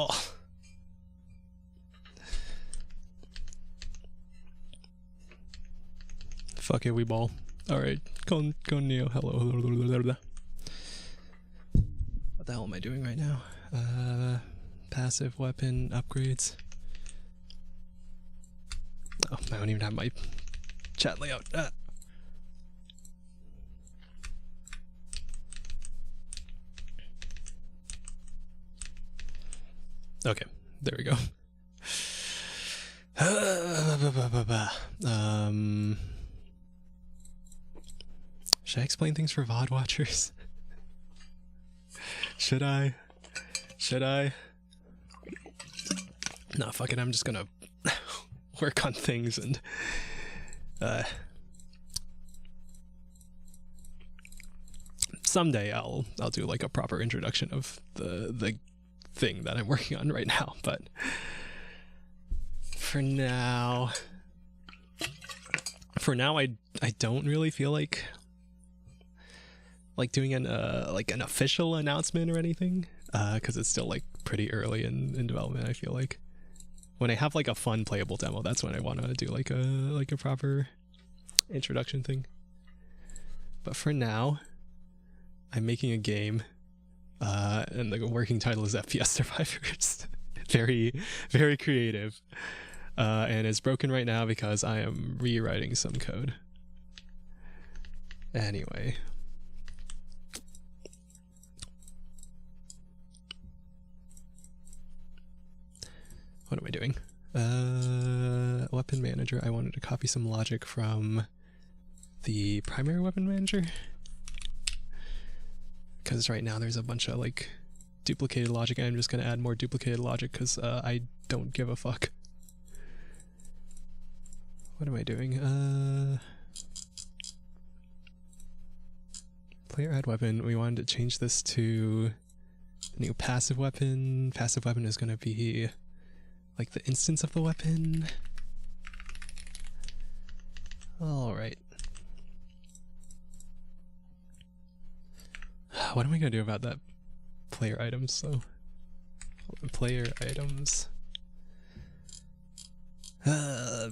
Oh. Fuck it, we ball. Alright, Kon-neo, hello. What the hell am I doing right now? Passive weapon upgrades. Oh, I don't even have my chat layout. Okay, there we go. Should I explain things for VOD watchers? Should I? Nah, fuck it, I'm just gonna work on things and someday I'll do like a proper introduction of the thing that I'm working on right now, but for now I don't really feel like doing an official announcement or anything, because it's still like pretty early in development. I feel like when I have like a fun playable demo, that's when I want to do like a proper introduction thing. But for now, I'm making a game, and the working title is FPS Survivors. Very, very creative, and it's broken right now because I am rewriting some code. Anyway. What am I doing? Weapon manager. I wanted to copy some logic from the primary weapon manager, because right now there's a bunch of like duplicated logic, and I'm just gonna add more duplicated logic because I don't give a fuck. What am I doing? Player add weapon. We wanted to change this to the new passive weapon. Passive weapon is gonna be like the instance of the weapon. Alright. What am I gonna do about that player items, so player items. I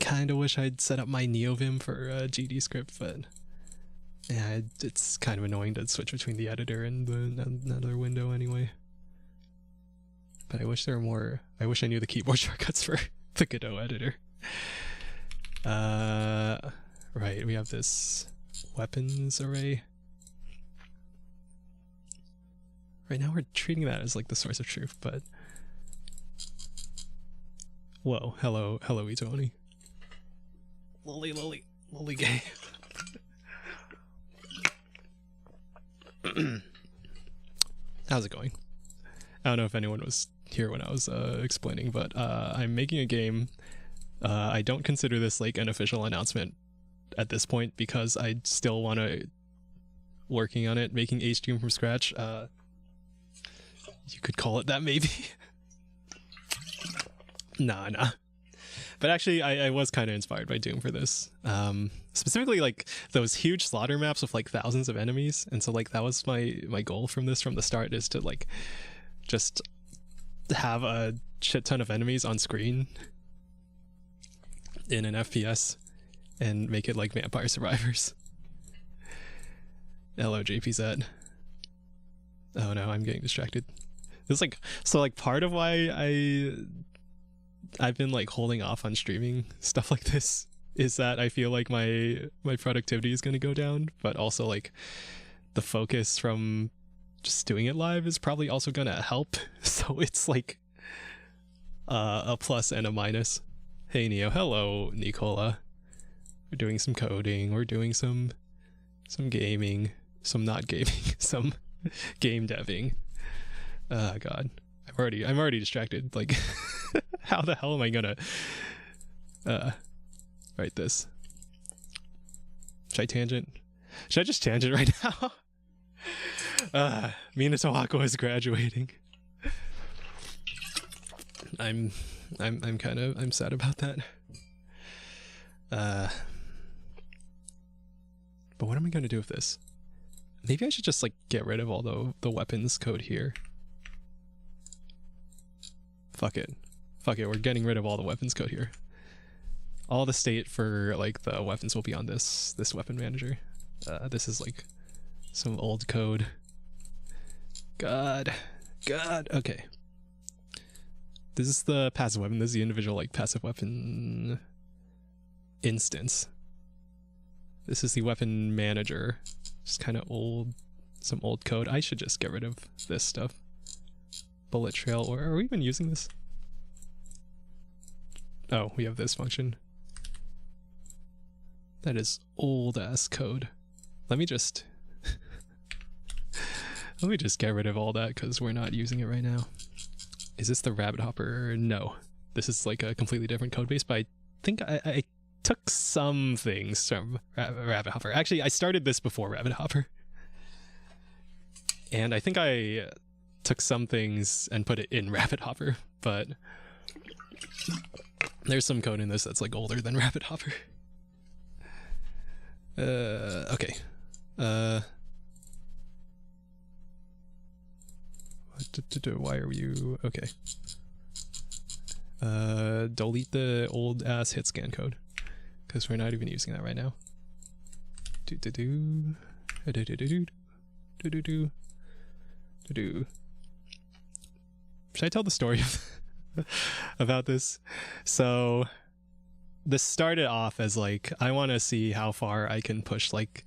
kinda wish I'd set up my NeoVim for GD script, but yeah, it's kind of annoying to switch between the editor and another window anyway. But I wish there were more. I wish I knew the keyboard shortcuts for the Godot editor. Right, we have this weapons array. Right now we're treating that as like the source of truth, but whoa, hello Tony. Lolly gay. How's it going? I don't know if anyone was here when I was explaining, but I'm making a game. I don't consider this like an official announcement at this point because I still want to working on it, making HDM from scratch. You could call it that maybe. Nah. But actually, I was kind of inspired by Doom for this. Specifically, like those huge slaughter maps with like thousands of enemies, and so like that was my goal from this from the start, is to like just have a shit ton of enemies on screen in an FPS and make it like Vampire Survivors. Hello, JPZ. Oh no, I'm getting distracted. It's like so like part of why I've been like holding off on streaming stuff like this is that I feel like my productivity is going to go down, but also like the focus from just doing it live is probably also going to help. So it's like a plus and a minus. Hey Neo, hello Nicola. We're doing some coding, we're doing some gaming, some not gaming, some game deving. God, I'm already distracted. Like, how the hell am I gonna write this? Should I tangent? Should I just tangent right now? Mina Tawako is graduating. I'm sad about that. But what am I gonna do with this? Maybe I should just like get rid of all the weapons code here. Fuck it. Fuck it, we're getting rid of all the weapons code here. All the state for like the weapons will be on this weapon manager. This is like some old code. God. Okay. This is the passive weapon. This is the individual like passive weapon instance. This is the weapon manager. Just kind of old, some old code. I should just get rid of this stuff. Bullet trail, or are we even using this? Oh, we have this function. That is old ass code. Let me just get rid of all that because we're not using it right now. Is this the rabbit hopper? No, this is like a completely different code base, but I think I took some things from rabbit hopper. Actually, I started this before rabbit hopper, and I think I took some things and put it in rabbit hopper, but there's some code in this that's like older than rabbit hopper. Okay. Why are you okay? Delete the old ass hit scan code because we're not even using that right now. Should I tell the story about this? So this started off as like, I want to see how far I can push like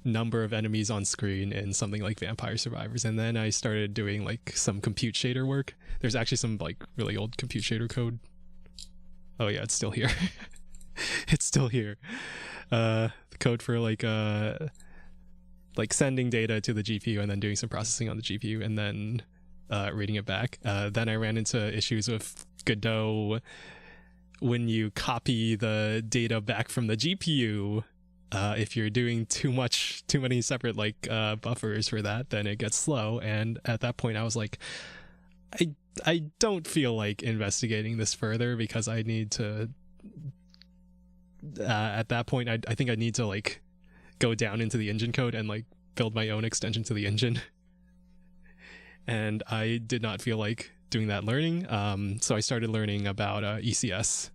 number of enemies on screen in something like Vampire Survivors, and then I started doing like some compute shader work. There's actually some like really old compute shader code. Oh yeah, it's still here. It's still here. The code for like sending data to the GPU and then doing some processing on the GPU and then reading it back. Then I ran into issues with Godot. When you copy the data back from the GPU, if you're doing too many separate like buffers for that, then it gets slow. And at that point I was like, I don't feel like investigating this further because I need to at that point I think I need to like go down into the engine code and like build my own extension to the engine. And I did not feel like doing that learning, so I started learning about ECS.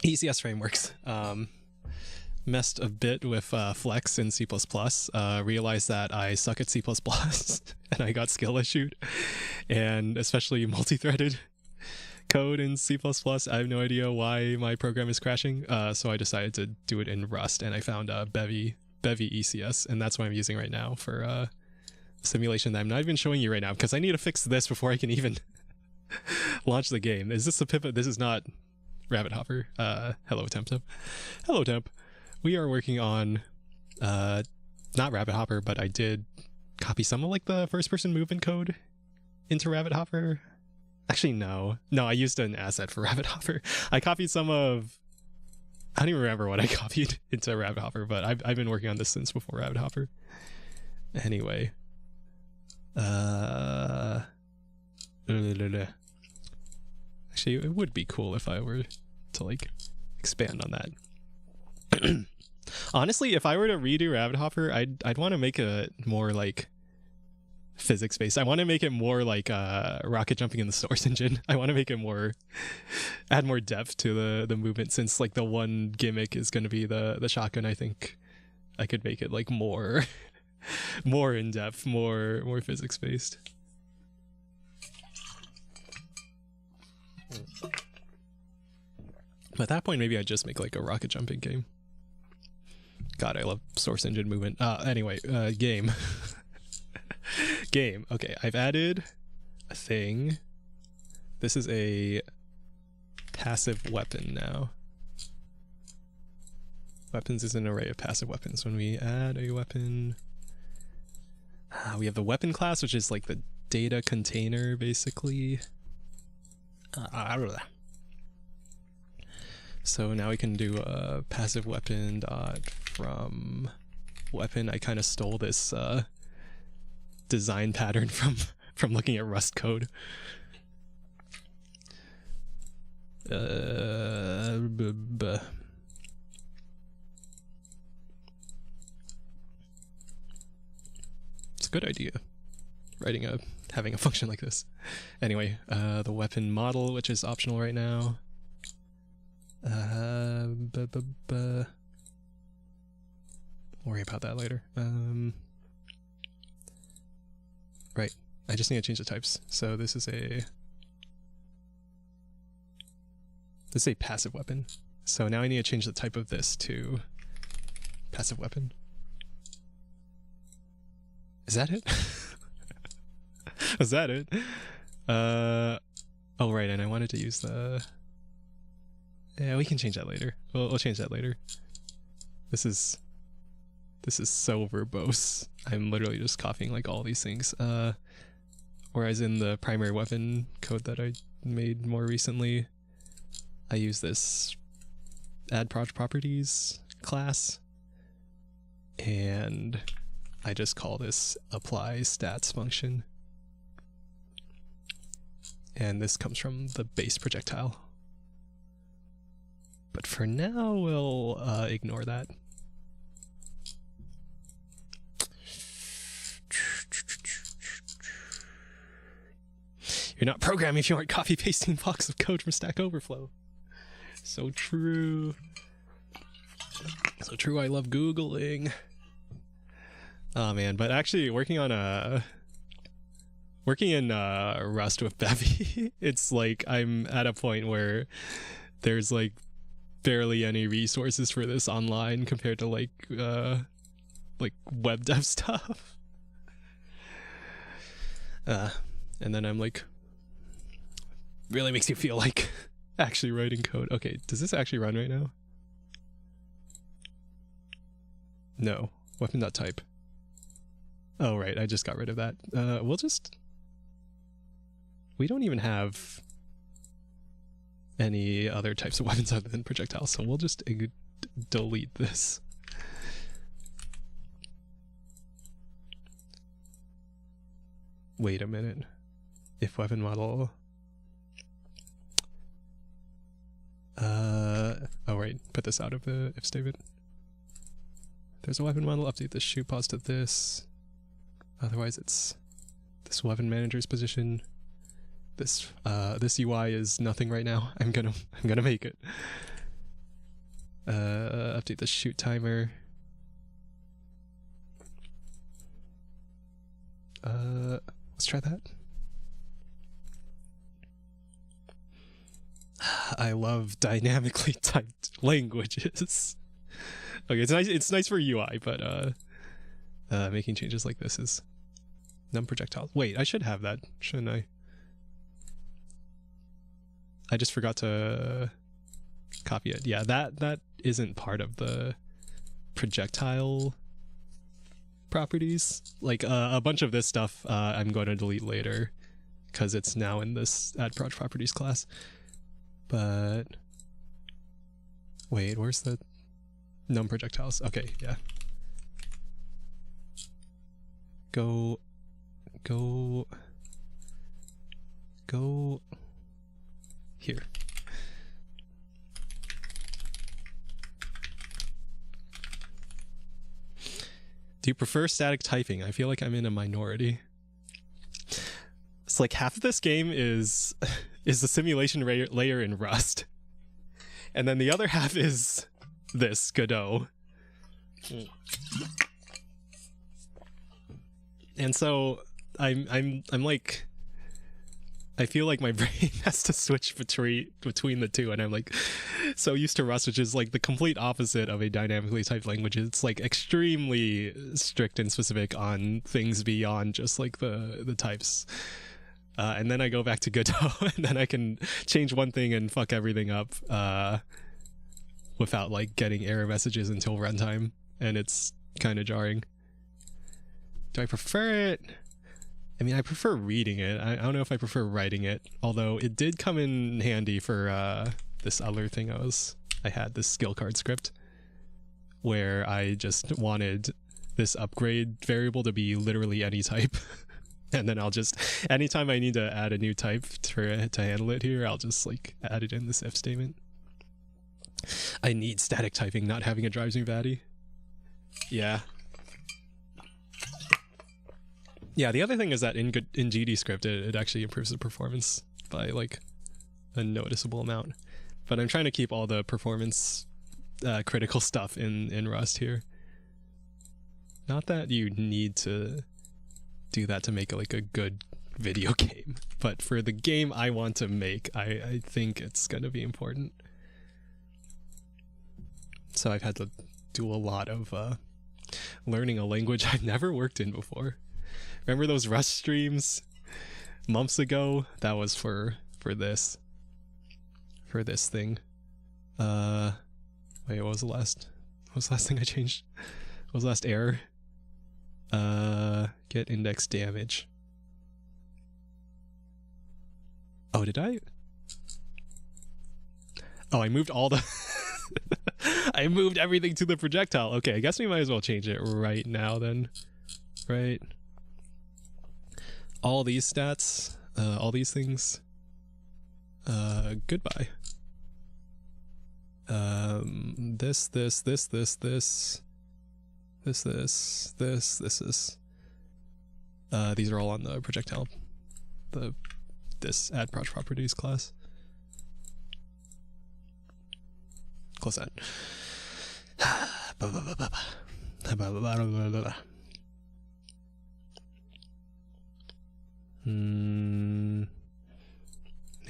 ECS frameworks. Messed a bit with Flex in C++, realized that I suck at C++, and I got skill issued, and especially multi-threaded code in C++. I have no idea why my program is crashing, so I decided to do it in Rust, and I found Bevy ECS, and that's what I'm using right now for simulation that I'm not even showing you right now, because I need to fix this before I can even launch the game. Is this a pivot? This is not Rabbit Hopper. Hello, Temp. Hello, Temp. We are working on not Rabbit Hopper, but I did copy some of like the first-person movement code into Rabbit Hopper. Actually, no, I used an asset for Rabbit Hopper. I copied some of, I don't even remember what I copied into Rabbit Hopper, but I've been working on this since before Rabbit Hopper. Anyway, actually, it would be cool if I were to like expand on that. Honestly, if I were to redo Rabbit Hopper, I'd want to make it more like physics based. I want to make it more like rocket jumping in the source engine. I want to make it more, add more depth to the movement, since like the one gimmick is going to be the shotgun. I think I could make it like more more in depth, more physics based. But at that point, maybe I'd just make like a rocket jumping game. God, I love source engine movement. Anyway, game. Game. Okay, I've added a thing. This is a passive weapon now. Weapons is an array of passive weapons. When we add a weapon, we have the weapon class, which is like the data container, basically. So now we can do a passive weapon dot from weapon. I kind of stole this design pattern from looking at Rust code. good idea. Having a function like this. Anyway, the weapon model, which is optional right now. Worry about that later. Right. I just need to change the types. So this is a passive weapon. So now I need to change the type of this to passive weapon. Is that it? Was that it? Oh right, and I wanted to use the... Yeah, we can change that later. We'll change that later. This is so verbose. I'm literally just copying like all these things. Whereas in the primary weapon code that I made more recently, I use this add proj properties class, and I just call this apply stats function. And this comes from the base projectile. But for now, we'll ignore that. You're not programming if you aren't copy-pasting blocks of code from Stack Overflow. So true. So true, I love Googling. Oh man, but actually working in Rust with Bevy, it's like I'm at a point where there's like barely any resources for this online compared to like web dev stuff. And then I'm like, really makes you feel like actually writing code. Okay, does this actually run right now? No. Weapon.type. Oh, right, I just got rid of that. We don't even have any other types of weapons other than projectiles, so we'll just delete this. Wait a minute. If weapon model... oh right, put this out of the if statement. There's a weapon model, update the shoe pause to this. Otherwise it's this weapon manager's position. This UI is nothing right now. I'm gonna make it. Update the shoot timer. Let's try that. I love dynamically typed languages. Okay, it's nice for UI, but making changes like this is num projectiles. Wait, I should have that, shouldn't I? I just forgot to copy it. Yeah, that isn't part of the projectile properties. Like a bunch of this stuff I'm going to delete later because it's now in this add proj properties class. But wait, where's the num projectiles? Okay, yeah. Go here. Do you prefer static typing? I feel like I'm in a minority. It's like half of this game is the simulation layer in Rust. And then the other half is this, Godot. And so I'm like, I feel like my brain has to switch between the two, and I'm like so used to Rust, which is like the complete opposite of a dynamically typed language. It's like extremely strict and specific on things beyond just like the types. And then I go back to Godot, and then I can change one thing and fuck everything up without like getting error messages until runtime, and it's kind of jarring. Do I prefer it? I mean, I prefer reading it. I don't know if I prefer writing it, although it did come in handy for this other thing I had this skill card script where I just wanted this upgrade variable to be literally any type. And then I'll just, anytime I need to add a new type to handle it here, I'll just like add it in this if statement. I need static typing, not having it drives me batty. Yeah. Yeah, the other thing is that in GDScript, it actually improves the performance by like a noticeable amount. But I'm trying to keep all the performance critical stuff in Rust here. Not that you need to do that to make like a good video game, but for the game I want to make, I think it's gonna be important. So I've had to do a lot of learning a language I've never worked in before. Remember those Rust streams months ago? That was for this thing. Wait, what was the last thing I changed? What was the last error? Get index damage. Oh, did I? Oh, I moved all the I moved everything to the projectile. Okay, I guess we might as well change it right now then. Right? All these stats, all these things. Goodbye. This is. These are all on the projectile. This add proj properties class. Close that. Man,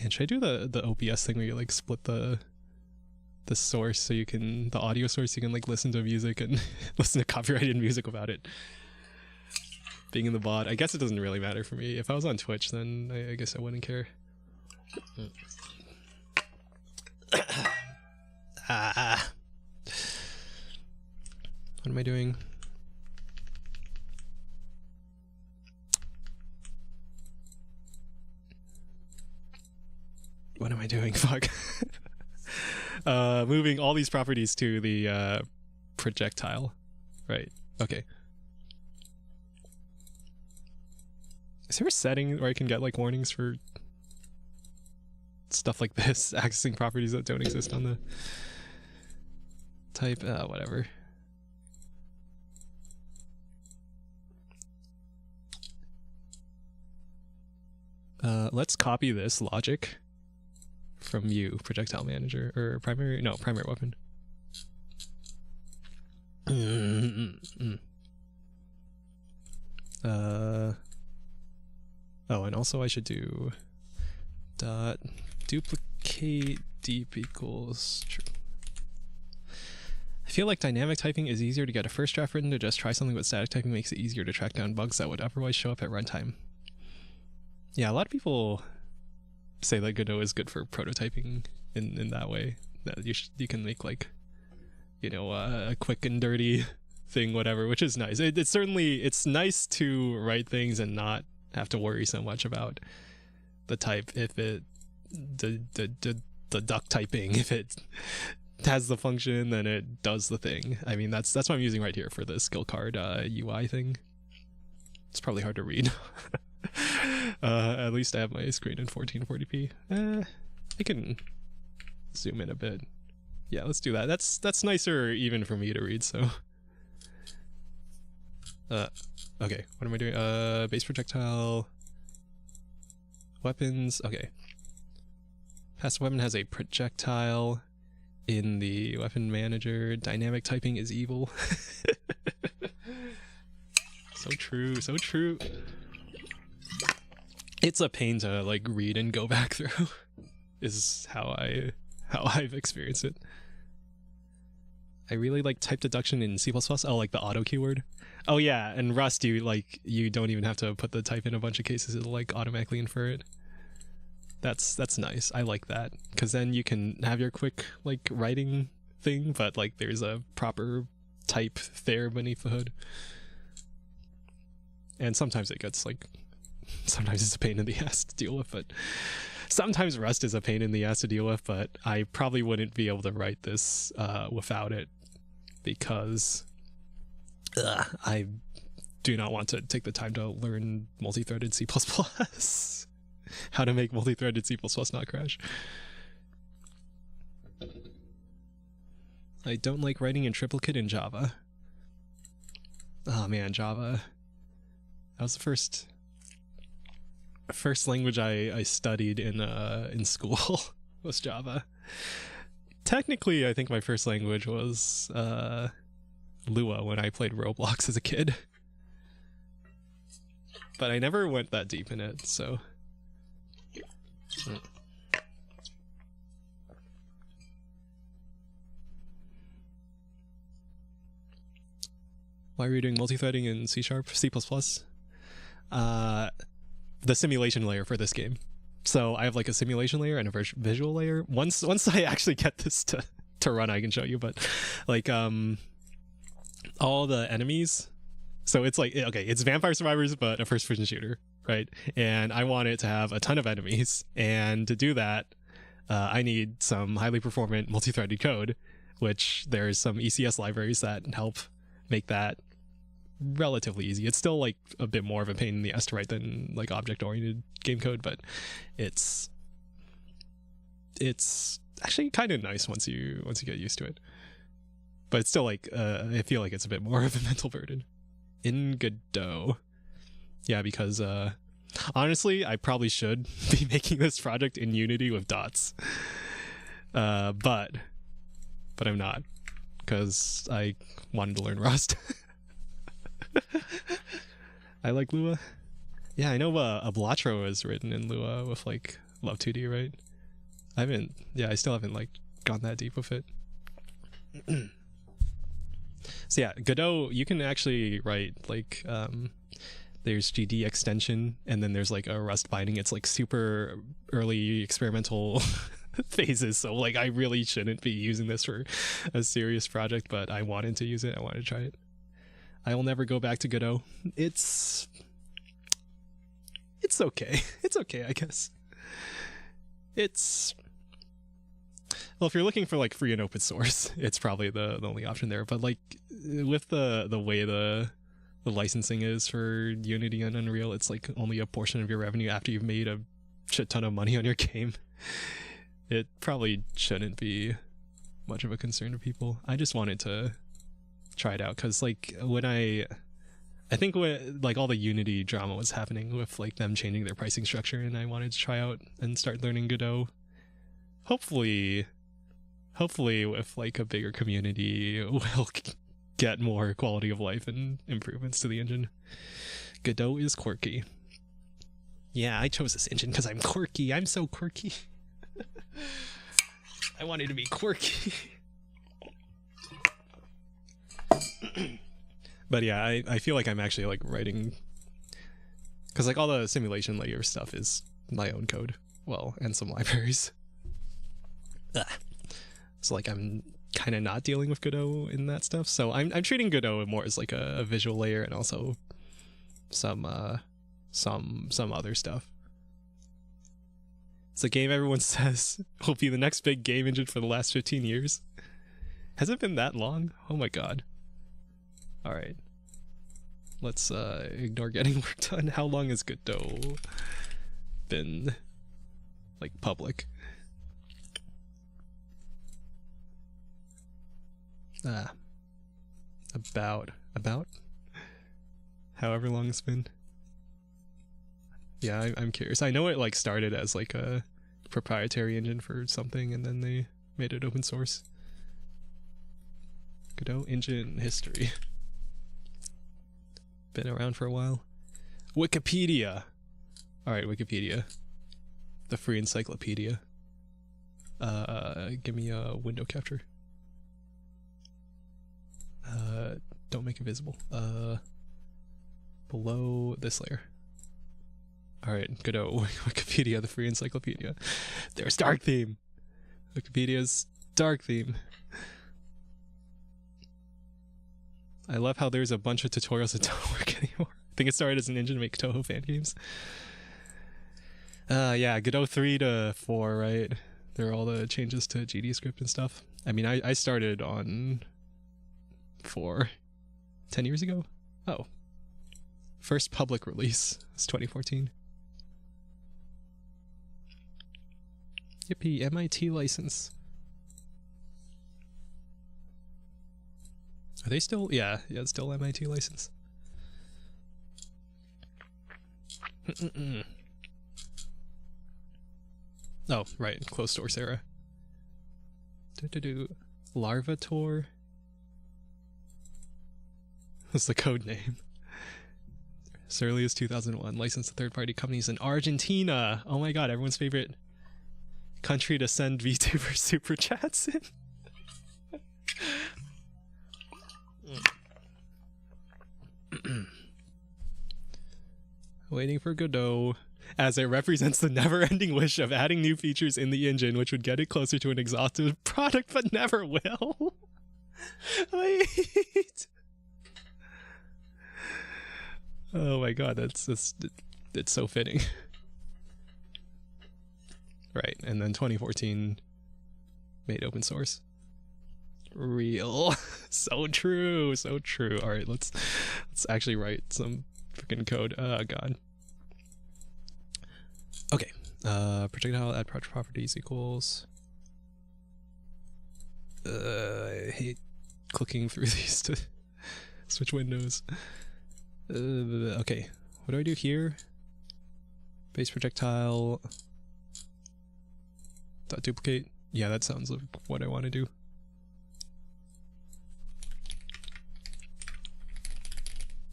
should I do the OBS thing where you like split the source so you can, the audio source, you can like listen to music and listen to copyrighted music without it being in the VOD? I guess it doesn't really matter for me. If I was on Twitch, then I guess I wouldn't care. What am I doing? What am I doing? Fuck. Moving all these properties to the projectile. Right. Okay. Is there a setting where I can get like warnings for stuff like this, accessing properties that don't exist on the type? Whatever. Let's copy this logic from you, projectile manager, or primary weapon. Oh, and also I should do dot duplicate deep equals true. I feel like dynamic typing is easier to get a first draft written to just try something, but static typing makes it easier to track down bugs that would otherwise show up at runtime. Yeah, a lot of people say that Godot is good for prototyping in that way. That you can make like, you know, a quick and dirty thing, whatever, which is nice. It's certainly, it's nice to write things and not have to worry so much about the type if it the duck typing, if it has the function, then it does the thing. I mean, that's what I'm using right here for the skill card UI thing. It's probably hard to read. At least I have my screen in 1440p. I can zoom in a bit. Yeah, let's do that. That's nicer even for me to read, so. Okay, what am I doing? Base projectile. Weapons, okay. Passive weapon has a projectile in the weapon manager. Dynamic typing is evil. So true, so true. It's a pain to like read and go back through. Is how I've experienced it. I really like type deduction in C++. Oh, like the auto keyword. Oh yeah, and Rust, you don't even have to put the type in a bunch of cases. It'll like automatically infer it. That's nice. I like that, because then you can have your quick like writing thing, but like there's a proper type there beneath the hood. And sometimes it gets like, sometimes it's a pain in the ass to deal with, but sometimes Rust is a pain in the ass to deal with, but I probably wouldn't be able to write this without it, because I do not want to take the time to learn multi-threaded C++. How to make multi-threaded C++ not crash. I don't like writing in triplicate in Java. Oh man, Java. That was the first language I studied in school was Java. Technically, I think my first language was Lua when I played Roblox as a kid. But I never went that deep in it, so... Why are you doing multi-threading in C#, C++? The simulation layer for this game. So I have like a simulation layer and a visual layer. Once I actually get this to run, I can show you. But like all the enemies. So it's like, okay, it's Vampire Survivors, but a first-person shooter, right? And I want it to have a ton of enemies. And to do that, I need some highly performant multi-threaded code, which there's some ECS libraries that help make that relatively easy. It's still like a bit more of a pain in the ass to write than like object-oriented game code, but it's actually kind of nice once you get used to it. But it's still like I feel like it's a bit more of a mental burden. In Godot, yeah, because honestly, I probably should be making this project in Unity with dots, but I'm not, because I wanted to learn Rust. I like Lua. Yeah, I know Ablatro is written in Lua with like Love 2D, right? I still haven't like gone that deep with it. So yeah, Godot, you can actually write like there's GD extension, and then there's like a Rust binding. It's like super early experimental phases, so like I really shouldn't be using this for a serious project, but I wanted to use it. I wanted to try it. I will never go back to Godot. It's okay. It's okay, I guess. Well, if you're looking for like free and open source, it's probably the only option there. But like with the way the licensing is for Unity and Unreal, it's like only a portion of your revenue after you've made a shit ton of money on your game. It probably shouldn't be much of a concern to people. I just wanted to try it out because like when I think when like all the Unity drama was happening with like them changing their pricing structure, and I wanted to try out and start learning Godot. Hopefully with like a bigger community, we'll get more quality of life and improvements to the engine. Godot is quirky. Yeah, I chose this engine because I'm quirky. I'm so quirky. I wanted to be quirky. But yeah, I feel like I'm actually like writing, because like all the simulation layer stuff is my own code, well, and some libraries. So like I'm kind of not dealing with Godot in that stuff, so I'm treating Godot more as like a visual layer and also some other stuff. It's a game everyone says will be the next big game engine for the last 15 years. Has it been that long? Oh my god. All right, let's ignore getting work done. How long has Godot been like public? About however long it's been. Yeah, I'm curious. I know it like started as like a proprietary engine for something, and then they made it open source. Godot engine history. Been around for a while. Wikipedia. All right, Wikipedia, the free encyclopedia. Give me a window capture. Don't make it visible. Below this layer. All right, Godot, Wikipedia, the free encyclopedia. There's dark theme. Wikipedia's dark theme. I love how there's a bunch of tutorials that don't work anymore. I think it started as an engine to make Toho fan games. Yeah, Godot 3 to 4, right? There are all the changes to GD script and stuff. I mean, I started on 4 10 years ago. Oh, first public release was 2014. Yippee, MIT license. Are they still? Yeah, it's still MIT license. Oh, right, closed source era. Larvator. What's the code name? As early as 2001, licensed to third-party companies in Argentina. Oh my god, everyone's favorite country to send VTuber super chats in. Waiting for Godot, as it represents the never-ending wish of adding new features in the engine, which would get it closer to an exhaustive product, but never will. Wait. Oh my god, it's so fitting. Right, and then 2014 made open source. Real. So true, so true. All right, let's actually write some freaking code. Oh god. Okay. Projectile add project properties equals. I hate clicking through these to switch windows. Okay, what do I do here? Base projectile. Dot duplicate. Yeah, that sounds like what I want to do.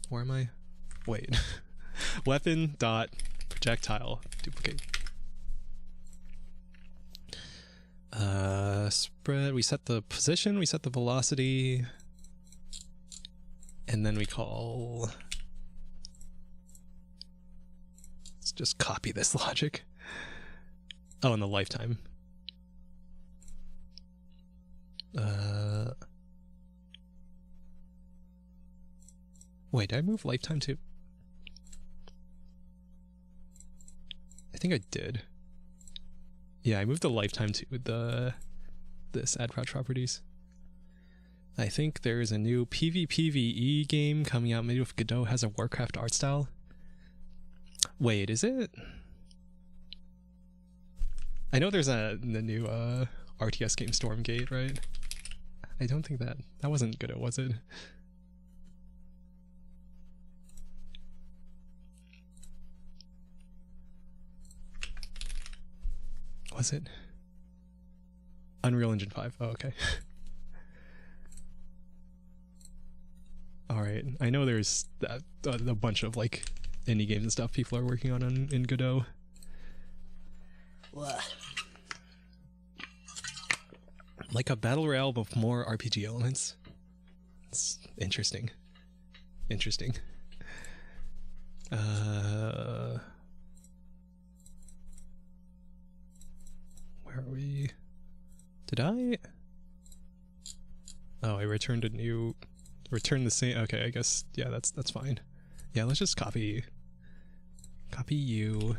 Where am I? Wait. Weapon dot projectile duplicate. Spread. We set the position. We set the velocity, and then we call. Let's just copy this logic. Oh, and the lifetime. Wait, did I move lifetime to? I think I did. Yeah, I moved the lifetime to this add project properties. I think there is a new PvPvE game coming out. Maybe if Godot has a Warcraft art style. Wait, is it? I know there's the new RTS game Stormgate, right? I don't think that wasn't Godot, was it? Was it? Unreal Engine 5. Oh, okay. Alright, I know there's a bunch of like indie games and stuff people are working on in Godot. What? Like a battle royale with more RPG elements. It's interesting. Interesting. Where are we? Did I? Oh, I returned the same. Okay, I guess, yeah, that's fine. Yeah, let's just copy you.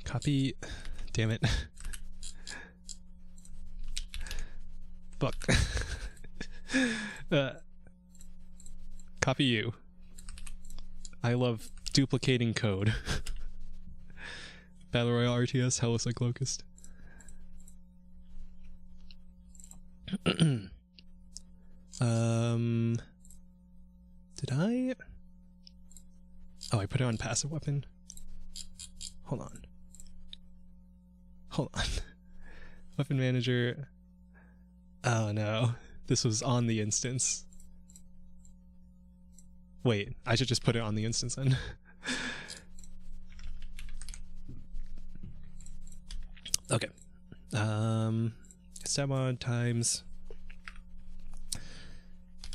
Copy, damn it. Fuck. Copy you. I love duplicating code. Battle Royale RTS, Hellas like Locust. Did I? Oh, I put it on passive weapon. Hold on. Weapon manager. Oh no, this was on the instance. Wait, I should just put it on the instance then. Okay. Stat mod times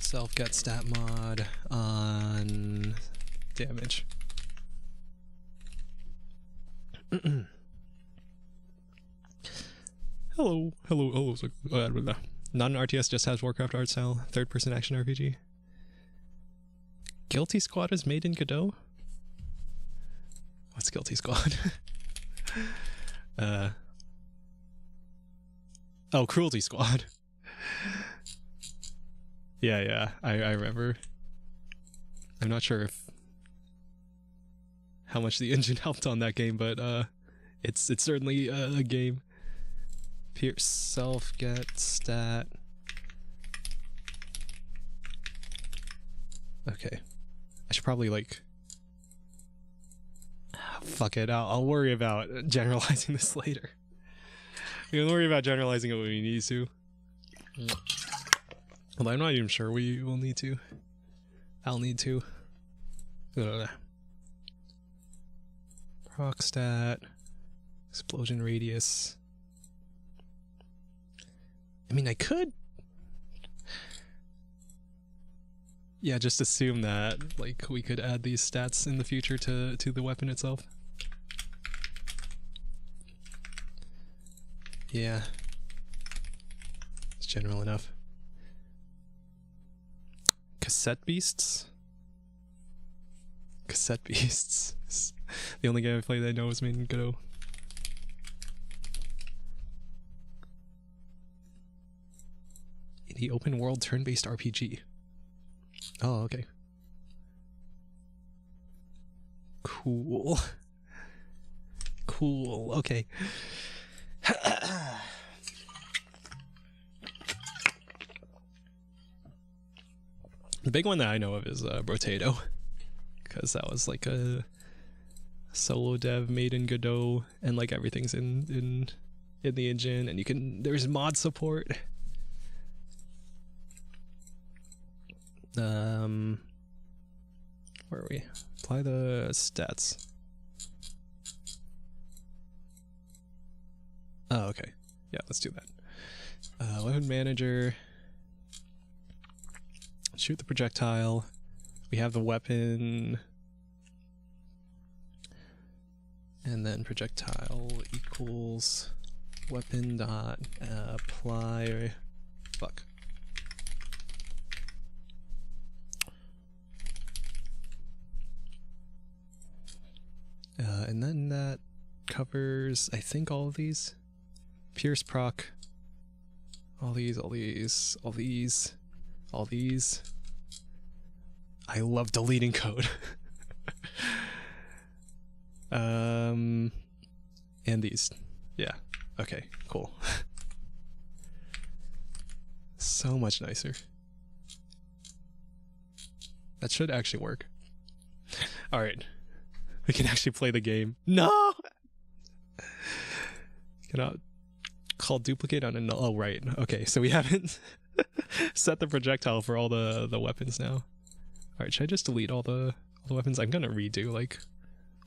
self get stat mod on damage. Hello. Not an RTS, just has Warcraft art style, third-person action RPG. Guilty Squad is made in Godot? What's Guilty Squad? Oh, Cruelty Squad. Yeah, I remember. I'm not sure how much the engine helped on that game, but it's certainly a game. Pierce self get stat. Okay, I should probably like fuck it. I'll worry about generalizing this later. We can worry about generalizing it when we need to. Although I'm not even sure we will need to. I'll need to. Proc stat. Explosion radius. I mean, I could... Yeah, just assume that, like, we could add these stats in the future to the weapon itself. Yeah. It's general enough. Cassette beasts? Cassette beasts. The only game I played that I know was made in Godot. The open world turn-based RPG. Oh, okay. Cool. Cool, okay. The big one that I know of is Rotato, because that was like a solo dev made in Godot, and like everything's in the engine, and there's mod support. Where are we? Apply the stats. Oh, okay. Yeah, let's do that. Weapon manager. Shoot the projectile. We have the weapon. And then projectile equals weapon dot apply. Fuck. And then that covers, I think, all of these. Pierce proc. All these, all these, all these, all these. I love deleting code. And these. Yeah. Okay, cool. So much nicer. That should actually work. Alright. We can actually play the game. No! Cannot call duplicate on a null. Oh, right. Okay, so we haven't set the projectile for all the weapons now. Alright, should I just delete all the weapons? I'm gonna redo, like,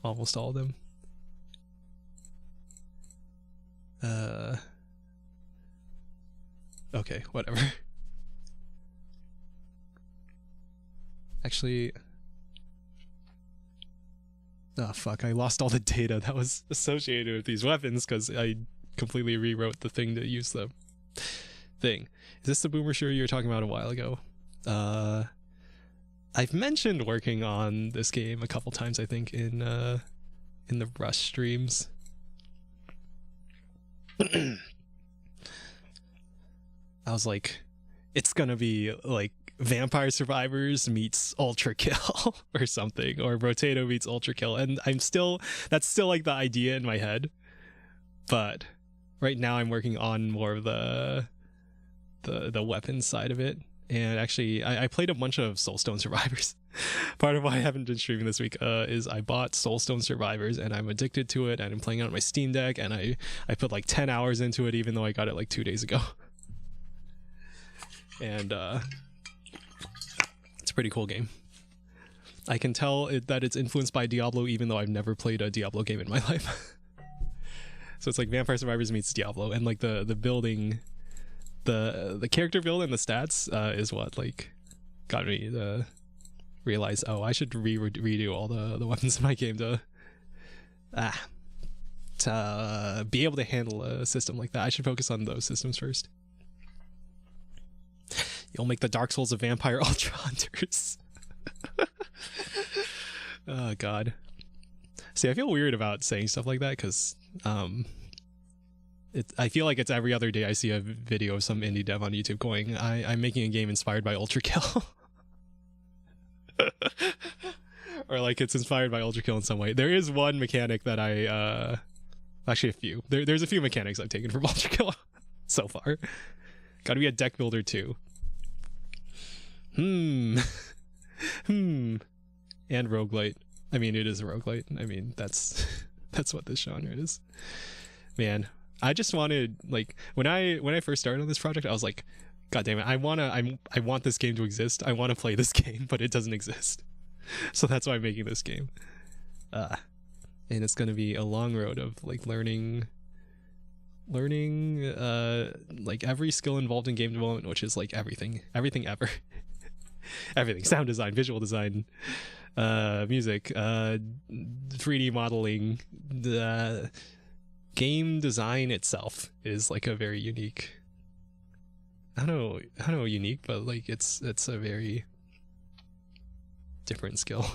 almost all of them. Okay, whatever. Actually... Oh fuck, I lost all the data that was associated with these weapons because I completely rewrote the thing to use the thing. Is this the boomer shooter you were talking about a while ago? I've mentioned working on this game a couple times, I think, in the Rush streams. I was like, it's gonna be like Vampire Survivors meets Ultra Kill or something, or Rotato meets Ultra Kill, and that's still like the idea in my head, but right now I'm working on more of the weapons side of it. And actually I played a bunch of Soulstone Survivors. Part of why I haven't been streaming this week is I bought Soulstone Survivors and I'm addicted to it, and I'm playing it on my Steam Deck, and I put like 10 hours into it even though I got it like 2 days ago. And it's a pretty cool game. I can tell that it's influenced by Diablo even though I've never played a Diablo game in my life. So it's like Vampire Survivors meets Diablo, and like the building, the character build and the stats is what like got me to realize, oh, I should redo all the weapons in my game to be able to handle a system like that. I should focus on those systems first. You'll make the Dark Souls of Vampire Ultra Hunters. Oh god. See, I feel weird about saying stuff like that because I feel like it's every other day I see a video of some indie dev on YouTube going, I'm making a game inspired by Ultra Kill. Or like it's inspired by Ultra Kill in some way. There is one mechanic that actually a few. There's a few mechanics I've taken from Ultra Kill so far. Gotta be a deck builder too. And roguelite. I mean, it is a roguelite. I mean, that's That's what this genre is. Man, I just wanted, like, when I first started on this project, I was like, God damn it, I want this game to exist. I want to play this game, but it doesn't exist. So that's why I'm making this game. And it's gonna be a long road of like learning like every skill involved in game development, which is like everything ever. Everything: sound design, visual design, music, 3D modeling. The game design itself is like a very unique, I don't know unique, but like it's a very different skill.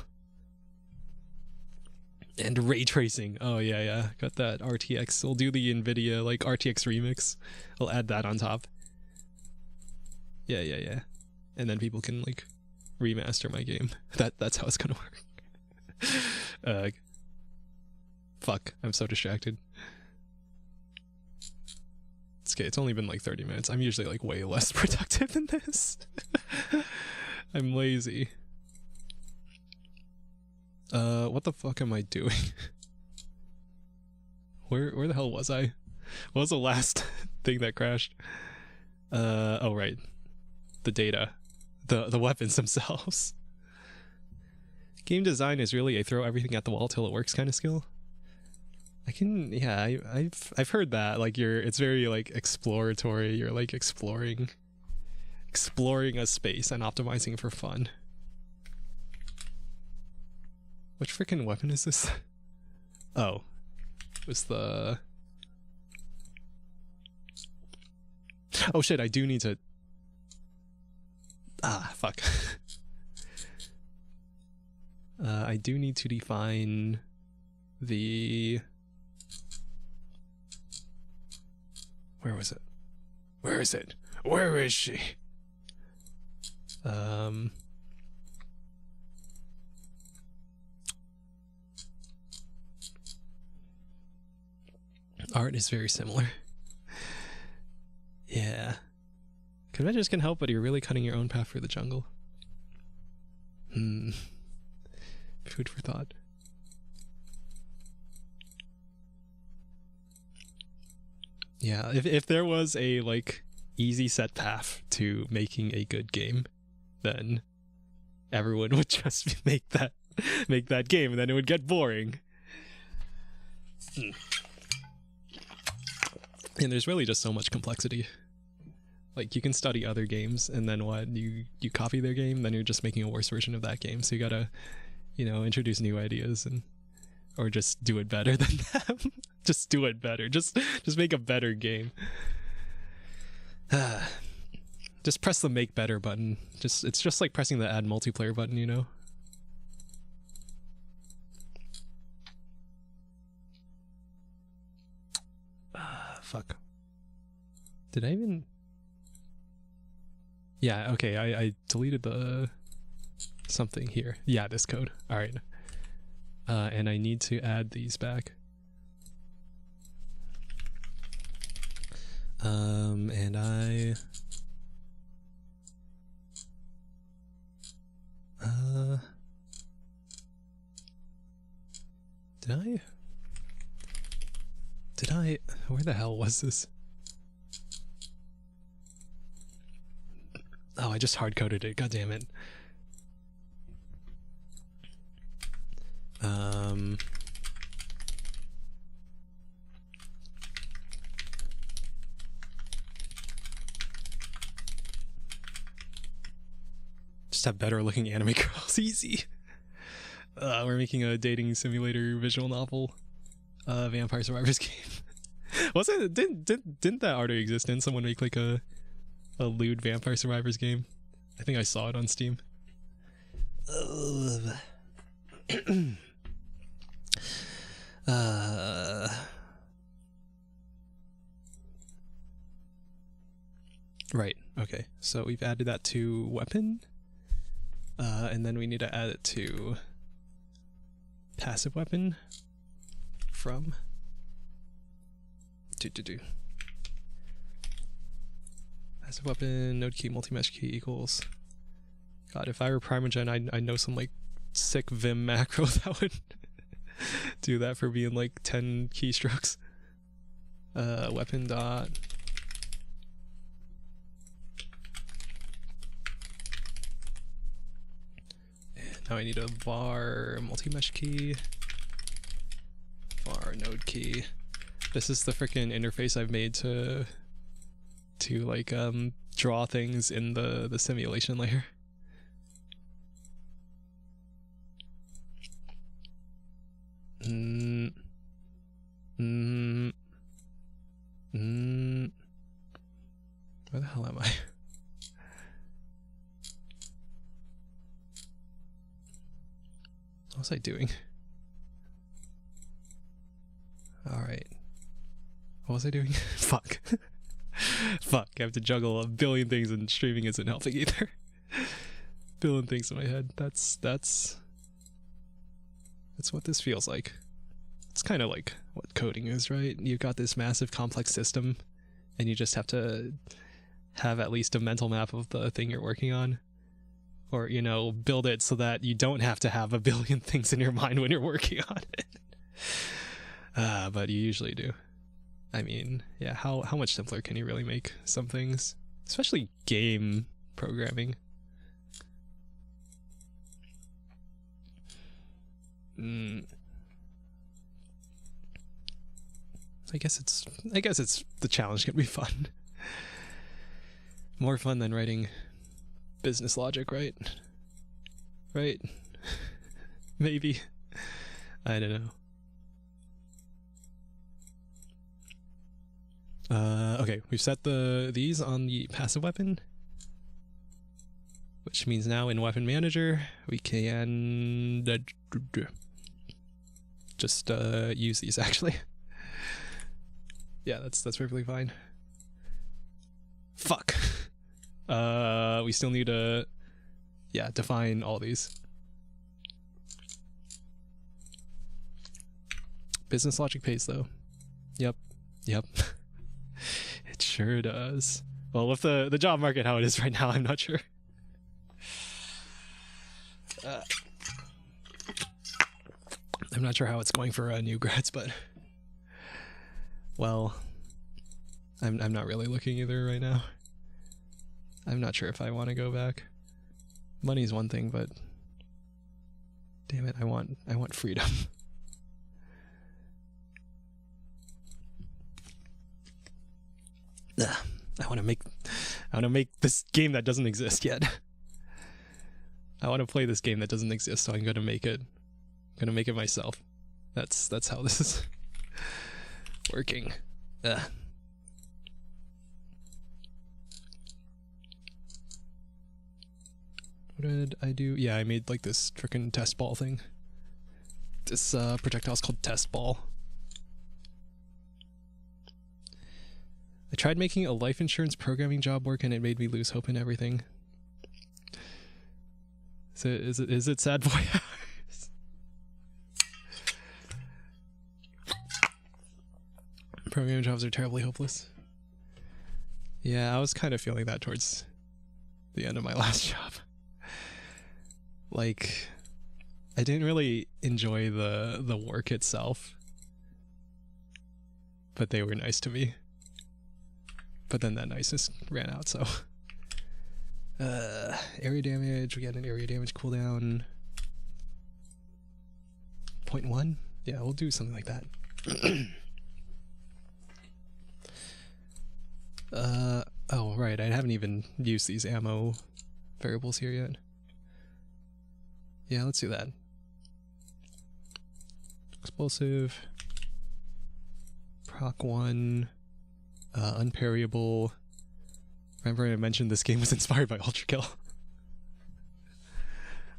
And ray tracing, oh yeah, got that RTX. We'll do the NVIDIA like RTX remix. I'll add that on top. Yeah. And then people can like remaster my game. That's how it's gonna work. Fuck, I'm so distracted. It's okay, it's only been like 30 minutes. I'm usually like way less productive than this. I'm lazy. What the fuck am I doing? Where the hell was I? What was the last thing that crashed? Oh right. The data. The weapons themselves. Game design is really a throw everything at the wall till it works kind of skill. I've heard that. Like it's very like exploratory. You're like exploring a space and optimizing for fun. Which freaking weapon is this? Oh, it was the... Oh shit, I do need to... Ah, fuck. I do need to define the... Where was it? Where is it? Where is she? Art is very similar. Yeah. Conventions can help, but you're really cutting your own path for the jungle. Food for thought. Yeah, if there was a like easy set path to making a good game, then everyone would just make that game, and then it would get boring. And there's really just so much complexity. Like you can study other games, and then what? You copy their game, then you're just making a worse version of that game. So you gotta, introduce new ideas or just do it better than them. Just do it better. Just make a better game. Just press the make better button. It's just like pressing the add multiplayer button, you know? Fuck. Did I even... Yeah, okay, I deleted the something here. Yeah, this code. Alright. And I need to add these back. And I... Did I... Where the hell was this? Oh, I just hard-coded it. God damn it. Just have better looking anime girls. Easy. We're making a dating simulator visual novel. Vampire Survivors game. Wasn't it? Didn't that already exist? Didn't someone make like a lewd Vampire Survivors game? I think I saw it on Steam. Right. Okay. So we've added that to weapon, and then we need to add it to passive weapon from passive weapon node key multi-mesh key equals. God, if I were Primogen, I know some like sick Vim macro that would do that for being like 10 keystrokes. Weapon dot. And now I need a var multi-mesh key. Var node key. This is the freaking interface I've made to like draw things in the simulation layer. Where the hell am I? What was I doing? Alright. What was I doing? Fuck. Fuck, I have to juggle a billion things and streaming isn't helping either. Billion things in my head. That's what this feels like. It's kind of like what coding is, right? You've got this massive complex system and you just have to have at least a mental map of the thing you're working on. Or, you know, build it so that you don't have to have a billion things in your mind when you're working on it. But you usually do. I mean, yeah, how much simpler can you really make some things? Especially game programming. I guess it's the challenge can be fun. More fun than writing business logic, right? Right? Maybe. I don't know. Okay, we've set these on the passive weapon, which means now in Weapon Manager we can just use these actually. Yeah, that's perfectly fine. Fuck. We still need to define all these. Business logic pays though. Yep. It sure does. Well, with the job market how it is right now, I'm not sure. I'm not sure how it's going for new grads, but well, I'm not really looking either right now. I'm not sure if I want to go back. Money's one thing, but damn it, I want freedom. I want to make this game that doesn't exist yet. I want to play this game that doesn't exist, so I'm gonna make it. I'm gonna make it myself. That's how this is working. What did I do? Yeah, I made like this frickin' test ball thing. This projectile's called Test Ball. I tried making a life insurance programming job work and it made me lose hope in everything. So is it sad voyeurs? Programming jobs are terribly hopeless. Yeah, I was kind of feeling that towards the end of my last job. Like, I didn't really enjoy the work itself, but they were nice to me. But then that niceness ran out, so area damage, we got an area damage cooldown 0.1. Yeah, we'll do something like that. Oh right, I haven't even used these ammo variables here yet. Yeah, let's do that. Explosive, proc 1, unparryable. Remember I mentioned this game was inspired by Ultra Kill.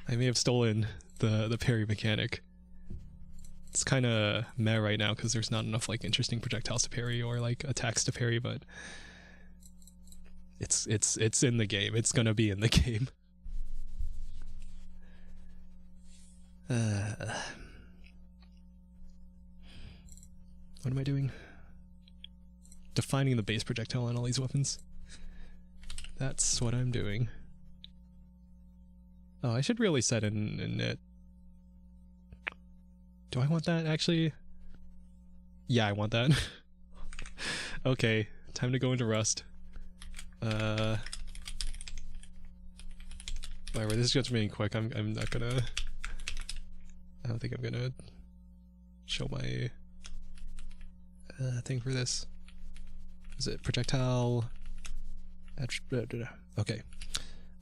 I may have stolen the parry mechanic. It's kind of meh right now because there's not enough like interesting projectiles to parry or like attacks to parry, but it's in the game. It's gonna be in the game. What am I doing? Defining the base projectile on all these weapons. That's what I'm doing. Oh, I should really set in it. Do I want that actually? Yeah, I want that. Okay, time to go into Rust. Whatever, this is just being quick. I'm not gonna. I don't think I'm gonna show my thing for this. Is it projectile? Okay.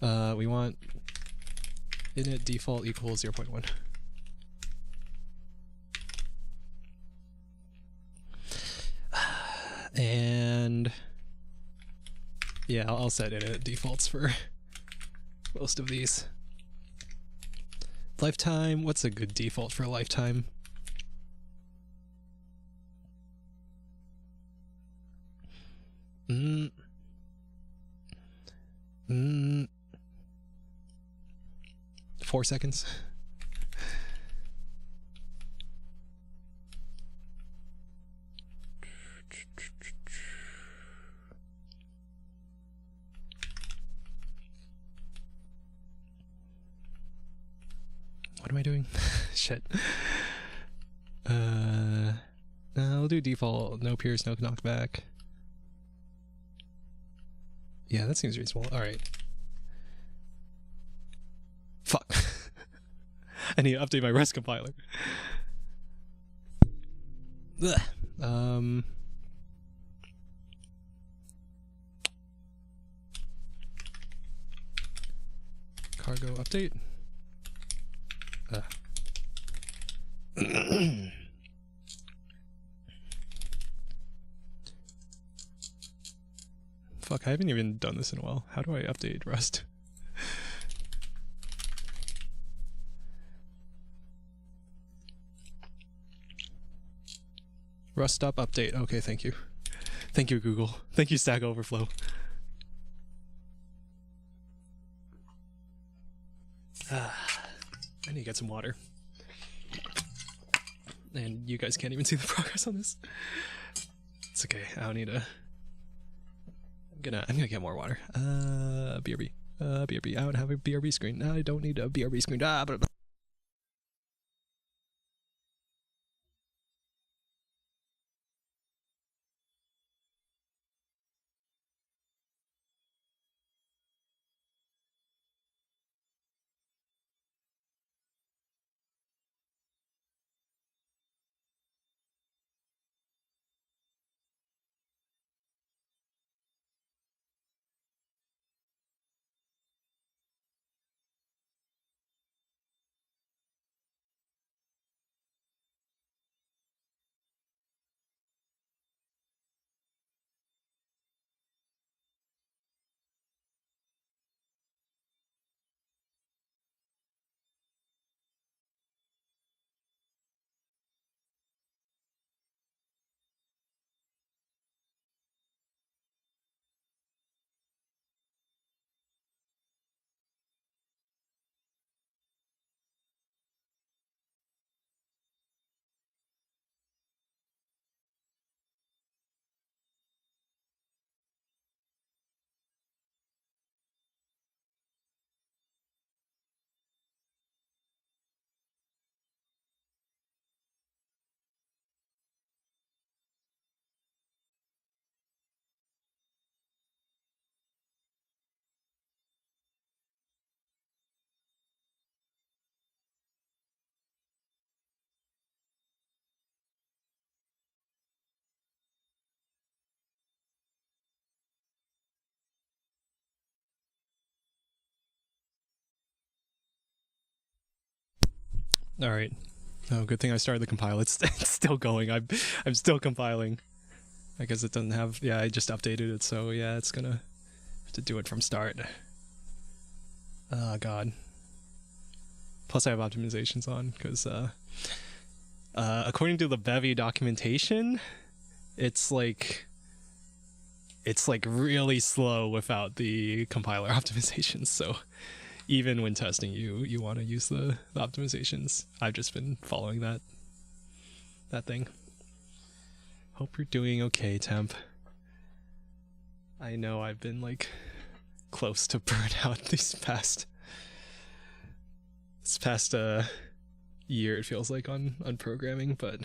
We want init default equals 0.1. And yeah, I'll set init defaults for most of these. Lifetime, what's a good default for lifetime? Mm. 4 seconds. What am I doing? Shit. I'll do default. No pierce, no knockback. Yeah, that seems reasonable. Alright. Fuck. I need to update my Rust compiler. Ugh. Cargo update. Fuck, I haven't even done this in a while. How do I update Rust? Rust stop update. Okay, thank you. Thank you, Google. Thank you, Stack Overflow. I need to get some water. And you guys can't even see the progress on this. It's okay. I don't need to. I'm gonna get more water. BRB. BRB. I don't have a BRB screen. I don't need a BRB screen. Blah, blah, blah. All right. Oh, good thing I started the compile. It's still going. I'm still compiling. I guess it doesn't have. Yeah, I just updated it, so yeah, it's gonna have to do it from start. Oh god. Plus, I have optimizations on because according to the Bevy documentation, it's like really slow without the compiler optimizations. So even when testing, you want to use the optimizations. I've just been following that thing. Hope you're doing okay, Temp. I know I've been like close to burnout these past year it feels like on programming, but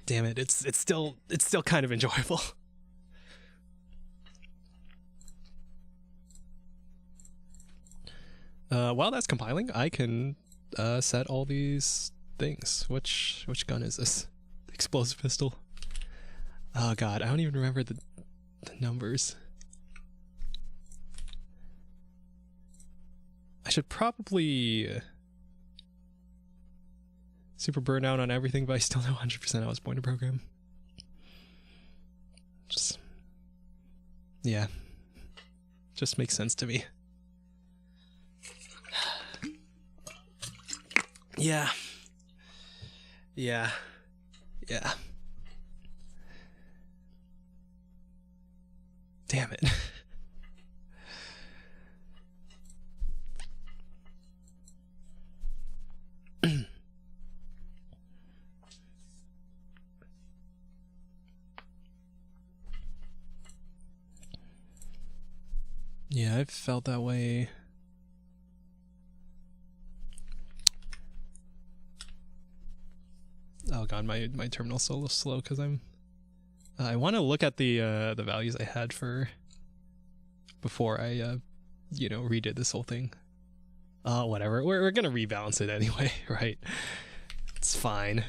damn it, it's still kind of enjoyable. While that's compiling, I can set all these things. Which gun is this? Explosive pistol. Oh god, I don't even remember the numbers. I should probably super burn out on everything, but I still know 100% how it's point to program. Just, yeah, just makes sense to me. Yeah. Yeah. Yeah. Damn it. Yeah, I've felt that way. Oh god, my terminal's so slow because I'm. I want to look at the values I had for before I you know, redid this whole thing. Whatever. We're gonna rebalance it anyway, right? It's fine.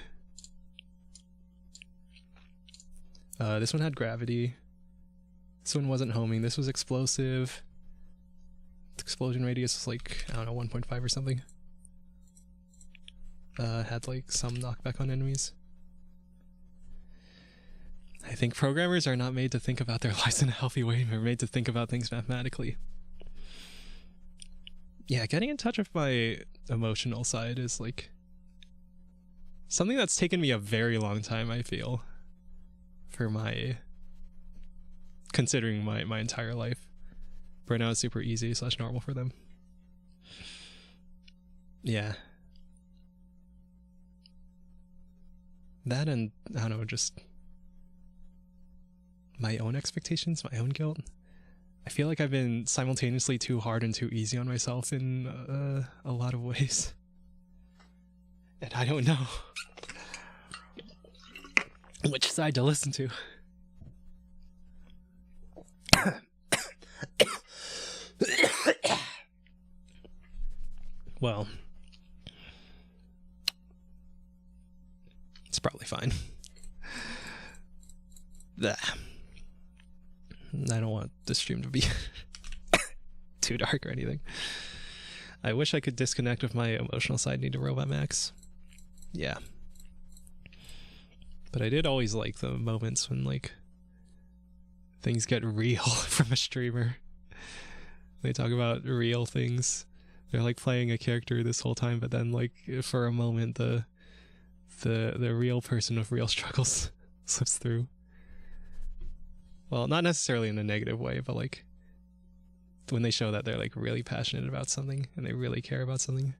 This one had gravity. This one wasn't homing. This was explosive. The explosion radius was like, I don't know, 1.5 or something. Had like some knockback on enemies. I think programmers are not made to think about their lives in a healthy way. They're made to think about things mathematically. Yeah, getting in touch with my emotional side is like something that's taken me a very long time, I feel, for my, considering my entire life. Burnout is super easy / normal for them. Yeah. That and, I don't know, just my own expectations, my own guilt. I feel like I've been simultaneously too hard and too easy on myself in a lot of ways. And I don't know which side to listen to. Well, it's probably fine. I don't want the stream to be too dark or anything. I wish I could disconnect with my emotional side, need to Robot Max. Yeah. But I did always like the moments when, like, things get real from a streamer. They talk about real things. They're like playing a character this whole time, but then, like, for a moment, the real person with real struggles slips through. Well, not necessarily in a negative way, but like when they show that they're like really passionate about something and they really care about something.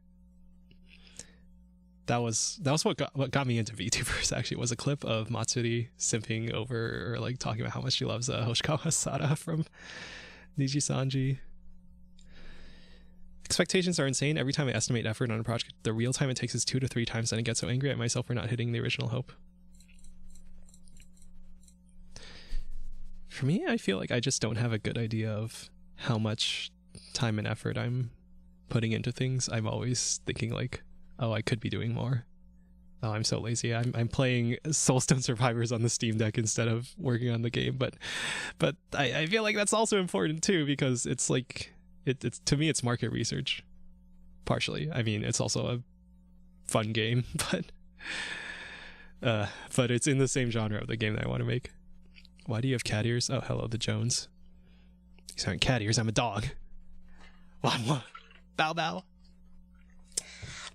That was what got me into VTubers. Actually, was a clip of Matsuri simping over, or like talking about how much she loves Hoshikawa Sada from Niji Sanji. Expectations are insane. Every time I estimate effort on a project, the real time it takes is 2 to 3 times, and I get so angry at myself for not hitting the original hope. For me, I feel like I just don't have a good idea of how much time and effort I'm putting into things. I'm always thinking like, oh, I could be doing more. Oh, I'm so lazy. I'm playing Soulstone Survivors on the Steam Deck instead of working on the game. But I feel like that's also important too, because it's like it's to me it's market research. Partially. I mean, it's also a fun game, but it's in the same genre of the game that I want to make. Why do you have cat ears? Oh, hello, the Jones. These aren't cat ears, I'm a dog. What? Bow bow.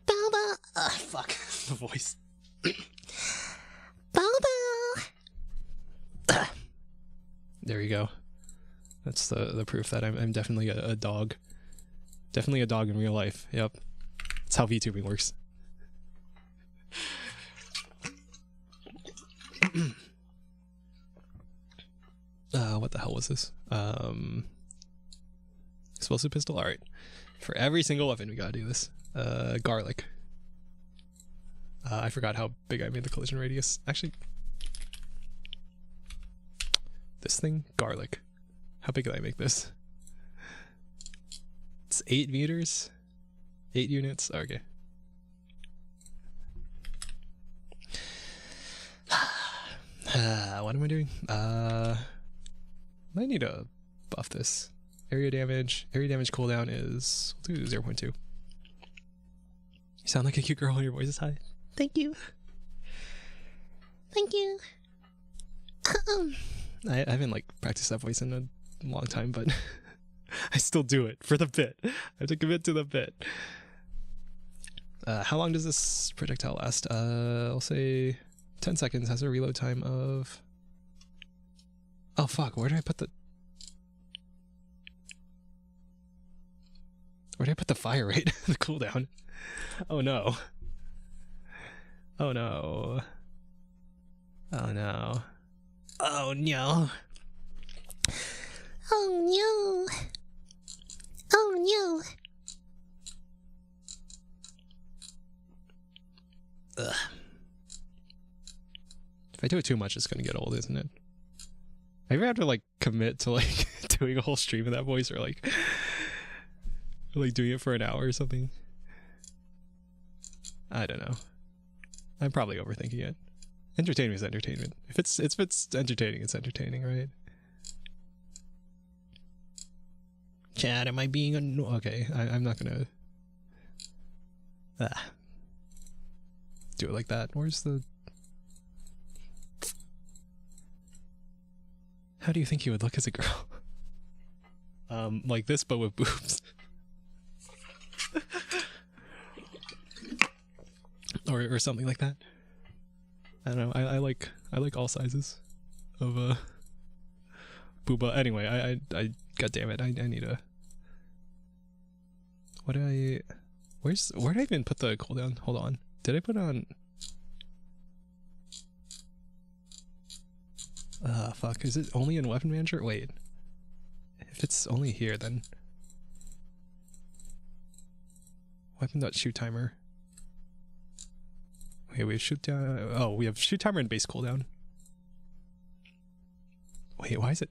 Bow bow. Fuck. The voice. Bow bow. There you go. That's the proof that I'm definitely a dog. Definitely a dog in real life. Yep. That's how VTubing works. What the hell was this? Explosive pistol? Alright. For every single weapon, we gotta do this. Garlic. I forgot how big I made the collision radius. Actually, this thing, garlic. How big did I make this? It's 8 meters, 8 units. Okay. What am I doing? I need to buff this. Area damage cooldown is, we'll do 0.2. You sound like a cute girl when your voice is high. Thank you. Thank you. I haven't like practiced that voice in a long time, but I still do it for the bit. I have to commit to the bit. How long does this projectile last? I'll say 10 seconds. Has a reload time of... Oh fuck, where did I put the... Where did I put the fire rate? The cooldown. Oh no. Oh no. Oh no. Oh no. Oh no. Oh no. Ugh. If I do it too much, it's gonna get old, isn't it? I ever have to like commit to like doing a whole stream of that voice, or like doing it for an hour or something? I don't know. I'm probably overthinking it. Entertainment is entertainment. If it's entertaining, it's entertaining, right? Chad, am I being okay? I'm not gonna do it like that. Where's the... How do you think you would look as a girl? Like this, but with boobs. or something like that. I don't know. I like all sizes of booba. Anyway, I god damn it. I need a... What do I... where did I even put the cooldown? Hold on. Did I put on... fuck. Is it only in weapon manager? Wait. If it's only here, then... Weapon.shoot timer. Wait, we have shoot down... Oh, we have shoot timer and base cooldown. Wait, why is it...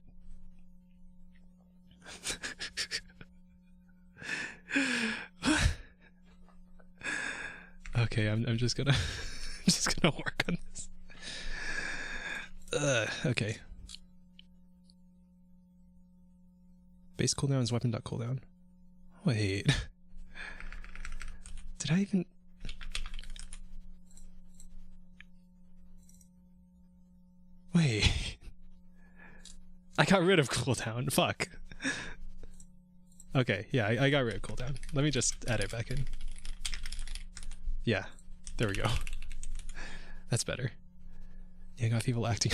Okay, I'm just gonna... I'm just gonna work on this. Okay. Base cooldown is weapon.cooldown. Wait. Did I even... Wait. I got rid of cooldown. Fuck. Okay, yeah, I got rid of cooldown. Let me just add it back in. Yeah, there we go. That's better. Yeah, I got people acting.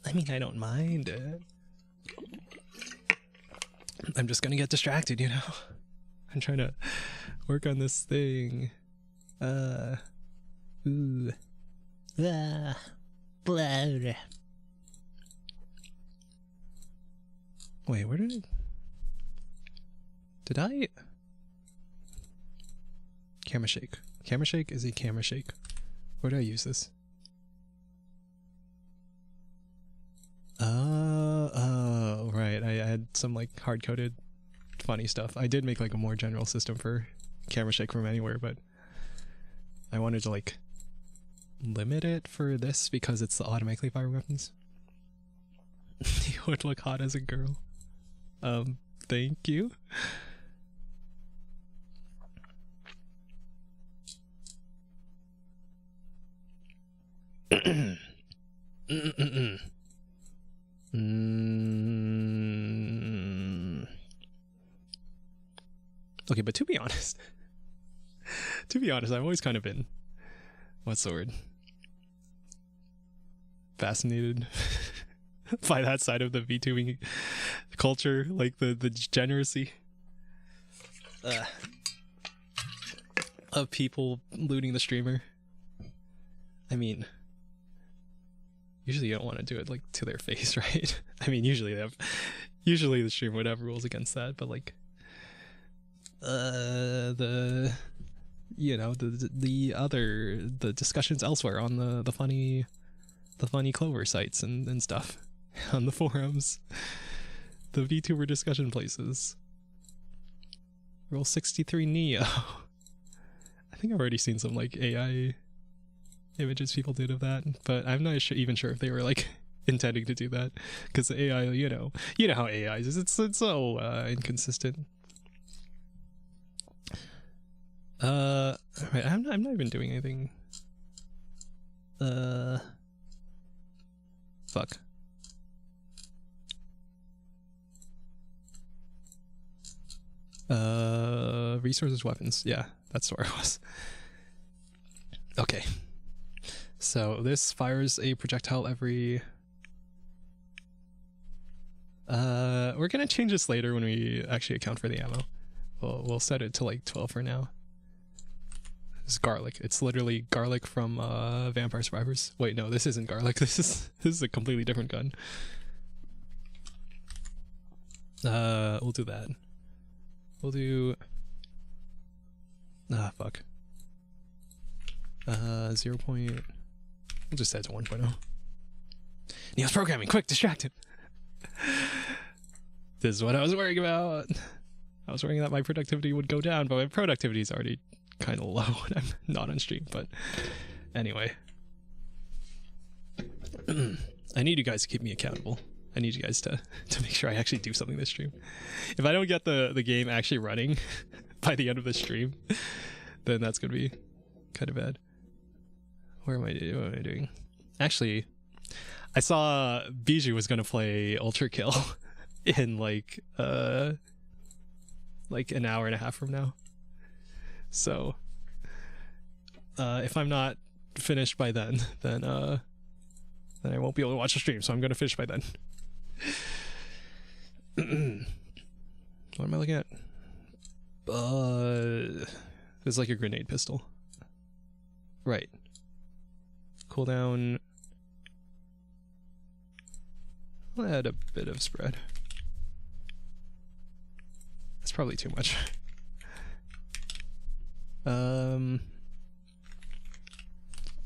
I mean, I don't mind it. I'm just gonna get distracted, you know? I'm trying to work on this thing. Ooh. Blah. Blah. Wait, where did I... Camera shake. Camera shake is a camera shake. Where do I use this? Oh, right. I had some like hard-coded funny stuff. I did make like a more general system for camera shake from anywhere, but I wanted to like limit it for this because it's the automatically fire weapons. You would look hot as a girl. Thank you. Okay, but to be honest, I've always kind of been, what's the word? Fascinated by that side of the VTubing culture, like the degeneracy of people looting the streamer. I mean, Usually you don't want to do it like to their face, right? I mean, usually the stream would have rules against that, but like the the discussions elsewhere on the funny Clover sites and stuff on the forums, the VTuber discussion places. Rule 63 Neo. I think I've already seen some like AI images people did of that, but I'm not even sure if they were like intending to do that, because AI, you know how AI is. It's so inconsistent. Right, I'm not even doing anything. Fuck. Resources, weapons. Yeah, that's where it was. Okay. So this fires a projectile every... we're gonna change this later when we actually account for the ammo. We'll set it to like 12 for now. This is garlic. It's literally garlic from Vampire Survivors. Wait, no, this isn't garlic. This is a completely different gun. We'll do that. We'll do... fuck. 0. We'll just set it to 1.0. Neo's programming, quick, distract him! This is what I was worrying about. I was worrying that my productivity would go down, but my productivity is already kind of low when I'm not on stream, but anyway. I need you guys to keep me accountable. I need you guys to make sure I actually do something this stream. If I don't get the game actually running by the end of the stream, then that's gonna be kind of bad. What am I doing? Actually, I saw Bijou was gonna play Ultra Kill in like an hour and a half from now. So if I'm not finished by then I won't be able to watch the stream, so I'm gonna finish by then. What am I looking at? It's like a grenade pistol. Right. Cooldown. I'll add a bit of spread. That's probably too much.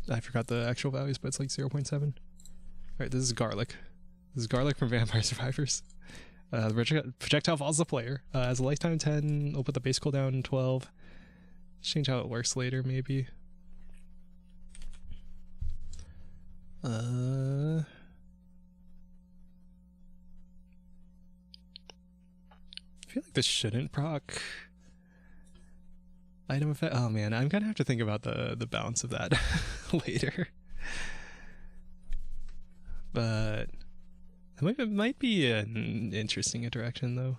I forgot the actual values, but it's like 0.7. Alright, this is garlic. This is garlic from Vampire Survivors. The projectile falls the player. As a lifetime 10, we'll put the base cooldown 12. Change how it works later, maybe. I feel like this shouldn't proc item effect. Oh man, I'm gonna have to think about the balance of that later. But it might be an interesting interaction though.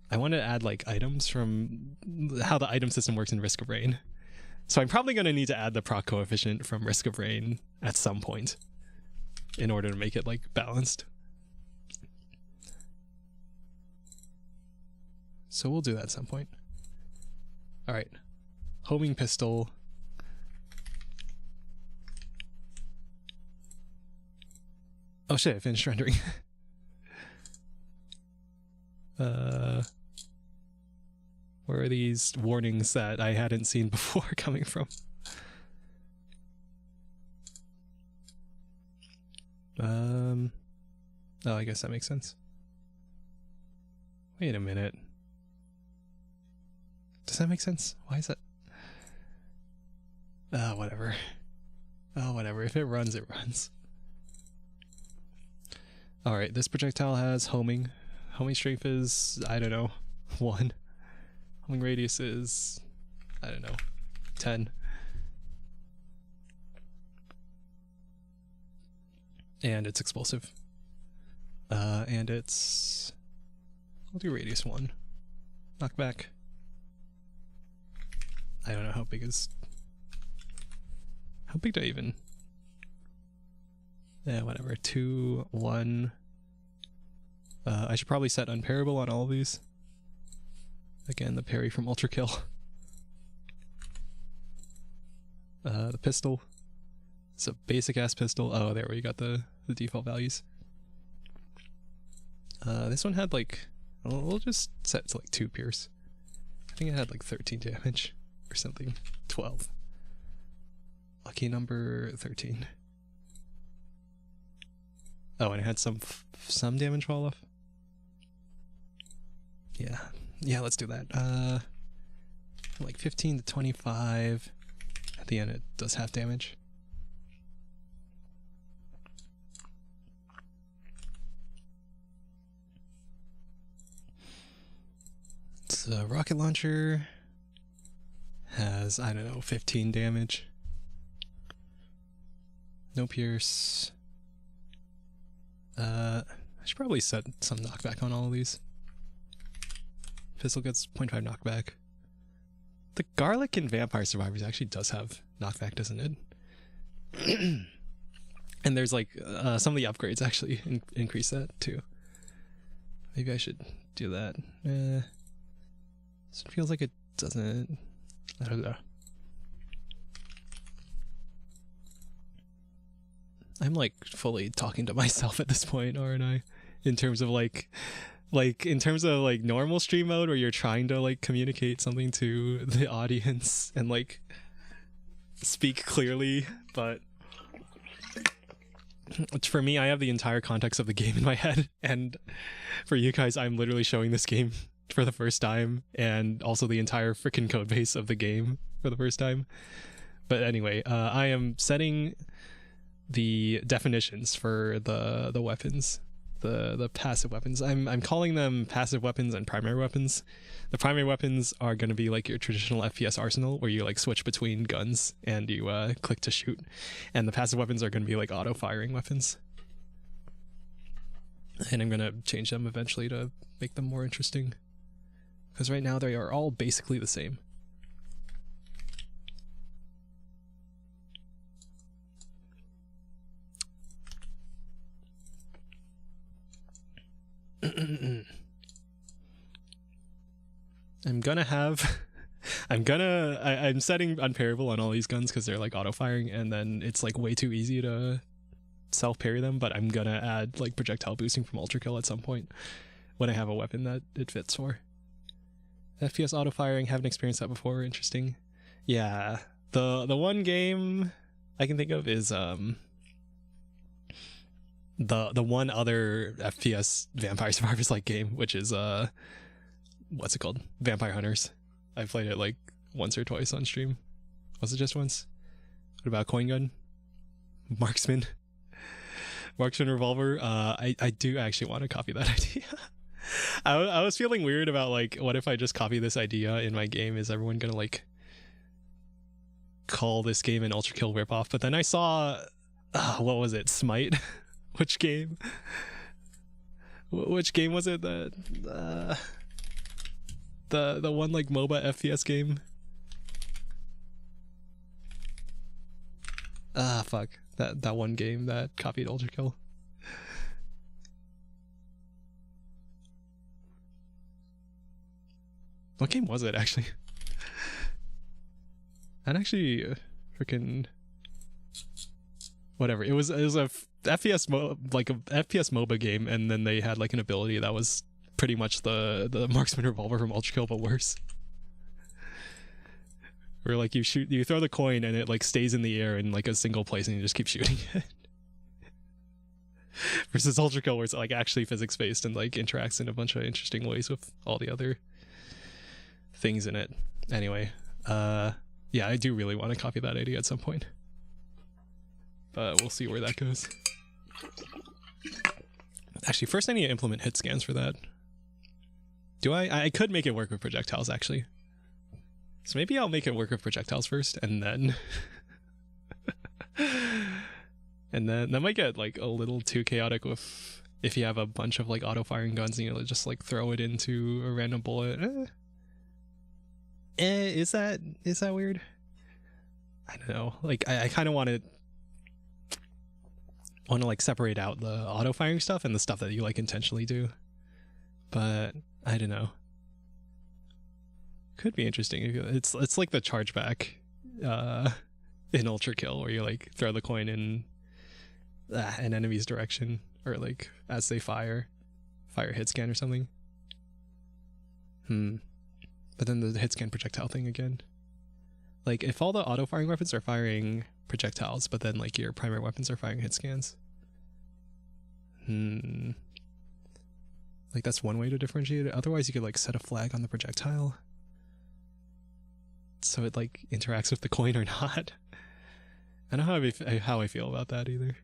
I want to add like items from how the item system works in Risk of Rain. So I'm probably going to need to add the proc coefficient from Risk of Rain at some point in order to make it like balanced. So we'll do that at some point. All right, homing pistol. Oh shit, I finished rendering. Where are these warnings that I hadn't seen before coming from? Oh, I guess that makes sense. Wait a minute. Does that make sense? Why is that? Whatever. Oh, whatever. If it runs, it runs. Alright, this projectile has homing. Homing strength is, I don't know, 1. Homing radius is, I don't know, 10. And it's explosive. And it's... I'll do radius 1. Knockback. I don't know how big is... How big do I even... Yeah, whatever. 2, 1... I should probably set unparable on all of these. Again, the parry from Ultra Kill. The pistol. So basic ass pistol. Oh, there we got the default values. This one had like, we'll just set to like 2 pierce. I think it had like 13 damage or something. 12. Lucky number 13. Oh, and it had some damage fall off. Yeah, let's do that. Like 15 to 25. At the end, it does half damage. So rocket launcher has, I don't know, 15 damage. No pierce. I should probably set some knockback on all of these. Pistol gets 0.5 knockback. The garlic in Vampire Survivors actually does have knockback, doesn't it? And there's like some of the upgrades actually increase that too. Maybe I should do that. So it feels like it doesn't. I don't know. I'm like fully talking to myself at this point, aren't I? In terms of like in terms of like normal stream mode where you're trying to like communicate something to the audience and like speak clearly, but for me, I have the entire context of the game in my head, and for you guys, I'm literally showing this game for the first time, and also the entire freaking code base of the game for the first time. But anyway, I am setting the definitions for the weapons, the passive weapons. I'm calling them passive weapons and primary weapons. The primary weapons are going to be like your traditional FPS arsenal, where you like switch between guns and you click to shoot, and the passive weapons are going to be like auto firing weapons. And I'm going to change them eventually to make them more interesting, because right now they are all basically the same. I'm setting unparable on all these guns because they're like auto firing, and then it's like way too easy to self parry them, but I'm gonna add like projectile boosting from ultra kill at some point when I have a weapon that it fits for. FPS auto firing, haven't experienced that before. Interesting. Yeah, the one game I can think of is the one other FPS Vampire Survivors like game, which is what's it called? Vampire Hunters. I played it like once or twice on stream. Was it just once? What about Coin Gun? Marksman Revolver. I do actually want to copy that idea. I was feeling weird about like, what if I just copy this idea in my game? Is everyone gonna like call this game an Ultra Kill ripoff? But then I saw, what was it? Smite. Which game? Which game was it? The one like MOBA FPS game. Fuck. That one game that copied Ultra Kill. What game was it actually? That actually freaking whatever. It was a FPS like a FPS MOBA game, and then they had like an ability that was pretty much the Marksman Revolver from Ultra Kill, but worse. Where like you throw the coin and it like stays in the air in like a single place and you just keep shooting it. Versus Ultra Kill, where it's like actually physics based and like interacts in a bunch of interesting ways with all the other things in it. Anyway, yeah, I do really want to copy that idea at some point, but we'll see where that goes. Actually, first I need to implement hit scans for that. Do I could make it work with projectiles actually. So maybe I'll make it work with projectiles first, and then and then that might get like a little too chaotic with if you have a bunch of like auto firing guns and you just like throw it into a random bullet. Is that weird? I don't know. Like I kind of want to like separate out the auto firing stuff and the stuff that you like intentionally do, but I don't know. Could be interesting. It's like the chargeback in Ultra Kill, where you like throw the coin in an enemy's direction, or like as they fire hit scan or something. But then the hit scan projectile thing again. Like if all the auto firing weapons are firing projectiles, but then like your primary weapons are firing hit scans. Like that's one way to differentiate it. Otherwise you could like set a flag on the projectile so it like interacts with the coin or not. I don't know how I feel about that either.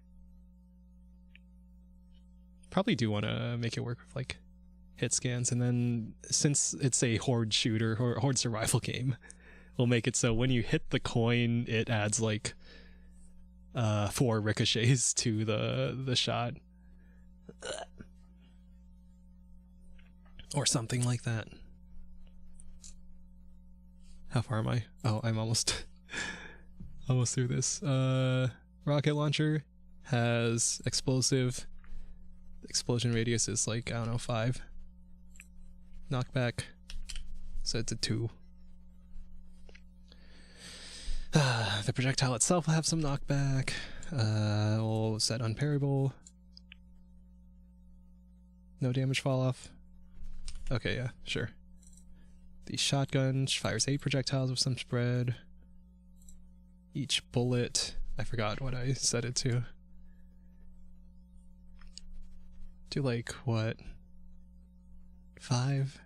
Probably do want to make it work with like hit scans, and then since it's a horde shooter or horde survival game, we'll make it so when you hit the coin it adds like 4 ricochets to the shot. Or something like that. How far am I? Oh, I'm almost through this. Rocket launcher has explosive. Explosion radius is like, I don't know, 5. Knockback, so it's a 2. The projectile itself will have some knockback. We'll set unparryable. No damage fall off. Okay, yeah, sure. The shotgun fires 8 projectiles with some spread. Each bullet, I forgot what I set it to. Do like, what? 5?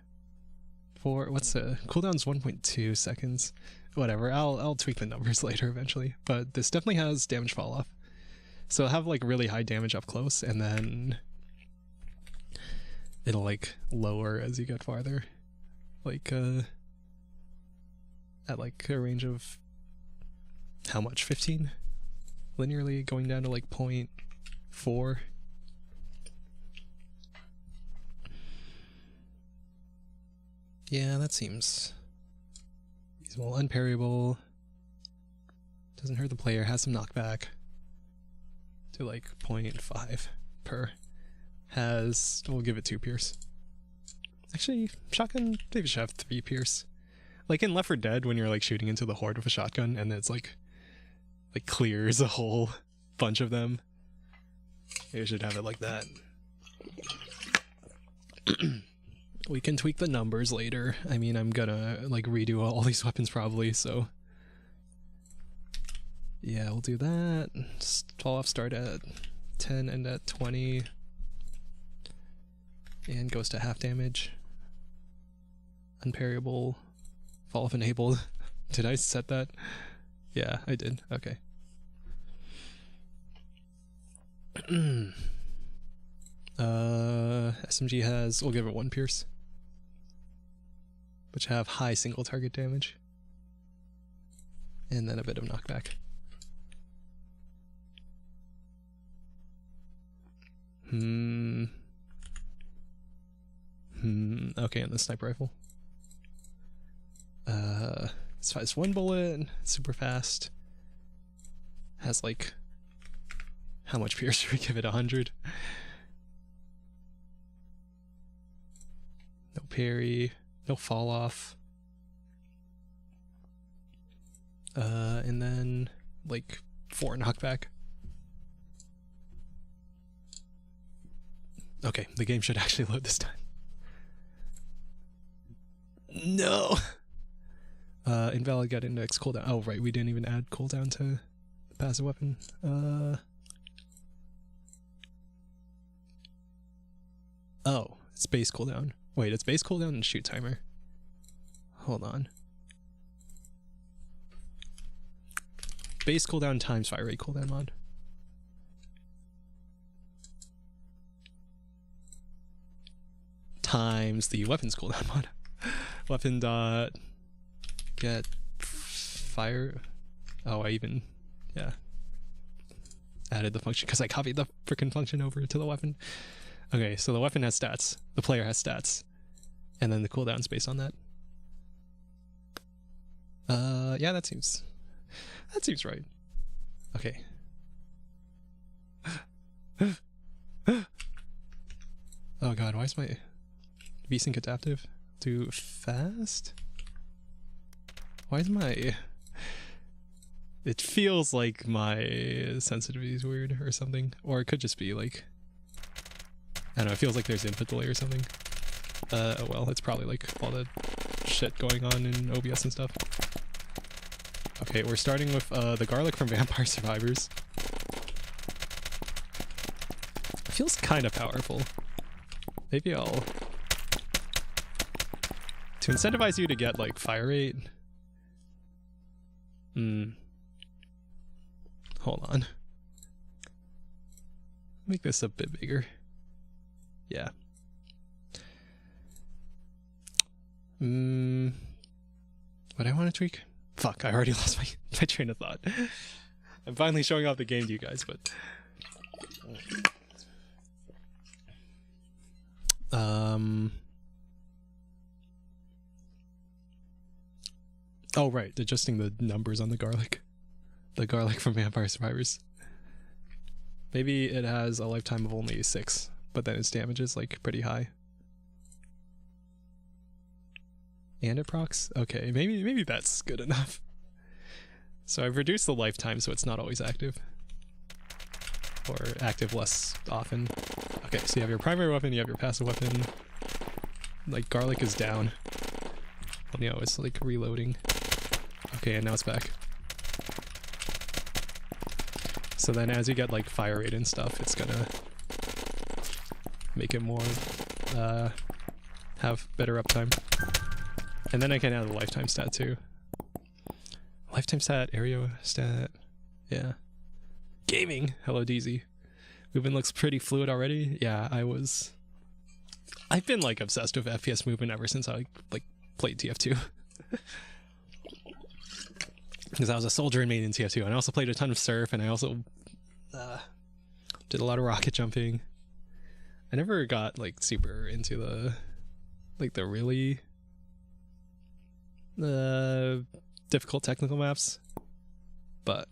4? What's the cooldown's 1.2 seconds? Whatever, I'll tweak the numbers later eventually. But this definitely has damage fall off. So it'll have like really high damage up close, and then it'll like lower as you get farther. Like at like a range of how much? 15? Linearly going down to like 0.4. Yeah, that seems reasonable. Unparryable. Doesn't hurt the player, has some knockback. To like 0.5 per. Has, we'll give it 2 pierce. Actually, shotgun maybe should have 3 pierce. Like in Left 4 Dead, when you're like shooting into the horde with a shotgun and it's like clears a whole bunch of them. You should have it like that. We can tweak the numbers later. I mean, I'm gonna like redo all these weapons probably, so yeah, we'll do that. Fall off start at 10 and at 20, and goes to half damage. Unparryable, fall off enabled. Did I set that? Yeah, I did. Okay. SMG has, we'll give it 1 pierce, which have high single target damage, and then a bit of knockback. Okay, and the sniper rifle. It fires 1 bullet, super fast. Has like, how much pierce should we give it? 100? No parry, no fall off. And then like 4 knockback. Okay, the game should actually load this time. No! Invalid got index cooldown. Oh, right, we didn't even add cooldown to the passive weapon. Oh, it's base cooldown. Wait, it's base cooldown and shoot timer. Hold on. Base cooldown times fire rate cooldown mod. Times the weapons cooldown mod. Weapon dot get fire. Oh, I even, yeah, added the function because I copied the freaking function over to the weapon. Okay, so the weapon has stats, the player has stats, and then the cooldown's based on that. Yeah, that seems right. Okay. Oh god, why is my VSync adaptive too fast? Why is my It feels like my sensitivity is weird or something. Or it could just be like, I don't know, it feels like there's input delay or something. Oh well, it's probably like all the shit going on in OBS and stuff. Okay, we're starting with the garlic from Vampire Survivors. It feels kind of powerful. Maybe I'll... To incentivize you to get like fire rate. Hold on. Make this a bit bigger. Yeah. What I want to tweak? Fuck, I already lost my train of thought. I'm finally showing off the game to you guys, but... Oh, right, adjusting the numbers on the garlic. The garlic from Vampire Survivors. Maybe it has a lifetime of only 6, but then its damage is like pretty high. And it procs? Okay, maybe that's good enough. So I've reduced the lifetime so it's not always active. Or active less often. Okay, so you have your primary weapon, you have your passive weapon. Like, garlic is down. You know, it's like reloading. Okay, and now it's back. So then as you get like fire rate and stuff, it's gonna make it more, have better uptime. And then I can add a lifetime stat too. Lifetime stat, area stat, yeah. Gaming, hello DZ. Movement looks pretty fluid already. Yeah, I've been like obsessed with FPS movement ever since I like played TF2. Because I was a soldier and main in TF2, and I also played a ton of surf, and I also did a lot of rocket jumping. I never got like super into the really difficult technical maps, but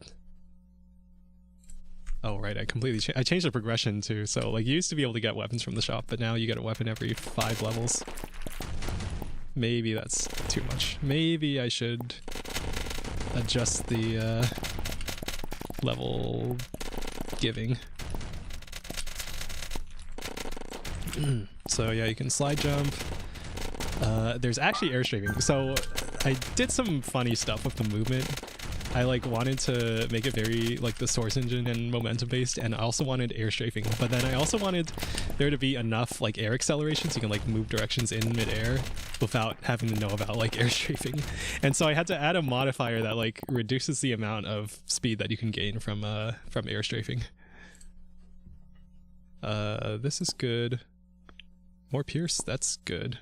oh right, I completely I changed the progression too. So like you used to be able to get weapons from the shop, but now you get a weapon every 5 levels. Maybe that's too much. Maybe I should adjust the level giving. So yeah, you can slide jump. There's actually air strafing. So I did some funny stuff with the movement. I like wanted to make it very like the source engine and momentum based, and I also wanted air strafing, but then I also wanted there to be enough like air acceleration so you can like move directions in midair without having to know about like air strafing. And so I had to add a modifier that like reduces the amount of speed that you can gain from air strafing. This is good. More pierce, that's good.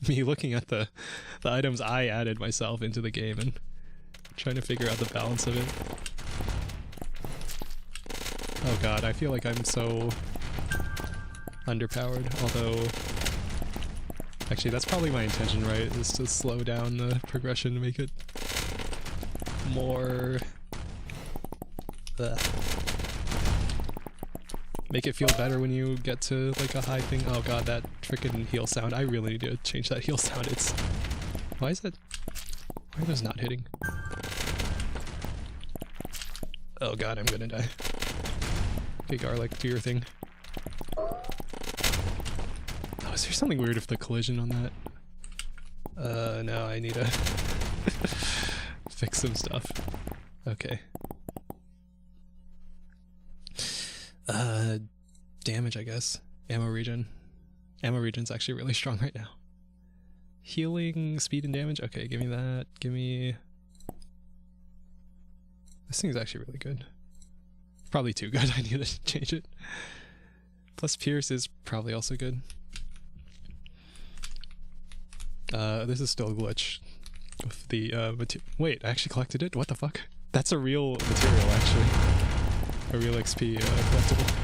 Me looking at the items I added myself into the game and trying to figure out the balance of it. Oh god, I feel like I'm so underpowered, although actually that's probably my intention, right, is to slow down the progression to make it more make it feel better when you get to like a high thing. Oh god, that freaking heal sound. I really need to change that heal sound. It's... Why is that... Why are those not hitting? Oh god, I'm gonna die. Okay, garlic, do your thing. Oh, is there something weird with the collision on that? No, I need to fix some stuff. Okay. Damage, I guess. Ammo regen. Ammo regen's actually really strong right now. Healing, speed, and damage. Okay, give me that. Give me... This thing's actually really good. Probably too good. I need to change it. Plus Pierce is probably also good. This is still a glitch. With the, wait, I actually collected it? What the fuck? That's a real material, actually. A real XP collectible.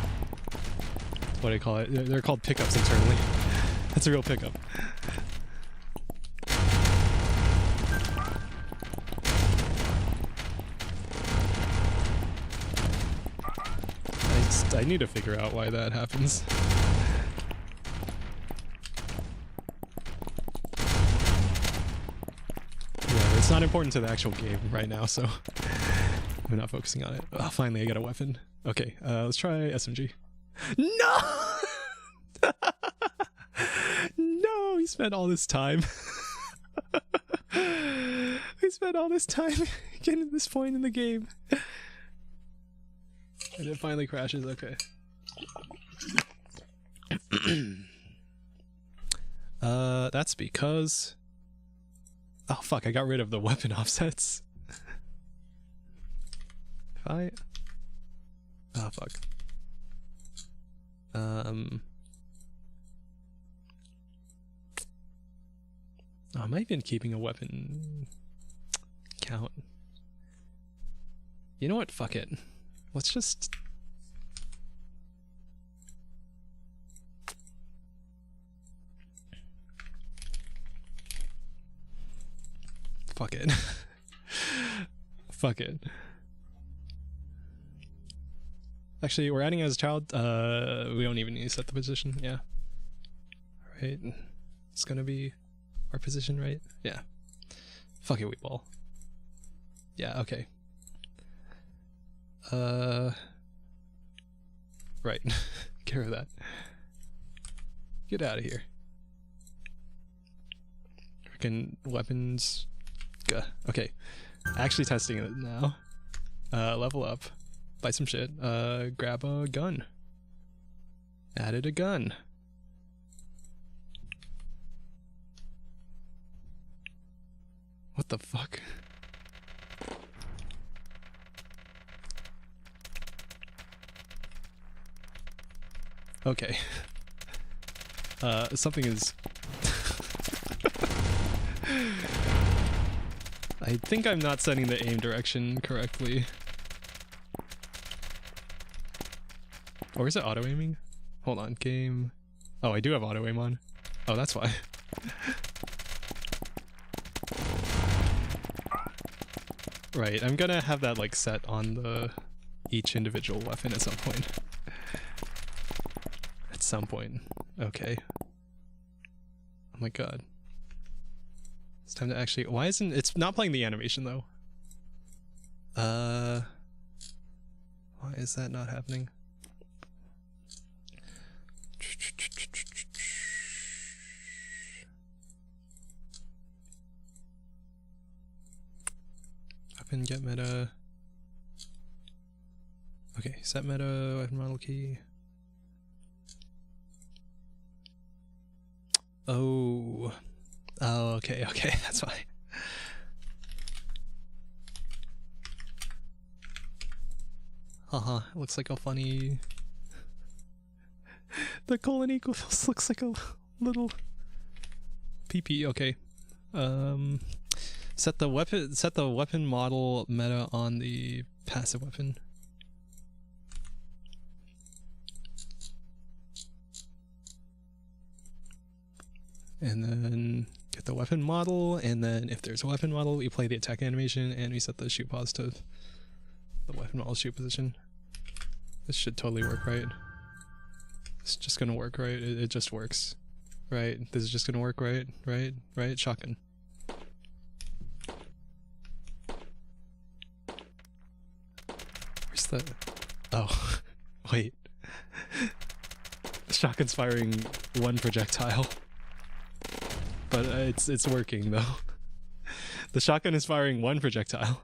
What do you call it? They're called pickups internally. That's a real pickup. I need to figure out why that happens. Yeah, It's not important to the actual game right now, so I'm not focusing on it. Oh, finally, I got a weapon. Okay, let's try SMG. No! No, he spent all this time. We spent all this time getting to this point in the game. And it finally crashes, okay. That's because... Oh fuck, I got rid of the weapon offsets. If I... Oh fuck. Oh, am I even keeping a weapon count? You know what? Fuck it. Let's just... Fuck it. Fuck it. Actually, we're adding as a child. We don't even need to set the position. Yeah. Right. It's gonna be our position, right? Yeah. Fuck it, we ball. Yeah, okay. Right. Get rid of that. Get out of here. Freaking weapons. Gah. Okay. Actually testing it now. Level up. Buy some shit. Grab a gun. Added a gun. What the fuck? Okay. Something is... I think I'm not setting the aim direction correctly. Or is it auto-aiming? Hold on, game... Oh, I do have auto-aim on. Oh, that's why. Right, I'm gonna have that like set on the each individual weapon at some point. At some point. Okay. Oh my god. It's time to actually... Why isn't... It's not playing the animation though. Why is that not happening? Weapon, get meta. Okay, set meta, weapon model key. Oh. Oh, okay, okay, that's fine. Haha, looks like a funny... The colon equals looks like a little... PP, okay. Set the weapon model meta on the passive weapon. And then get the weapon model, and then if there's a weapon model, we play the attack animation, and we set the shoot pause to the weapon model shoot position. This should totally work, right? It's just gonna work, right? It just works. Right? This is just gonna work, right? Right? Right? Shotgun. Where's the... Oh. Wait. The shotgun's firing one projectile. But it's working though. The shotgun is firing one projectile.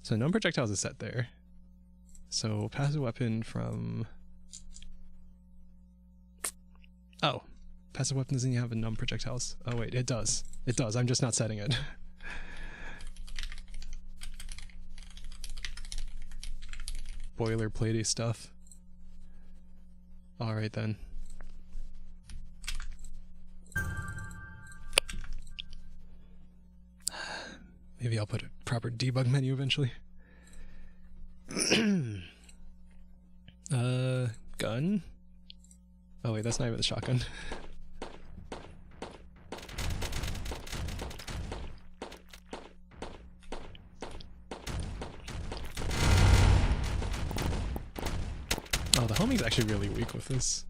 So no projectiles is set there. So passive weapon from... Oh. Passive weapon doesn't have a num projectiles. Oh wait, it does. It does, I'm just not setting it. Boilerplatey stuff. Alright then. Maybe I'll put a proper debug menu eventually. Gun? Oh wait, that's not even the shotgun. Oh, the homie's actually really weak with this.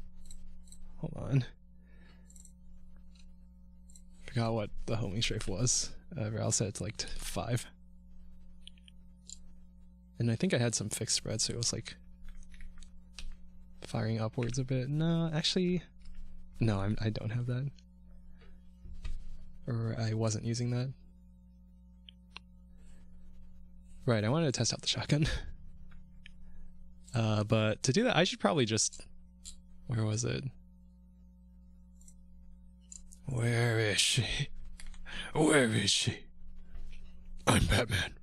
forgot what the homing strafe was. I'll set it to like 5. And I think I had some fixed spread, so it was like firing upwards a bit. No, actually, no, I don't have that. Or I wasn't using that. Right, I wanted to test out the shotgun. But to do that, I should probably just... Where was it? Where is she? Where is she? I'm Batman.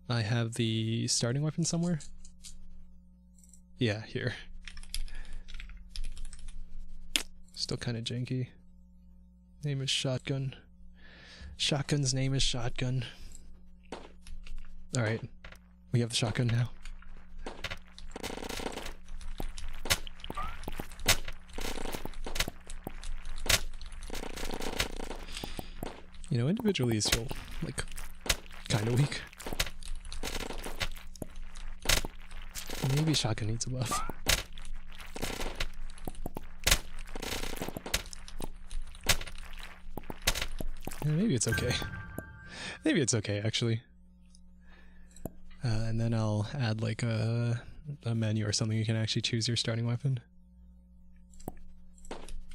I have the starting weapon somewhere? Yeah, here. Still kind of janky. Name is Shotgun. Shotgun's name is Shotgun. Alright. We have the shotgun now. You know, individually these feel, like, kind of weak. Maybe shotgun needs a buff. Yeah, maybe it's okay. Maybe it's okay, actually. And then I'll add, like, a menu or something you can actually choose your starting weapon.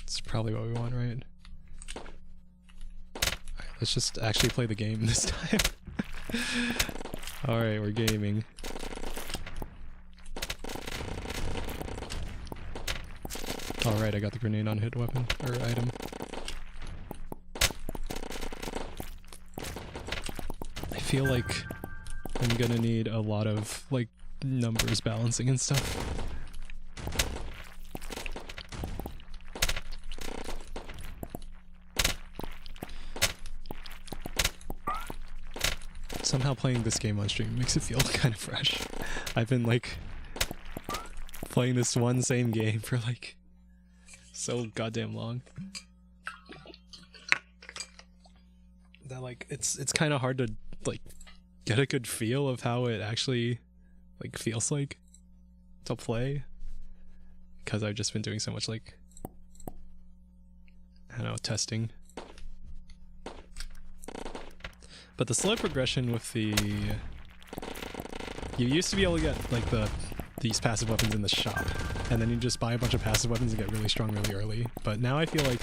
It's probably what we want, right? Let's just actually play the game this time. Alright, we're gaming. Alright, I got the grenade on hit weapon, or item. I feel like I'm gonna need a lot of, like, numbers balancing and stuff. Somehow playing this game on stream makes it feel kind of fresh. I've been, like, playing this one same game for, like, so goddamn long that, like, it's kind of hard to, like, get a good feel of how it actually, like, feels like to play, because I've just been doing so much, like, I don't know, testing. But the slow progression with the... You used to be able to get, like, these passive weapons in the shop, and then you just buy a bunch of passive weapons and get really strong really early. But now I feel like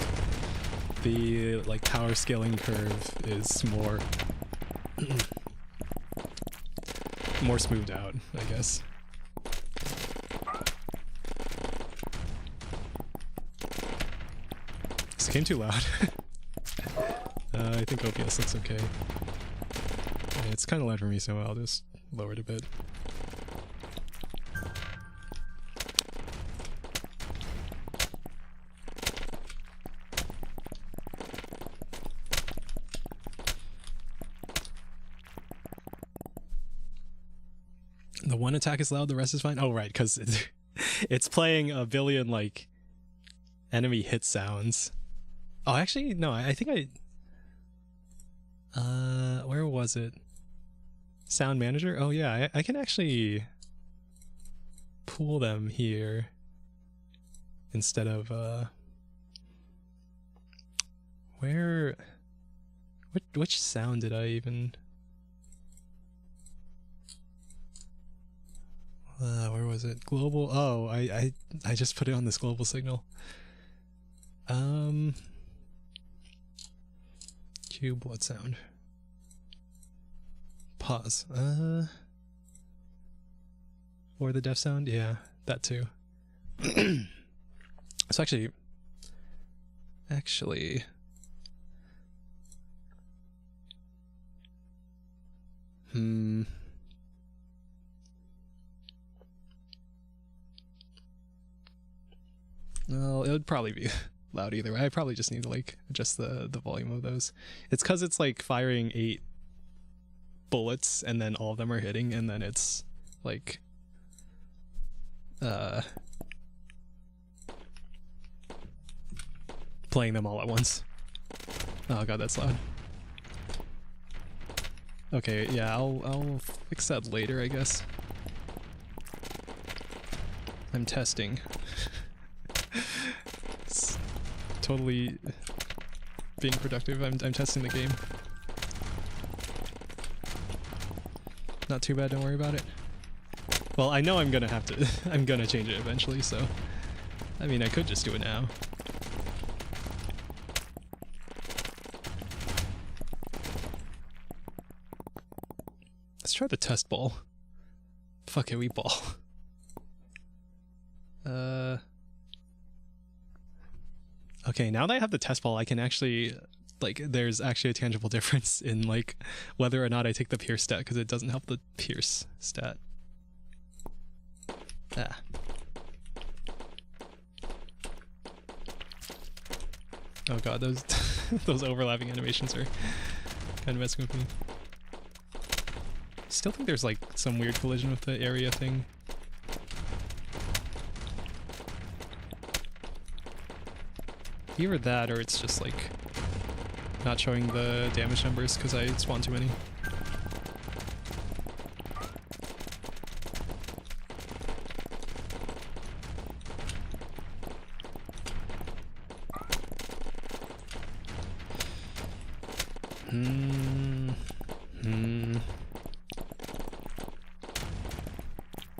the, like, power scaling curve is more... more smoothed out, I guess. This came too loud. I think OBS looks okay. Yeah, it's kind of loud for me, so I'll just lower it a bit. The one attack is loud, the rest is fine? Oh, right, because it's playing a billion, like, enemy hit sounds. Oh, actually, no, I think I... where was it? Sound manager? Oh yeah, I can actually pool them here instead of, which sound did I even... where was it? Global? Oh, I just put it on this global signal. Cue blood sound. Pause. Or the deaf sound? Yeah, that too. So actually, well, it would probably be loud either way. I probably just need to, like, adjust the volume of those. It's because it's, like, firing 8 bullets and then all of them are hitting, and then it's like playing them all at once. Oh god, that's loud. Okay, yeah, I'll fix that later, I guess. I'm testing. It's totally being productive. I'm testing the game. Not too bad, don't worry about it. Well, I know I'm gonna have to I'm gonna change it eventually, so I mean I could just do it now. Let's try the test ball. Fuck it, we ball. Okay, now that I have the test ball, I can actually, like, there's actually a tangible difference in, like, whether or not I take the pierce stat, because it doesn't help the pierce stat. Ah. Oh god, those those overlapping animations are kind of messing with me. Still think there's, like, some weird collision with the area thing. Either that, or it's just, like, not showing the damage numbers because I spawned too many.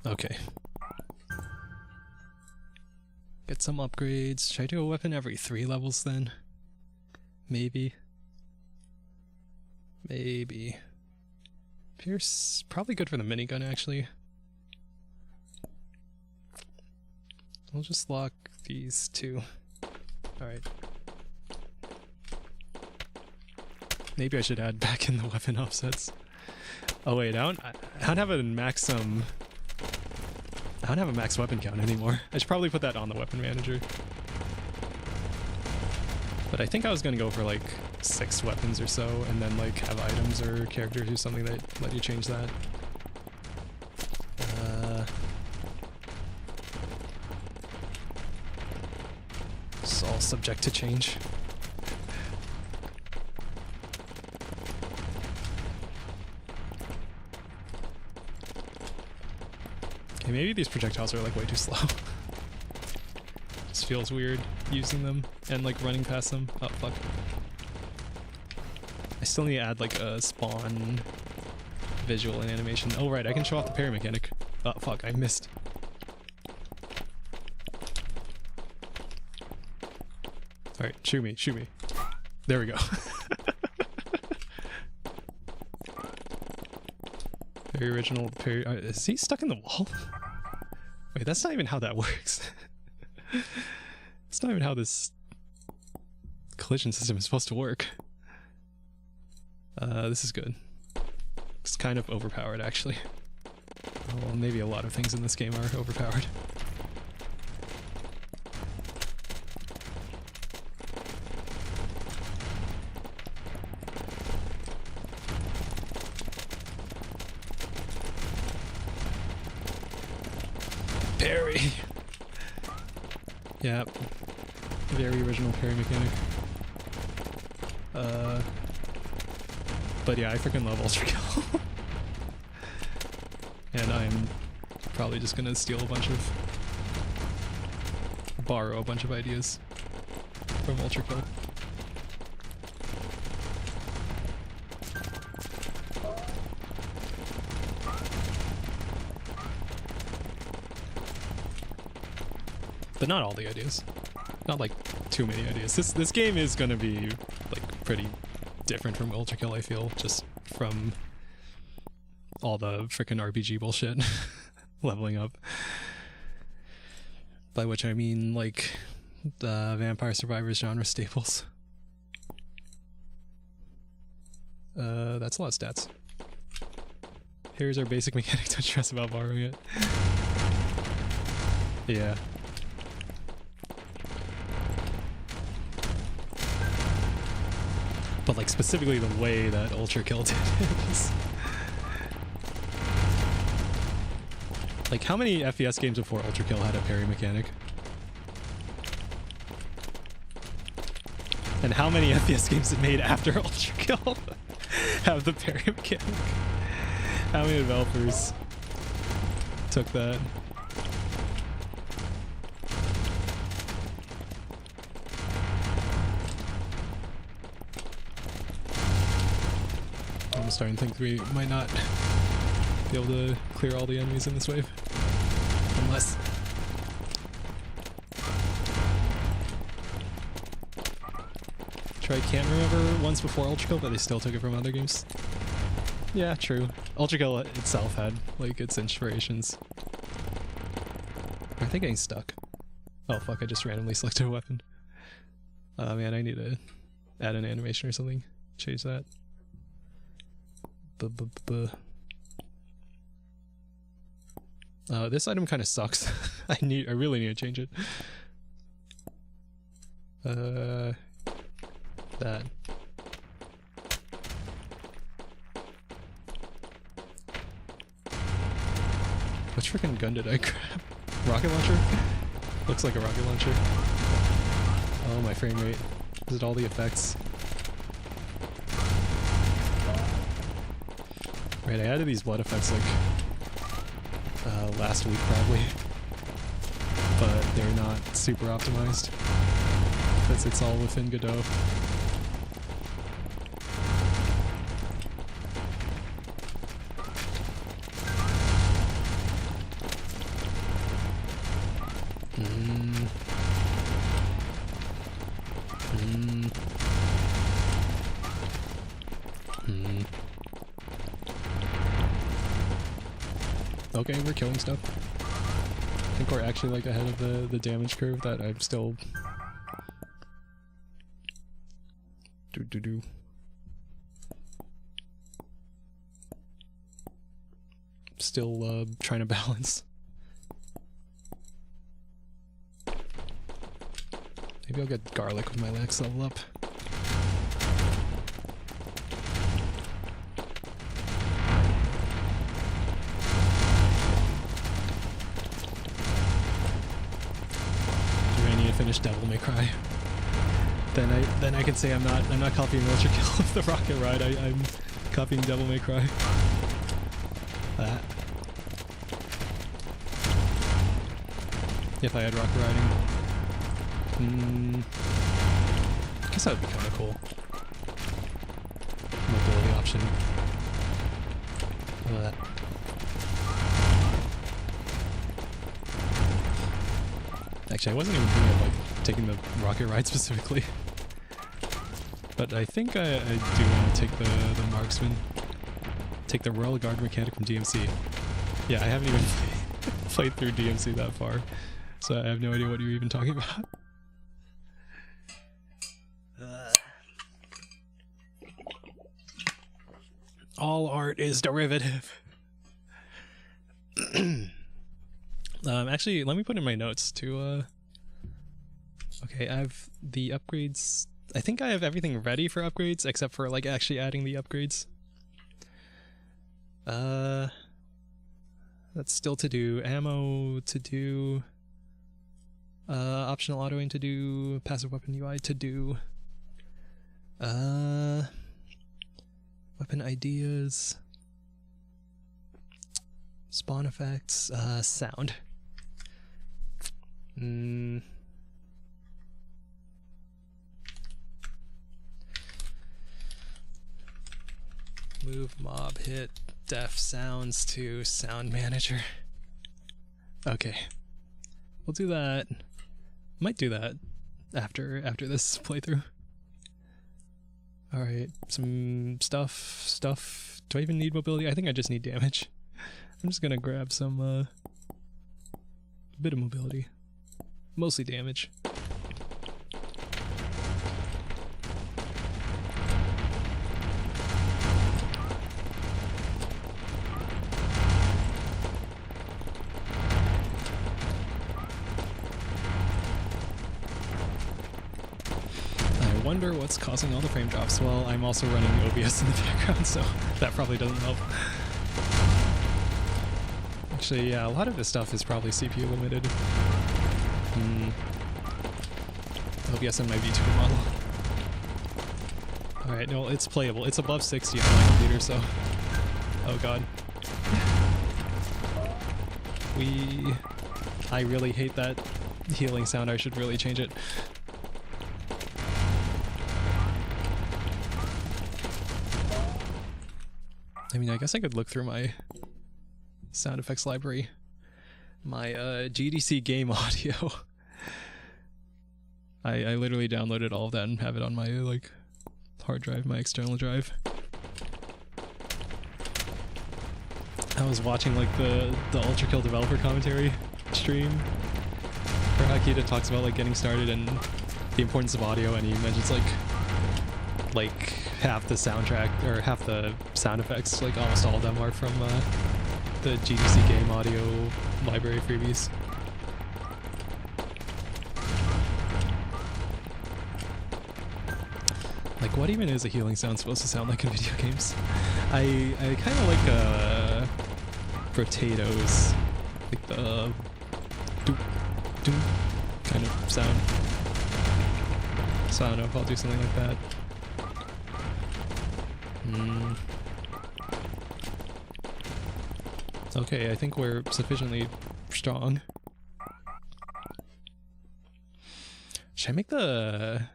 Okay. Get some upgrades. Should I do a weapon every 3 levels then? Maybe. Maybe. Pierce, probably good for the minigun actually. We'll just lock these 2. Alright. Maybe I should add back in the weapon offsets. Oh wait, I don't have a max I don't have a max weapon count anymore. I should probably put that on the weapon manager. But I think I was gonna go for like 6 weapons or so, and then like have items or characters or something that let you change that. It's all subject to change. Okay, maybe these projectiles are like way too slow. Just feels weird using them and like running past them. Oh fuck. I still need to add like a spawn visual and animation. Oh right, I can show off the parry mechanic. Oh fuck, I missed. Alright, shoot me, shoot me. There we go. Very original parry. Is he stuck in the wall? Wait, that's not even how that works. It's not even how this collision system is supposed to work. This is good. It's kind of overpowered, actually. Well, maybe a lot of things in this game are overpowered. Parry! Yeah. Very original parry mechanic. But yeah, I freaking love Ultra Kill. And I'm probably just gonna borrow a bunch of ideas from Ultra Kill. But not all the ideas. Not like too many ideas. This game is gonna be like pretty different from Ultra Kill, I feel, just from all the frickin' RPG bullshit leveling up. By which I mean like the Vampire Survivors genre staples. That's a lot of stats. Here's our basic mechanic, don't stress about borrowing it. Yeah. But like specifically the way that Ultra Kill did it is... Like how many FPS games before Ultra Kill had a parry mechanic? And how many FPS games it made after Ultra Kill have the parry mechanic? How many developers took that? I'm starting to think we might not be able to clear all the enemies in this wave. Unless... I can't remember once before Ultra Kill, but they still took it from other games. Yeah, true. Ultra Kill itself had, like, its inspirations. I think getting stuck. Oh fuck, I just randomly selected a weapon. Oh man, I need to add an animation or something. Change that. This item kind of sucks. I really need to change it. That. Which freaking gun did I grab? Rocket launcher? Looks like a rocket launcher. Oh, my frame rate. Is it all the effects? Right, I added these blood effects like last week probably, but they're not super optimized because it's all within Godot. Okay, we're killing stuff. I think we're actually like ahead of the damage curve that I'm still... Still trying to balance. Maybe I'll get garlic with my next level up. Finish Devil May Cry. Then I can say I'm not copying Ultra Kill with the rocket ride. I'm copying Devil May Cry. That. If I had rocket riding. I guess that would be kind of cool. Mobility option. Look at that. Actually, I wasn't even thinking of like taking the rocket ride specifically, but I think I do want to take the marksman, take the Royal Guard mechanic from DMC. Yeah, I haven't even played through DMC that far, so I have no idea what you're even talking about. All art is derivative. Actually, let me put in my notes to, okay, I have the upgrades. I think I have everything ready for upgrades, except for, like, actually adding the upgrades. That's still to do. Ammo to do. Optional auto-aim to do. Passive weapon UI to do. Weapon ideas. Spawn effects. Sound. Move, mob, hit, def, sounds to sound manager. Okay. We'll do that. Might do that after this playthrough. Alright, some stuff. Do I even need mobility? I think I just need damage. I'm just gonna grab some, bit of mobility. Mostly damage. I wonder what's causing all the frame drops. Well, I'm also running OBS in the background, so that probably doesn't help. Actually, yeah, a lot of this stuff is probably CPU limited. OBS on my VTuber model. Alright, no, it's playable. It's above 60 on my computer, so... Oh god. I really hate that healing sound. I should really change it. I mean, I guess I could look through my sound effects library. My GDC game audio. I literally downloaded all of that and have it on my like hard drive, my external drive. I was watching like the Ultra Kill developer commentary stream where Akita talks about like getting started and the importance of audio, and he mentions like half the soundtrack or half the sound effects, like almost all of them are from the GDC game audio library freebies. Like, what even is a healing sound supposed to sound like in video games? I kind of like potatoes, like the doop doop kind of sound. So I don't know if I'll do something like that. Okay, I think we're sufficiently strong. Should I make the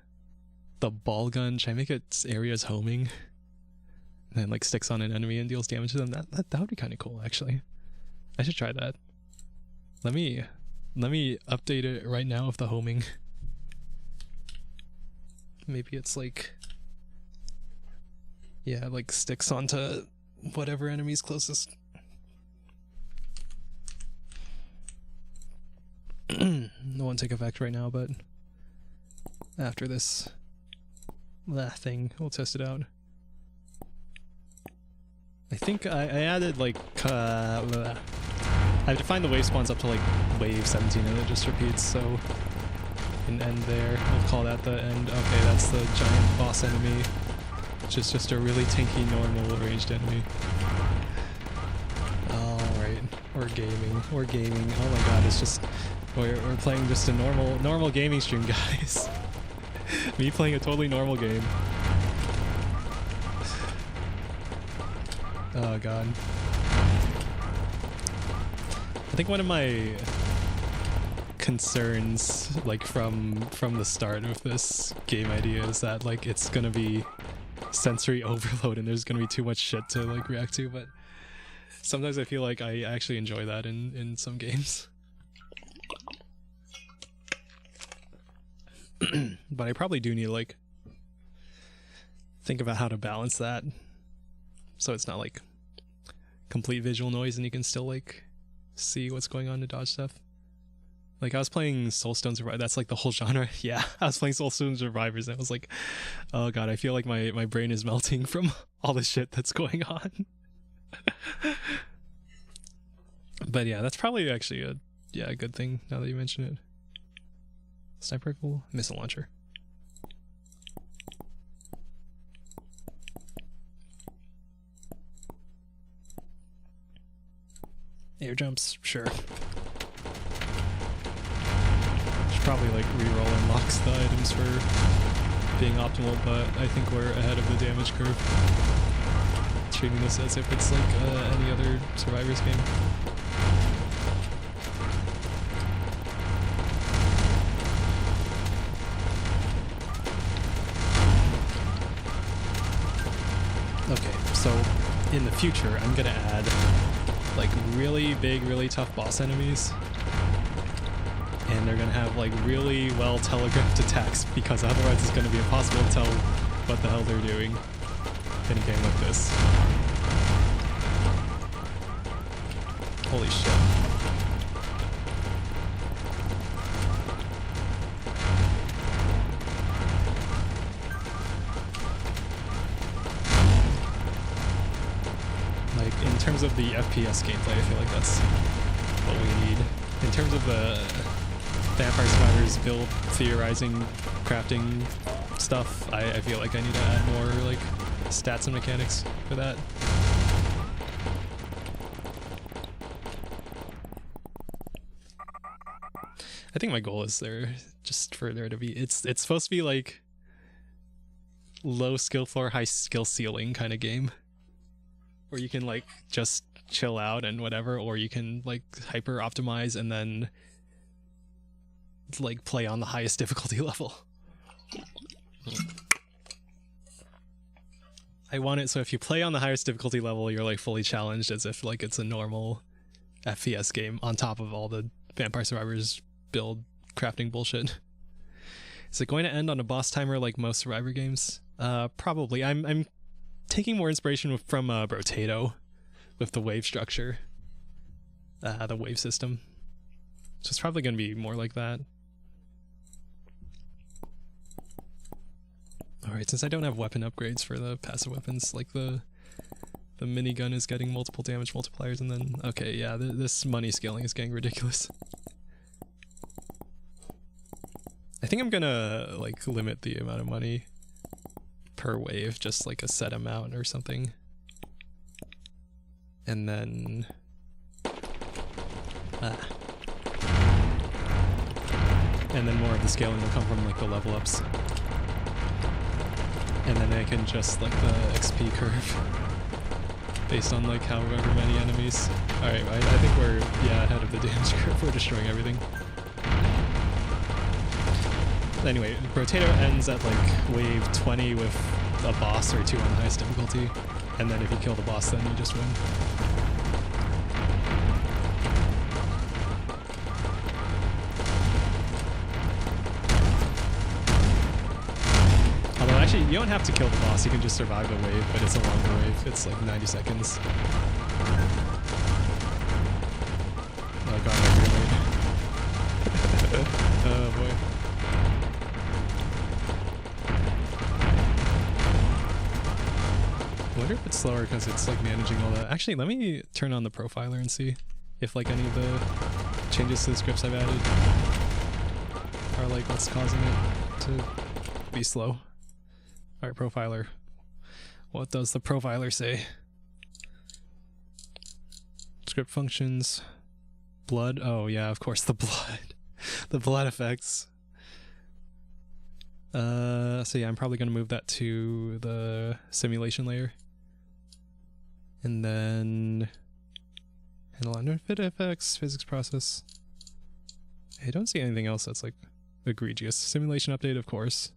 ball gun? Should I make its areas homing? And then like sticks on an enemy and deals damage to them? That would be kind of cool, actually. I should try that. Let me update it right now of the homing. Maybe it's like, yeah, like sticks onto whatever enemy's closest. It won't take effect right now, but after this thing, we'll test it out. I think I added like I defined the wave spawns up to like wave 17 and it just repeats, so an end there. We'll call that the end. Okay, that's the giant boss enemy, which is just a really tanky normal ranged enemy. Alright, we're gaming. We're gaming. Oh my god, it's just we're playing just a normal gaming stream, guys. Me playing a totally normal game. Oh god. I think one of my concerns, like from the start of this game idea, is that like it's gonna be sensory overload and there's gonna be too much shit to like react to, but sometimes I feel like I actually enjoy that in some games. But I probably do need to like think about how to balance that so it's not like complete visual noise and you can still like see what's going on to dodge stuff. Like I was playing Soulstone Survivors, that's like the whole genre. Yeah, I was playing Soulstone Survivors and I was like, oh god, I feel like my brain is melting from all the shit that's going on. But yeah, that's probably actually a good thing now that you mention it. Sniper rifle, missile launcher. Air jumps, sure. Should probably like re-roll and locks the items for being optimal, but I think we're ahead of the damage curve. Treating this as if it's like any other Survivors game. Okay, so in the future, I'm gonna add like really big, really tough boss enemies, and they're gonna have like really well telegraphed attacks, because otherwise it's gonna be impossible to tell what the hell they're doing in a game like this. Holy shit. In terms of the FPS gameplay, I feel like that's what we need. In terms of the Vampire Survivors build, theorizing, crafting stuff, I feel like I need to add more like stats and mechanics for that. I think my goal is there just for there to be it's supposed to be like low skill floor, high skill ceiling kind of game, where you can like just chill out and whatever, or you can like hyper optimize and then like play on the highest difficulty level. I want it so if you play on the highest difficulty level, you're like fully challenged as if like it's a normal FPS game on top of all the Vampire Survivors build crafting bullshit. Is it going to end on a boss timer like most Survivor games? Probably. I'm taking more inspiration from Brotato with the wave structure, the wave system. So it's probably going to be more like that. Alright, since I don't have weapon upgrades for the passive weapons, like the minigun is getting multiple damage multipliers, and then, okay, yeah, this money scaling is getting ridiculous. I think I'm gonna, like, limit the amount of money per wave, just like a set amount or something. And then... and then more of the scaling will come from, like, the level ups. And then I can just, like, the XP curve based on, like, however many enemies. Alright, I think we're, yeah, ahead of the damage curve. We're destroying everything. Anyway, Brotato ends at, like, wave 20 with a boss or two on the highest difficulty. And then if you kill the boss, then you just win. Actually, you don't have to kill the boss, you can just survive the wave, but it's a longer wave. It's like 90 seconds. Oh god, I'm really... oh boy. I wonder if it's slower because it's like managing all that. Actually, let me turn on the profiler and see if like any of the changes to the scripts I've added are like what's causing it to be slow. Alright, profiler. What does the profiler say? Script functions. Blood. Oh, yeah, of course, the blood. The blood effects. So yeah, I'm probably going to move that to the simulation layer. And then... handle underfit effects, physics process. I don't see anything else that's, like, egregious. Simulation update, of course.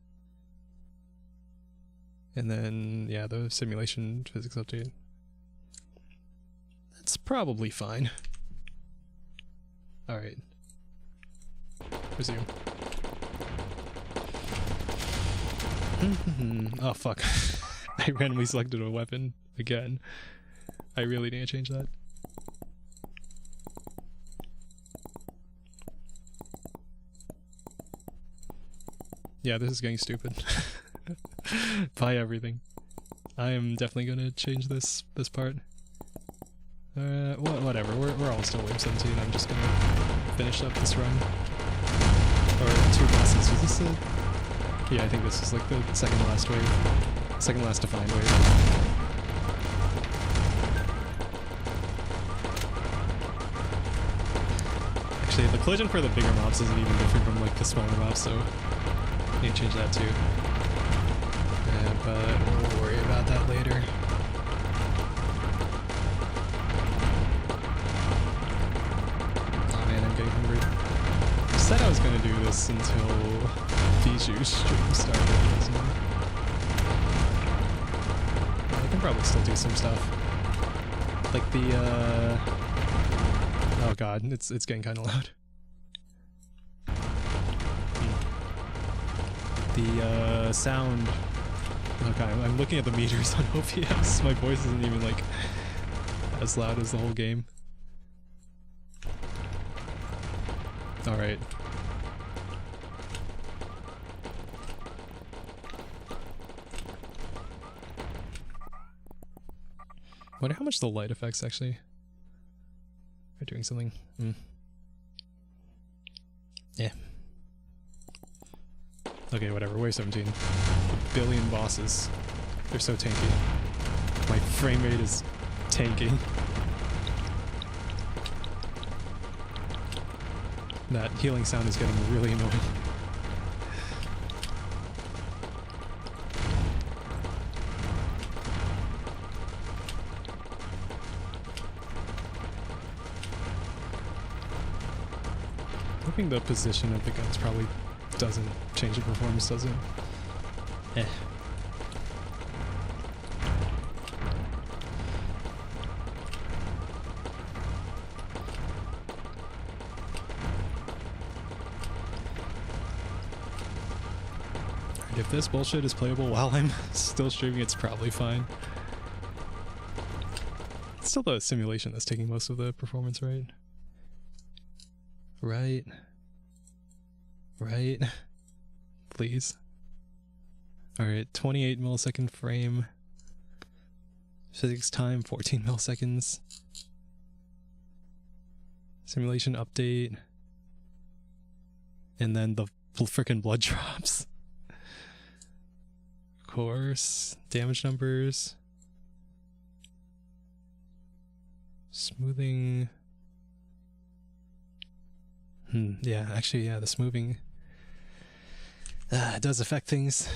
And then, yeah, the simulation physics update. That's probably fine. Alright. Resume. Oh, fuck. I randomly selected a weapon again. I really need to change that. Yeah, this is getting stupid. Buy everything. I am definitely gonna change this part. Whatever. We're all still wave 17. I'm just gonna finish up this run. Or two bosses. Is this a... yeah, I think this is like the second last wave. Second last defined wave. Actually, the collision for the bigger mobs isn't even different from like the smaller mobs, so I need to change that too. But we'll worry about that later. Oh man, I'm getting hungry. I said I was gonna do this until Bijou's stream started. I can probably still do some stuff. Like the, oh god, it's getting kinda loud. The, sound... okay, I'm looking at the meters on OBS. My voice isn't even like as loud as the whole game. Alright. Wonder how much the light effects actually are doing something. Yeah. Okay, whatever. Wave 17. A billion bosses. They're so tanky. My frame rate is tanking. That healing sound is getting really annoying. Hoping the position of the guns probably doesn't change the performance, does it? Eh. If this bullshit is playable while I'm still streaming, it's probably fine. It's still the simulation that's taking most of the performance, right? Right. Right. Please. Alright, 28 millisecond frame. Physics time, 14 milliseconds. Simulation update. And then the frickin' blood drops. Of course. Damage numbers. Smoothing. Yeah, actually, yeah, the smoothing does affect things,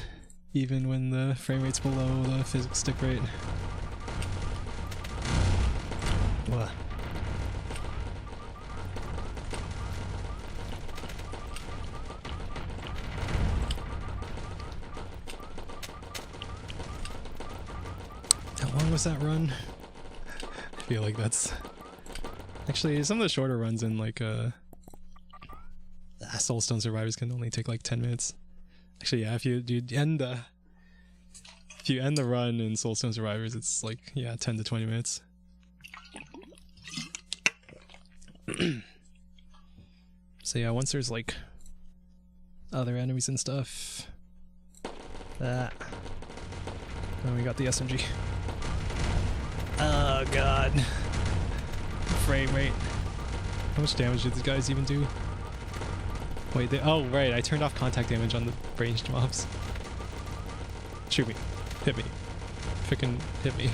even when the frame rate's below the physics stick rate. What? How long was that run? I feel like that's... Actually, some of the shorter runs in, like, Soulstone Survivors can only take, like, 10 minutes. Actually, yeah, if you end the run in Soulstone Survivors, it's, like, yeah, 10 to 20 minutes. So yeah, once there's, like, other enemies and stuff... Then we got the SMG. Oh god. Frame rate. How much damage did these guys even do? Wait, oh right, I turned off contact damage on the ranged mobs. Shoot me. Hit me. Frickin' hit me.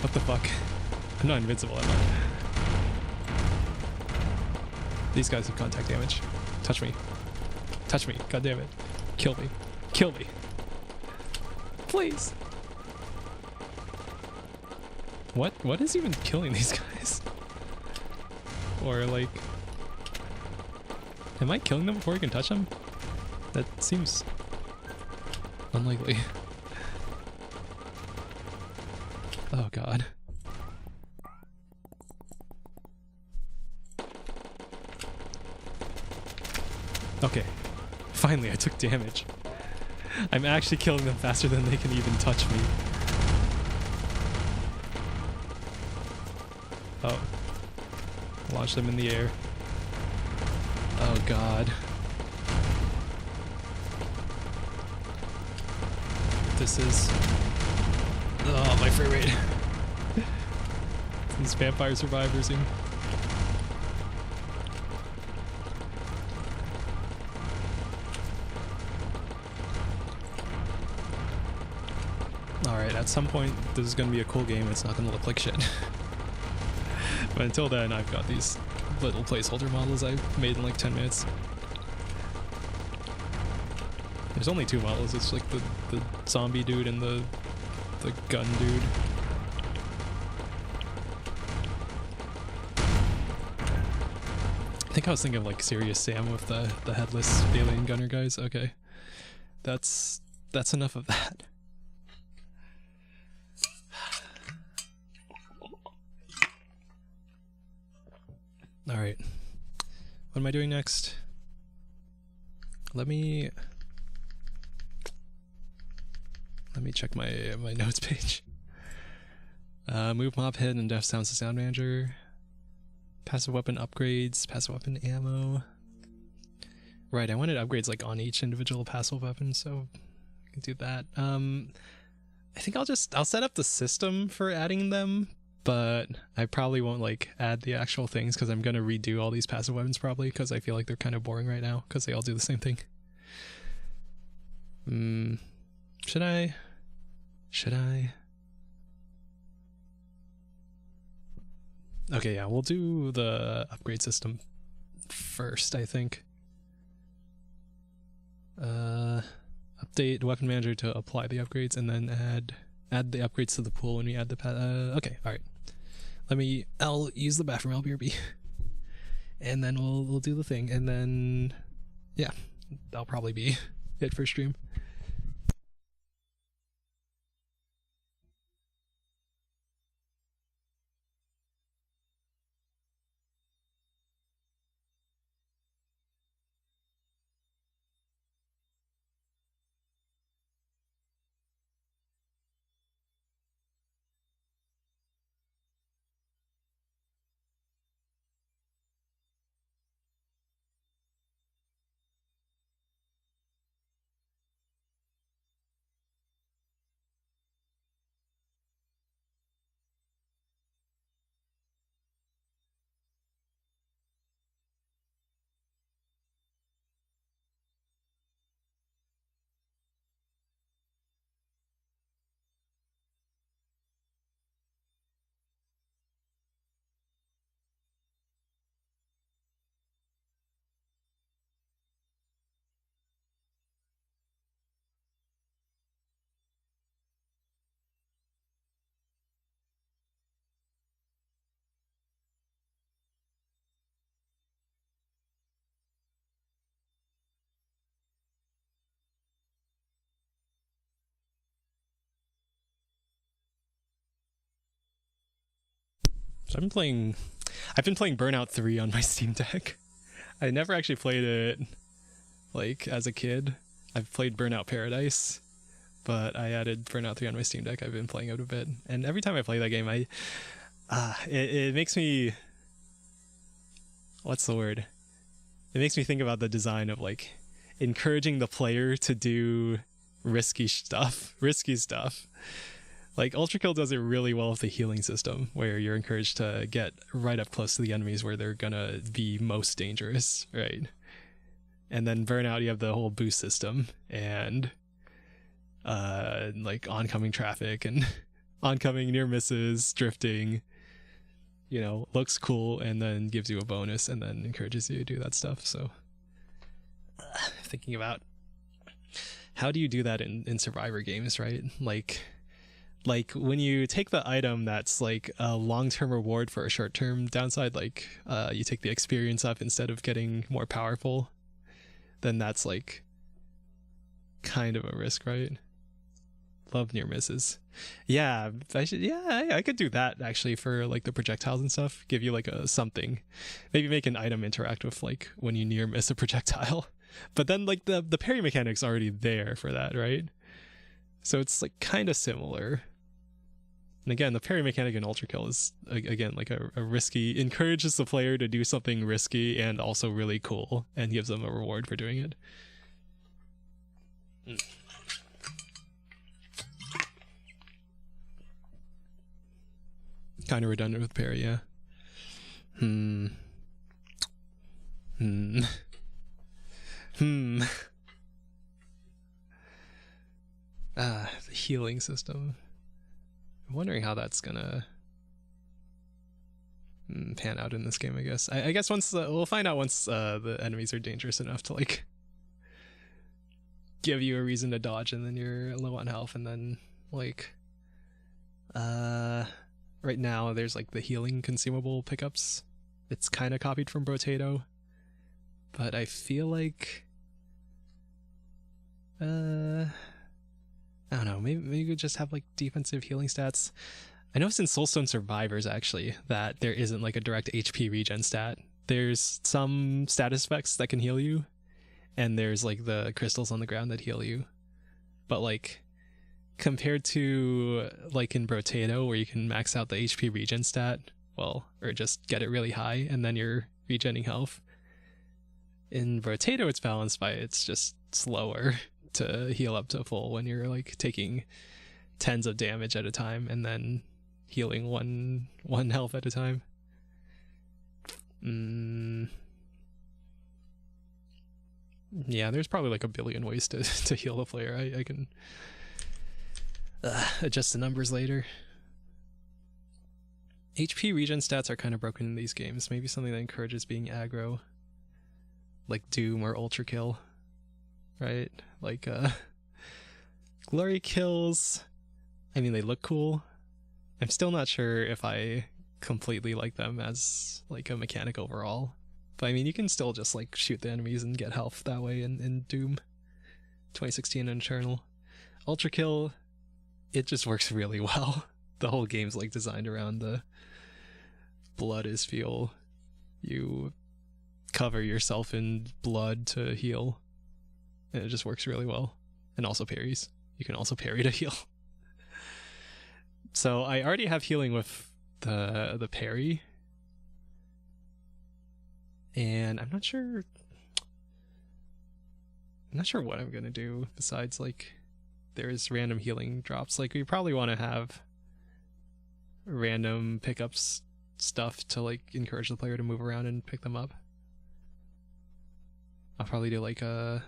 What the fuck? I'm not invincible, am I? These guys have contact damage. Touch me. Touch me. God damn it. Kill me. Kill me. Please. What is even killing these guys? Or like... Am I killing them before I can touch them? That seems unlikely. Oh god. Okay. Finally, I took damage. I'm actually killing them faster than they can even touch me. Oh. Launch them in the air. Oh god. This is... Oh, my frame rate. These vampire survivors in. Alright, at some point this is going to be a cool game. It's not going to look like shit. But until then, I've got these little placeholder models I made in like 10 minutes. There's only two models. It's like the zombie dude and the gun dude. I think I was thinking of like Serious Sam with the headless alien gunner guys. Okay. That's enough of that. Alright. What am I doing next? Let me check my notes page. Move mob head and def sounds to sound manager. Passive weapon upgrades, passive weapon ammo. Right, I wanted upgrades like on each individual passive weapon, so I can do that. I think I'll set up the system for adding them, but I probably won't like add the actual things because I'm gonna redo all these passive weapons probably because I feel like they're kind of boring right now because they all do the same thing. Should I? Okay, yeah, we'll do the upgrade system first, I think. Update weapon manager to apply the upgrades, and then add the upgrades to the pool when we add the okay, all right. I'll use the bathroom LBRB, and then we'll do the thing, and then yeah, that'll probably be it for stream. So I've been playing Burnout 3 on my Steam Deck. I never actually played it like as a kid. I've played Burnout Paradise, but I added Burnout 3 on my Steam Deck. I've been playing it a bit, and every time I play that game, it makes me, what's the word? It makes me think about the design of like encouraging the player to do risky stuff. Like Ultra Kill does it really well with the healing system, where you're encouraged to get right up close to the enemies where they're gonna be most dangerous, right? And then Burnout, you have the whole boost system and like oncoming traffic and oncoming near misses, drifting, you know, looks cool and then gives you a bonus and then encourages you to do that stuff. So thinking about how do you do that in Survivor games, right? Like when you take the item that's like a long-term reward for a short-term downside, like you take the experience up instead of getting more powerful, then that's like kind of a risk, right? Love near misses. Yeah, I could do that actually for like the projectiles and stuff. Give you like a something. Maybe make an item interact with like when you near miss a projectile. But then like the parry mechanic's already there for that, right? So it's like kind of similar. And again, the parry mechanic in Ultra Kill is, again, like a risky, encourages the player to do something risky and also really cool, and gives them a reward for doing it. Kind of redundant with parry, yeah. The healing system. I'm wondering how that's gonna pan out in this game, I guess. I guess once we'll find out once the enemies are dangerous enough to like give you a reason to dodge, and then you're low on health, and then like right now there's like the healing consumable pickups. It's kind of copied from Brotato, but I feel like I don't know, maybe we just have like defensive healing stats. I noticed in Soulstone Survivors actually that there isn't like a direct HP regen stat. There's some status effects that can heal you, and there's like the crystals on the ground that heal you. But like compared to like in Brotato where you can max out the HP regen stat, well, or just get it really high and then you're regenning health. In Brotato it's balanced by it's just slower to heal up to full when you're like taking tens of damage at a time and then healing one health at a time. Yeah, there's probably like a billion ways to heal the player. I can adjust the numbers later. HP regen stats are kind of broken in these games. Maybe something that encourages being aggro, like Doom or Ultra Kill, right? Like glory kills, I mean, they look cool. I'm still not sure if I completely like them as like a mechanic overall, but I mean, you can still just like shoot the enemies and get health that way in Doom 2016 and Eternal. Ultra Kill, it just works really well. The whole game's like designed around the blood is fuel. You cover yourself in blood to heal, and it just works really well. And also parries. You can also parry to heal. So I already have healing with the parry, and I'm not sure what I'm gonna do besides like there's random healing drops. Like we probably want to have random pickups stuff to like encourage the player to move around and pick them up. I'll probably do like a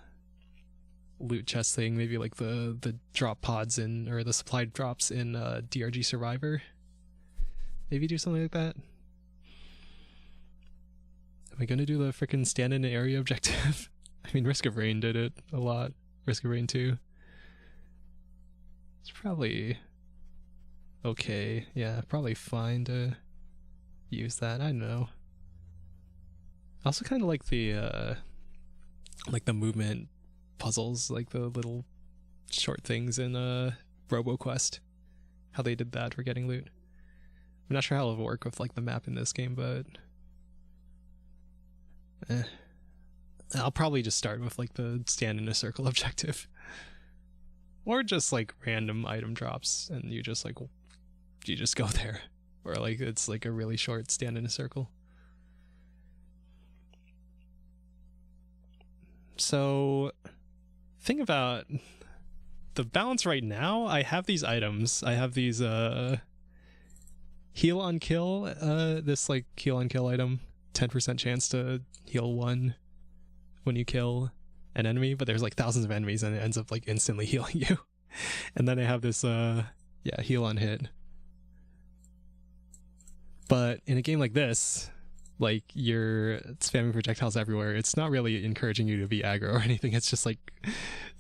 loot chest thing, maybe like the drop pods in, or the supply drops in DRG Survivor. Maybe do something like that. Am I gonna do the freaking stand in an area objective? I mean, Risk of Rain did it a lot. Risk of Rain 2. It's probably okay. Yeah, probably fine to use that. I don't know. I also kind of like the movement puzzles, like the little short things in RoboQuest. How they did that for getting loot. I'm not sure how it'll work with like the map in this game, but I'll probably just start with like the stand in a circle objective, or just like random item drops and you just go there, or like it's like a really short stand in a circle. So think about the balance right now. I have these items. I have these heal on kill, this like heal on kill item, 10% chance to heal 1 when you kill an enemy, but there's like thousands of enemies and it ends up like instantly healing you. And then I have this heal on hit. But in a game like this, like you're spamming projectiles everywhere, it's not really encouraging you to be aggro or anything. It's just like,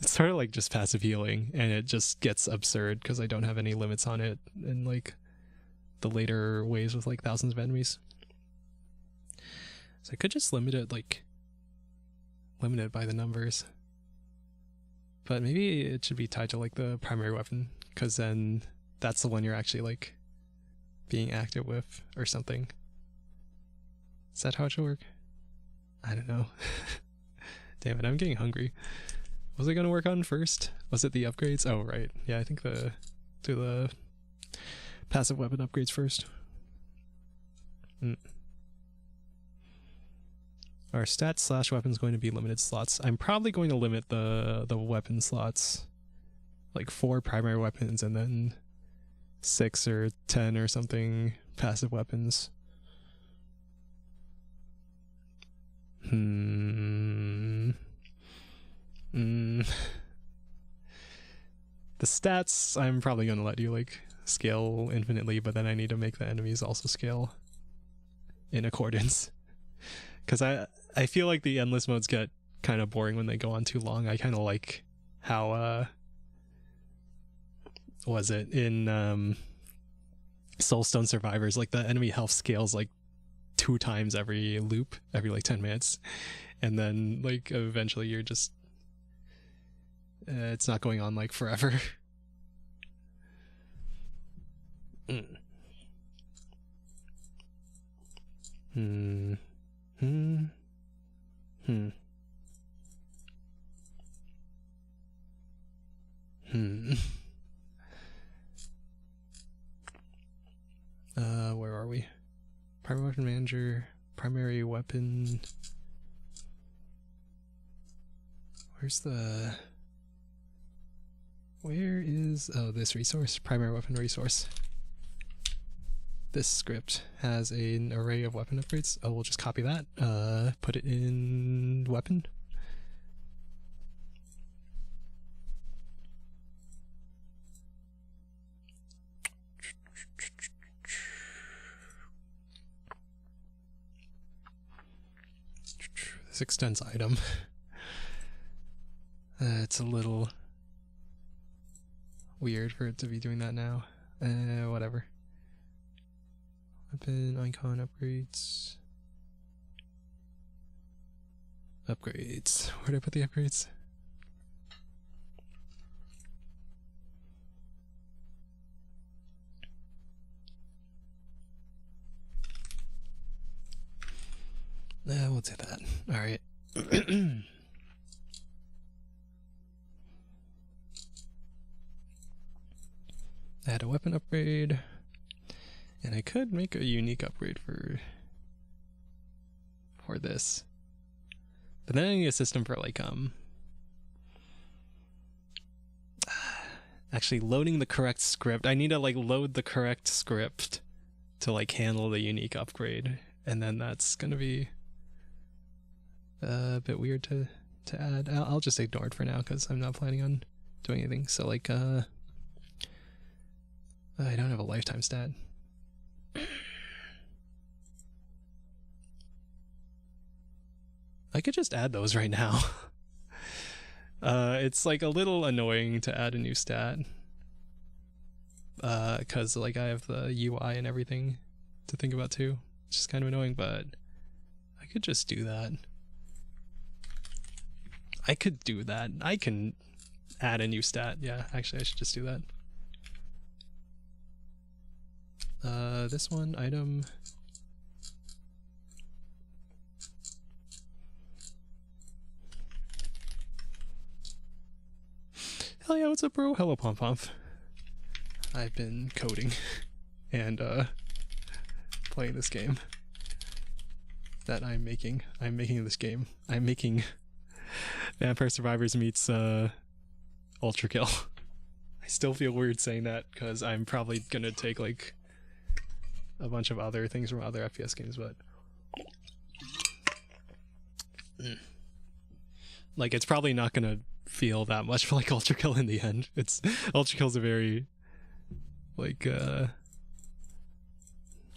it's sort of like just passive healing, and it just gets absurd because I don't have any limits on it in like the later waves with like thousands of enemies. So I could just limit it by the numbers, but maybe it should be tied to like the primary weapon, because then that's the one you're actually like being active with or something. Is that how it should work? I don't know. Damn it, I'm getting hungry. What was I gonna work on first? Was it the upgrades? Oh right, yeah, I think do the passive weapon upgrades first. Our stats / weapons going to be limited slots. I'm probably going to limit the weapon slots, like 4 primary weapons and then 6 or 10 or something passive weapons. The stats, I'm probably going to let you like scale infinitely, but then I need to make the enemies also scale in accordance. Because I feel like the endless modes get kind of boring when they go on too long. I kind of like how was it in Soulstone Survivors, like the enemy health scales like 2 times every loop, every like 10 minutes, and then like eventually you're just it's not going on like forever. Where are we? Primary weapon manager, primary weapon. Where is this resource? Primary weapon resource. This script has an array of weapon upgrades. Oh, we'll just copy that, put it in weapon. This extends item. It's a little weird for it to be doing that now. Whatever. Weapon, icon, upgrades. Upgrades. Where did I put the upgrades? We'll do that. Alright. Add a weapon upgrade. And I could make a unique upgrade for this. But then I need a system for like actually loading the correct script. I need to like load the correct script to like handle the unique upgrade, and then that's gonna be a bit weird to add. I'll just ignore it for now because I'm not planning on doing anything. So like I don't have a lifetime stat. I could just add those right now. It's like a little annoying to add a new stat, because like I have the UI and everything to think about too, which is kind of annoying, but I could just do that. I could do that. I can add a new stat. Yeah, actually I should just do that. This one, item. Hell yeah, what's up, bro? Hello, Pom Pom. I've been coding and playing this game that I'm making. I'm making this game. I'm making Vampire Survivors meets Ultra Kill. I still feel weird saying that because I'm probably gonna take like a bunch of other things from other FPS games, but like it's probably not gonna feel that much like Ultra Kill in the end. It's Ultra Kill's a very like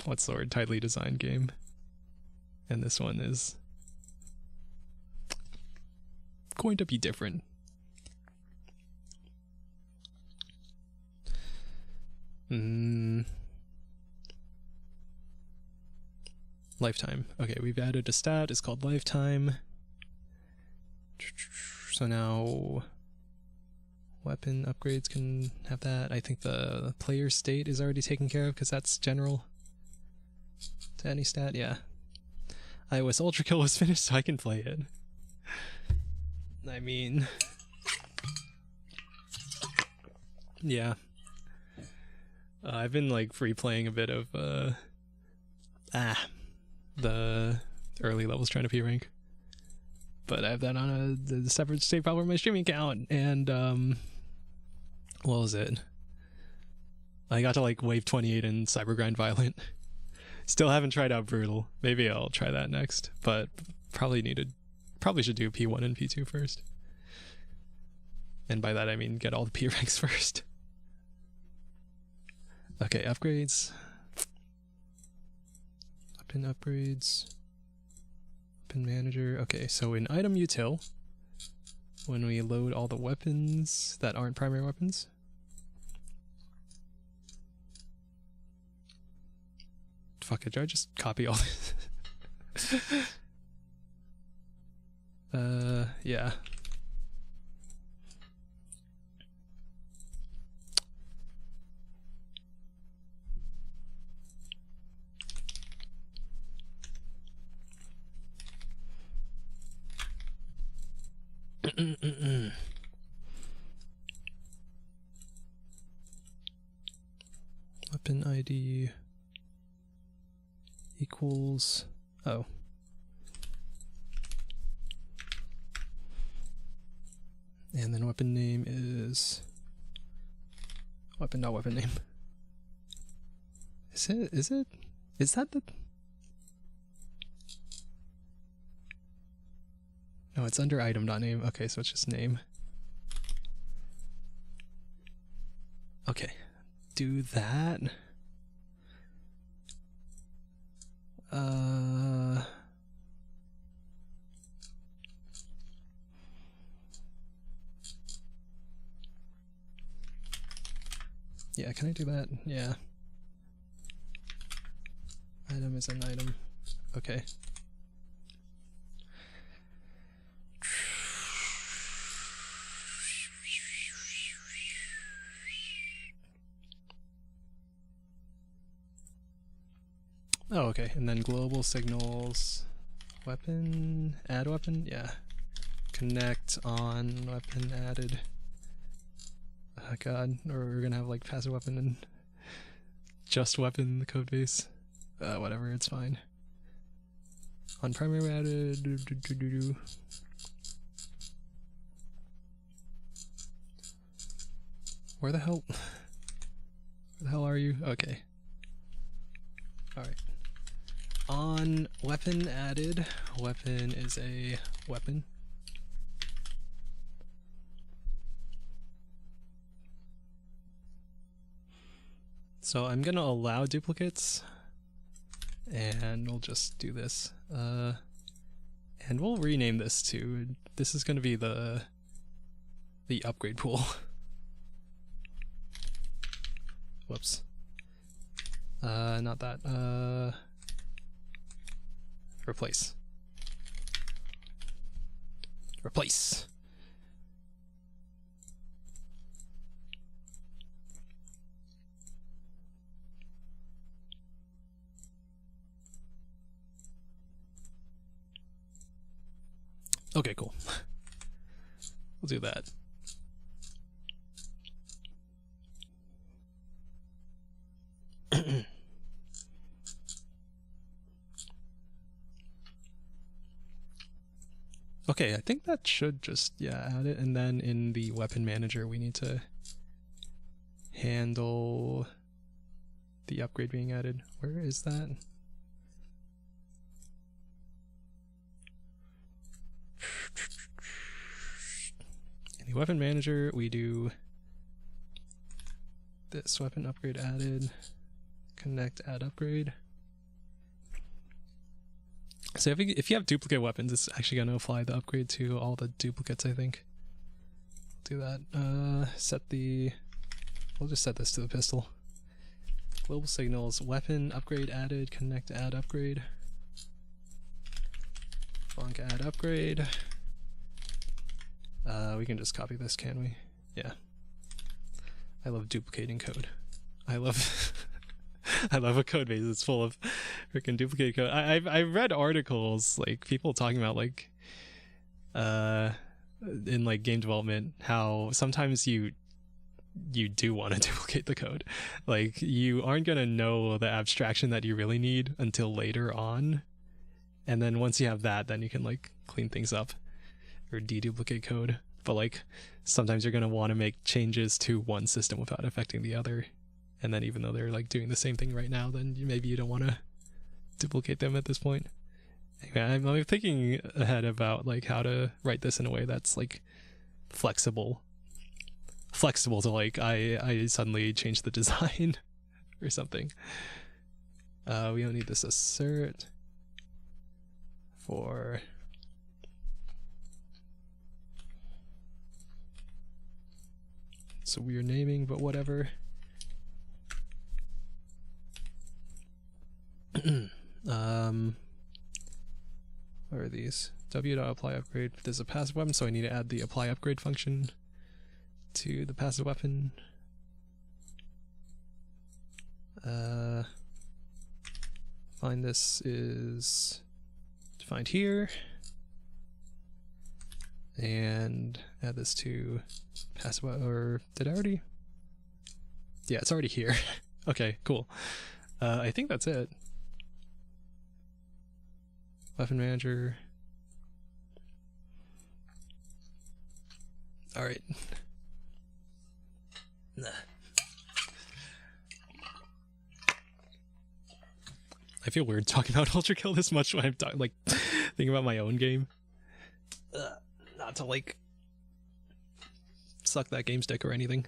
what's the word, tightly designed game, and this one is going to be different. Lifetime. Okay, we've added a stat. It's called lifetime. So now weapon upgrades can have that. I think the player state is already taken care of because that's general to any stat. Yeah. iOS Ultra Kill was finished, so I can play it. I mean, yeah. I've been like free playing a bit of the early levels trying to P rank, but I have that on a separate save file on my streaming account, and what was it? I got to like wave 28 in Cybergrind Violent. Still haven't tried out Brutal. Maybe I'll try that next, but probably should do P1 and P2 first. And by that I mean get all the P ranks first. Okay, upgrades. Weapon upgrades. Weapon manager. Okay, so in item util, when we load all the weapons that aren't primary weapons, fuck it, did I just copy all this? Yeah. Weapon ID equals, oh. And then weapon name is weapon.weapon name. Is that the? No, it's under item.name. Okay, so it's just name. Okay, do that. Yeah, can I do that? Yeah. Item is an item. Okay. Oh, okay, and then global signals, weapon, add weapon, yeah. Connect on weapon added. Oh god, or we're gonna have like passive weapon and just weapon in the code base. Whatever, it's fine. On primary added, Where the hell are you? Okay. Alright. On weapon added, weapon is a weapon. So I'm gonna allow duplicates, and we'll just do this. And we'll rename this to, this is gonna be the upgrade pool. Whoops. Not that. Replace. Replace. Okay, cool. We'll do that. Okay, I think that should just, yeah, add it. And then in the weapon manager, we need to handle the upgrade being added. Where is that? In the weapon manager, we do this weapon upgrade added, connect add upgrade. So if you have duplicate weapons, it's actually going to apply the upgrade to all the duplicates, I think. Do that. We'll just set this to the pistol. Global signals, weapon upgrade added, connect add upgrade. Bonk add upgrade. We can just copy this, can we? Yeah. I love duplicating code. I love I love a code base that's full of freaking duplicate code. I've read articles, like people talking about like in like game development how sometimes you do want to duplicate the code. Like you aren't gonna know the abstraction that you really need until later on. And then once you have that, then you can like clean things up or deduplicate code. But like sometimes you're gonna want to make changes to one system without affecting the other. And then even though they're like doing the same thing right now, then maybe you don't want to duplicate them at this point. Anyway, I'm thinking ahead about like how to write this in a way that's like flexible to like I suddenly change the design or something. We don't need this assert for it's a weird naming, but whatever. Where are these? W.apply upgrade. There's a passive weapon, so I need to add the apply upgrade function to the passive weapon. Find this is defined here. And add this to passive, or did I already? Yeah, it's already here. Okay, cool. I think that's it. Weapon manager. All right. Nah. I feel weird talking about Ultra Kill this much when I'm like thinking about my own game. Not to like suck that game's dick or anything.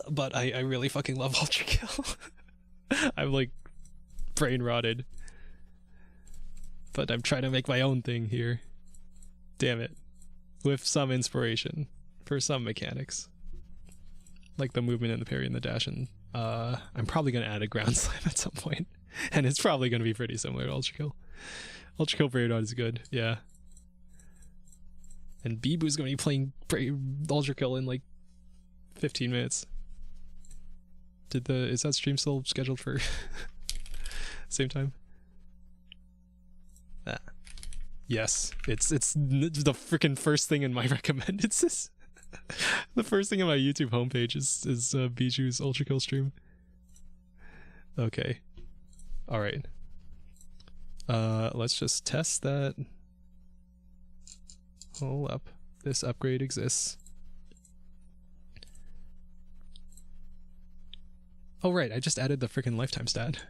But I really fucking love Ultra Kill. I'm like brain rotted. But I'm trying to make my own thing here. Damn it. With some inspiration for some mechanics. Like the movement and the parry and the dash, and I'm probably going to add a ground slam at some point. And it's probably going to be pretty similar to Ultra Kill. Ultra Kill Braid is good, yeah. And Bibu's going to be playing Ultra Kill in like 15 minutes. Is that stream still scheduled for same time? Yes, it's the freaking first thing in my recommended. It's the first thing on my YouTube homepage is Biju's Ultra Kill stream. Okay, all right. Let's just test that. Hold up, this upgrade exists. Oh right, I just added the freaking lifetime stat.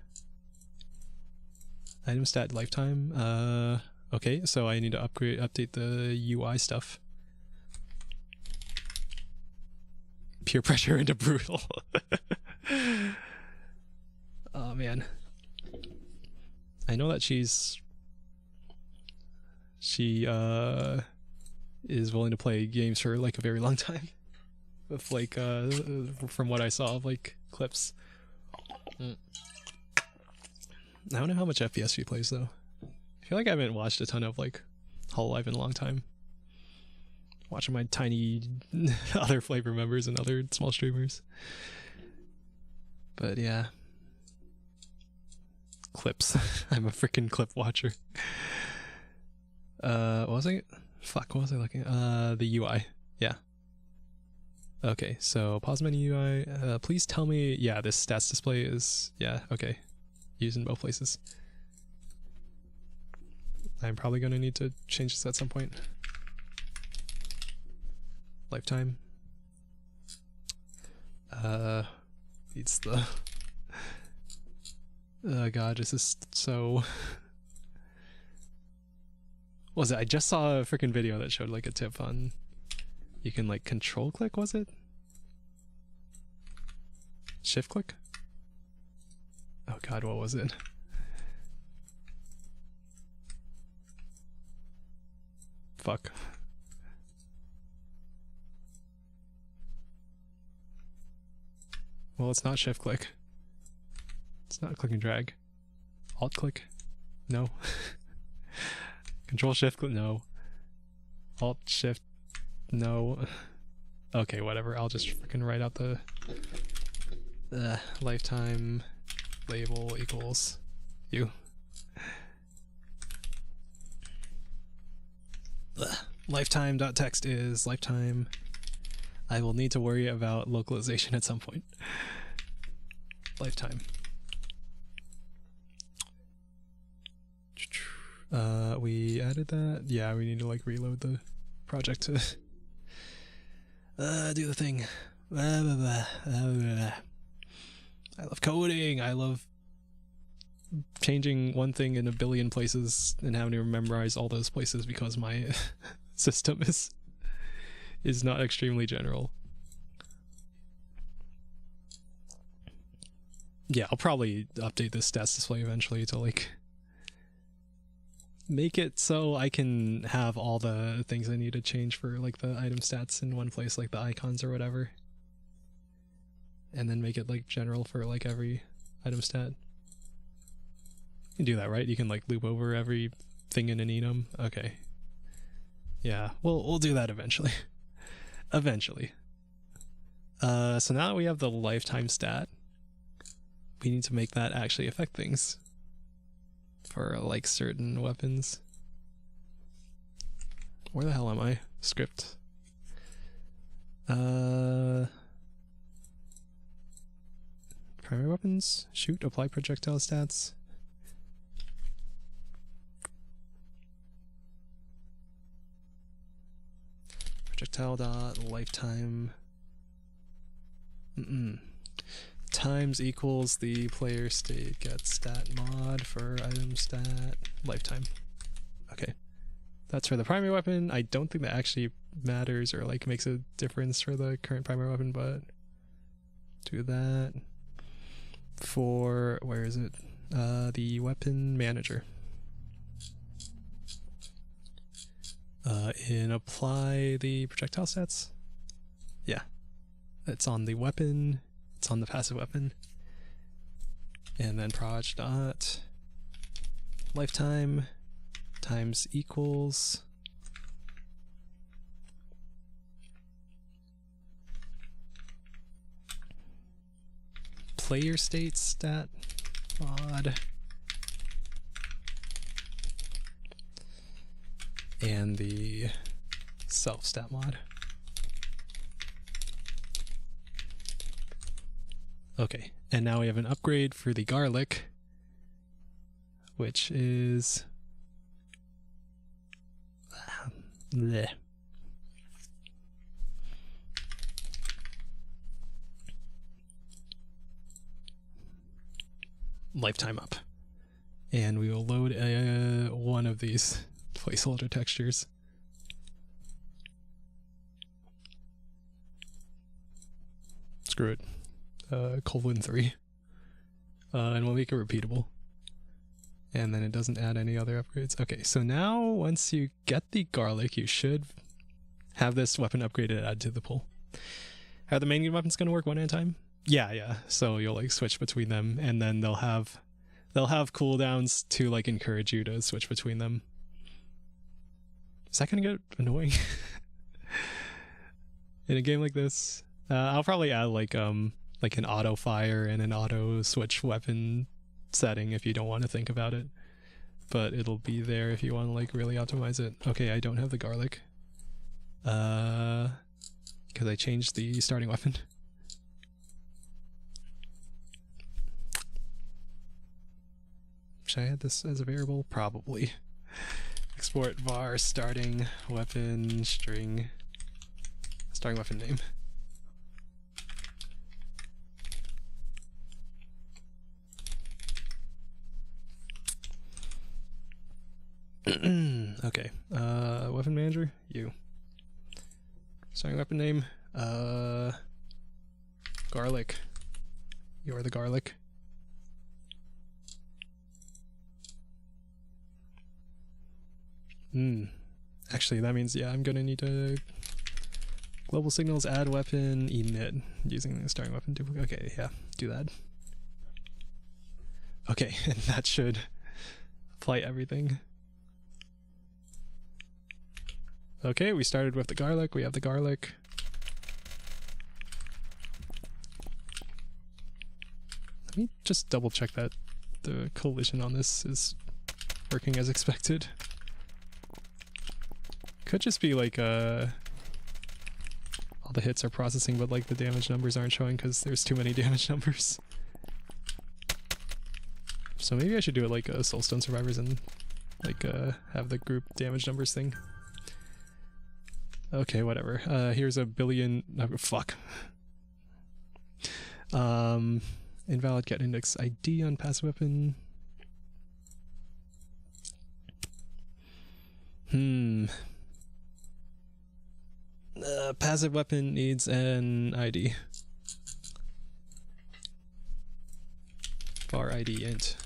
Item stat lifetime. Okay, so I need to update the UI stuff. Peer pressure into brutal. Oh man. I know that she is willing to play games for like a very long time. With like from what I saw of like clips. I don't know how much FPS she plays though. I feel like I haven't watched a ton of like Hololive in a long time. Watching my tiny other FlaVR members and other small streamers. But yeah. Clips. I'm a freaking clip watcher. What was I? Fuck, what was I looking at? The UI. Yeah. Okay, so pause menu UI. Please tell me, yeah, this stats display is, yeah, okay. Used in both places. I'm probably gonna need to change this at some point. Lifetime. It's the... Oh god, this is so... What was it? I just saw a freaking video that showed like a tip on... You can like control click, was it? Shift click? Oh god, what was it? Fuck. Well, it's not shift click. It's not click and drag. Alt click? No. Control shift click? No. Alt shift? No. Okay, whatever. I'll just freaking write out the lifetime label equals you. Lifetime.text is lifetime. I will need to worry about localization at some point. Lifetime. We added that. Yeah, we need to like reload the project to do the thing. I love coding. I love changing one thing in a billion places and having to memorize all those places because my system is not extremely general. Yeah, I'll probably update this stats display eventually to like make it so I can have all the things I need to change for like the item stats in one place, like the icons or whatever. And then make it like general for like every item stat. You can do that, right? You can like loop over every thing in an enum. Okay. Yeah, we'll do that eventually. Eventually. So now that we have the lifetime stat, we need to make that actually affect things for like certain weapons. Where the hell am I? Script. Primary weapons, shoot, apply projectile stats. Projectile dot lifetime times equals the player state get stat mod for item stat lifetime. Okay, that's for the primary weapon. I don't think that actually matters or like makes a difference for the current primary weapon, but do that for, where is it? The weapon manager. In apply the projectile stats. Yeah, it's on the weapon, it's on the passive weapon, and then proj dot lifetime times equals player state stat mod and the self stat mod. Okay, and now we have an upgrade for the garlic, which is bleh. Lifetime up, and we will load one of these placeholder textures. Screw it. :3. And we'll make it repeatable. And then it doesn't add any other upgrades. Okay, so now once you get the garlic, you should have this weapon upgraded add to the pool. Are the main weapons going to work one at a time? Yeah. So you'll like switch between them, and then they'll have cooldowns to like encourage you to switch between them. Is that gonna get annoying in a game like this? I'll probably add like an auto fire and an auto switch weapon setting if you don't want to think about it. but it'll be there if you want to like really optimize it. Okay, I don't have the garlic. Because I changed the starting weapon. Should I add this as a variable? Probably. Export var starting weapon string starting weapon name. Okay. Weapon manager, you. Starting weapon name, garlic. You're the garlic. Actually, that means, yeah, I'm gonna need to global signals, add weapon, emit, using the starting weapon duplicate. Okay, yeah, do that. Okay, and that should apply everything. Okay, we started with the garlic, we have the garlic. Let me just double check that the collision on this is working as expected. Could just be like all the hits are processing, but like the damage numbers aren't showing because there's too many damage numbers. So maybe I should do it like Soulstone Survivors and like have the group damage numbers thing. Okay, whatever. Here's a billion. Fuck. Invalid get index ID on passive weapon. Passive weapon needs an ID. Var ID int.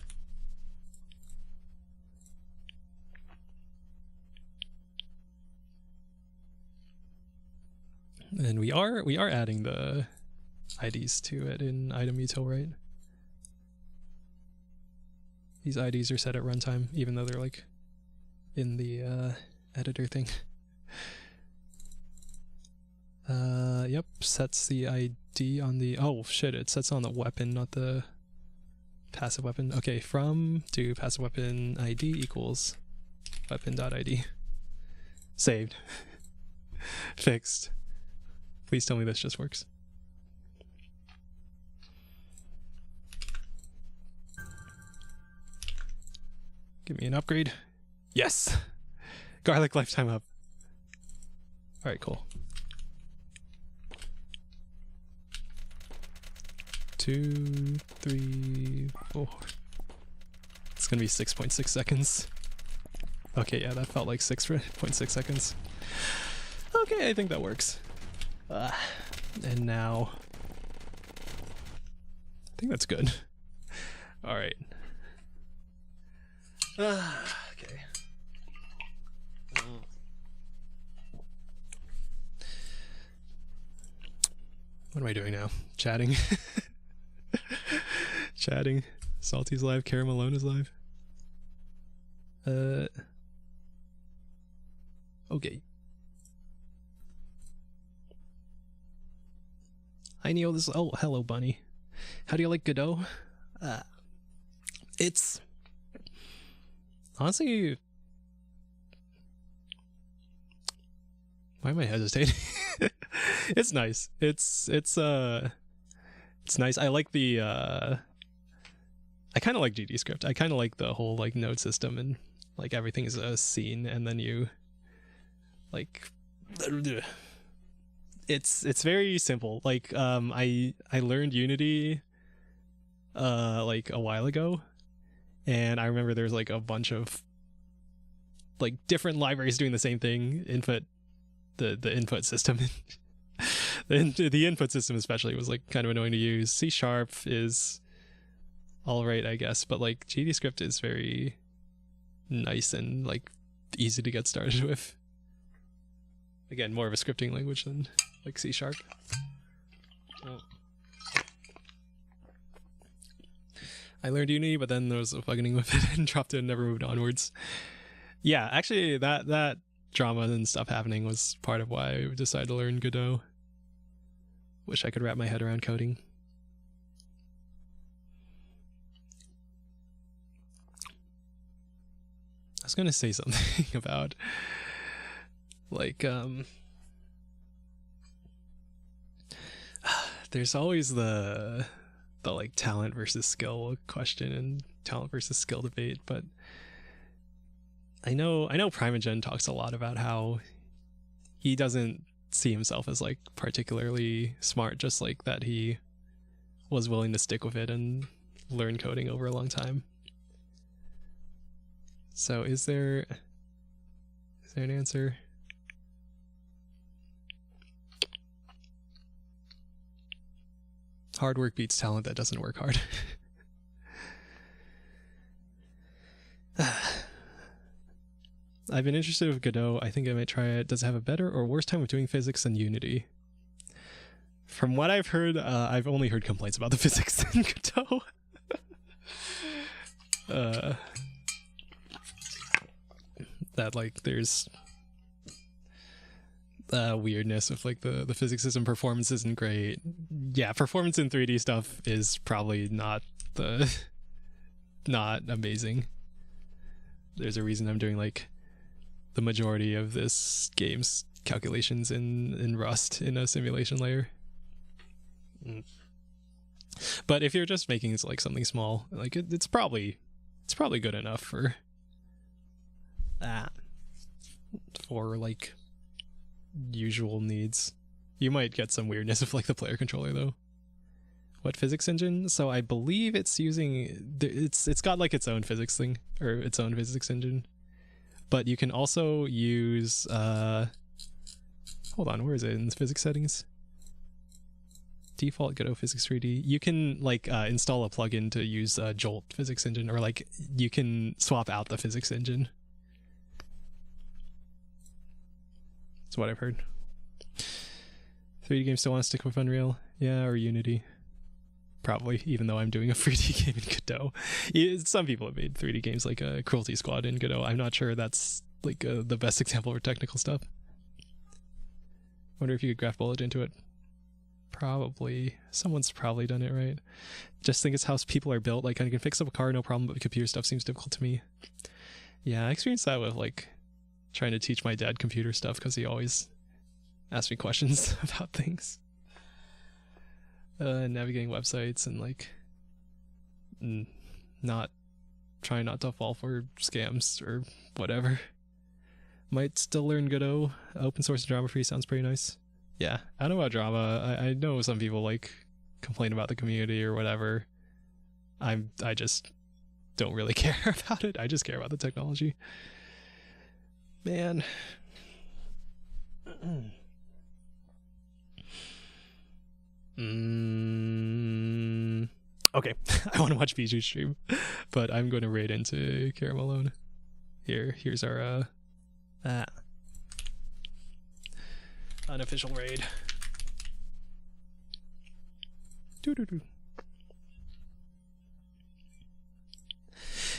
And we are adding the IDs to it in item util, right? These IDs are set at runtime, even though they're like in the editor thing. Yep, sets the ID on the, oh shit, it sets on the weapon, not the passive weapon. Okay, from to passive weapon ID equals weapon.id. Saved. Fixed. Please tell me this just works. Give me an upgrade. Yes! Garlic lifetime up. Alright, cool. 2, 3, 4. It's gonna be 6.6 seconds. Okay, yeah, that felt like 6.6 seconds. Okay, I think that works. And now, I think that's good. All right. Okay. What am I doing now? Chatting. Chatting. Salty's live. Cara Malone is live. Okay. Hi Neil, this is, oh, hello Bunny. How do you like Godot? It's honestly, why am I hesitating? It's nice. It's nice. I like the I kind of like GD script. I kind of like the whole like node system and like everything is a scene and then you like it's very simple. Like I learned Unity like a while ago, and I remember there's like a bunch of like different libraries doing the same thing. The input system the input system especially was like kind of annoying to use. C# is all right, I guess, but like GDScript is very nice and like easy to get started with. Again, more of a scripting language than like C#. Oh. I learned Unity, but then there was a bugging with it and dropped it and never moved onwards. Yeah, actually that drama and stuff happening was part of why I decided to learn Godot. Wish I could wrap my head around coding. was gonna say something about like there's always the like talent versus skill question and talent versus skill debate, but I know Primogen talks a lot about how he doesn't see himself as like particularly smart, just like that he was willing to stick with it and learn coding over a long time. So is there an answer? Hard work beats talent that doesn't work hard. I've been interested with Godot. I think I might try it. Does it have a better or worse time of doing physics than Unity? From what I've heard, I've only heard complaints about the physics in Godot. That like there's weirdness with like the physics system. Performance isn't great. Yeah, performance in 3D stuff is probably not amazing. There's a reason I'm doing like the majority of this game's calculations in Rust in a simulation layer. But if you're just making like something small, like it's probably good enough for that, for like usual needs. You might get some weirdness with like the player controller though. What physics engine? So I believe it's using it's got like its own physics thing, or its own physics engine, but you can also use hold on, where is it in the physics settings? Default Godot Physics 3D. You can like install a plugin to use Jolt physics engine, or like you can swap out the physics engine. That's what I've heard. 3D games still want to stick with Unreal? Yeah, or Unity. Probably, even though I'm doing a 3D game in Godot. Some people have made 3D games like a Cruelty Squad in Godot. I'm not sure that's like the best example for technical stuff. Wonder if you could graph bullet into it. Probably. Someone's probably done it right. Just think it's how people are built. Like I can fix up a car, no problem, but computer stuff seems difficult to me. Yeah, I experienced that with like trying to teach my dad computer stuff because he always asked me questions about things. Navigating websites and like trying not to fall for scams or whatever. Might still learn Godot. Open source and drama free sounds pretty nice. Yeah, I don't know about drama. I know some people like complain about the community or whatever. I just don't really care about it. I just care about the technology. Man. Okay, I want to watch Bijou stream, but I'm going to raid into Caramel Alone. Here's our unofficial raid. Doo-doo-doo.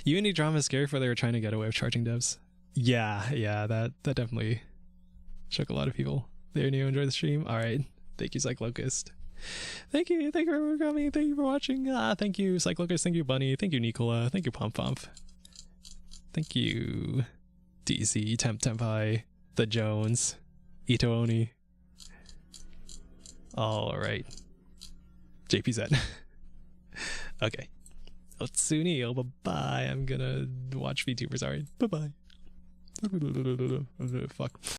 Unity drama is scary, for they were trying to get away with charging devs. Yeah, that definitely shook a lot of people. There, Neo, enjoy the stream. All right, thank you, Cyclocust. Thank you for coming. Thank you for watching. Thank you, Cyclocust. Thank you, Bunny. Thank you, Nicola. Thank you, Pomp. Thank you, DC, Tempai, The Jones, Ito Oni. All right, JPZ. Okay, Otsuni. Bye bye. I'm gonna watch VTubers. All right, bye bye. Fuck.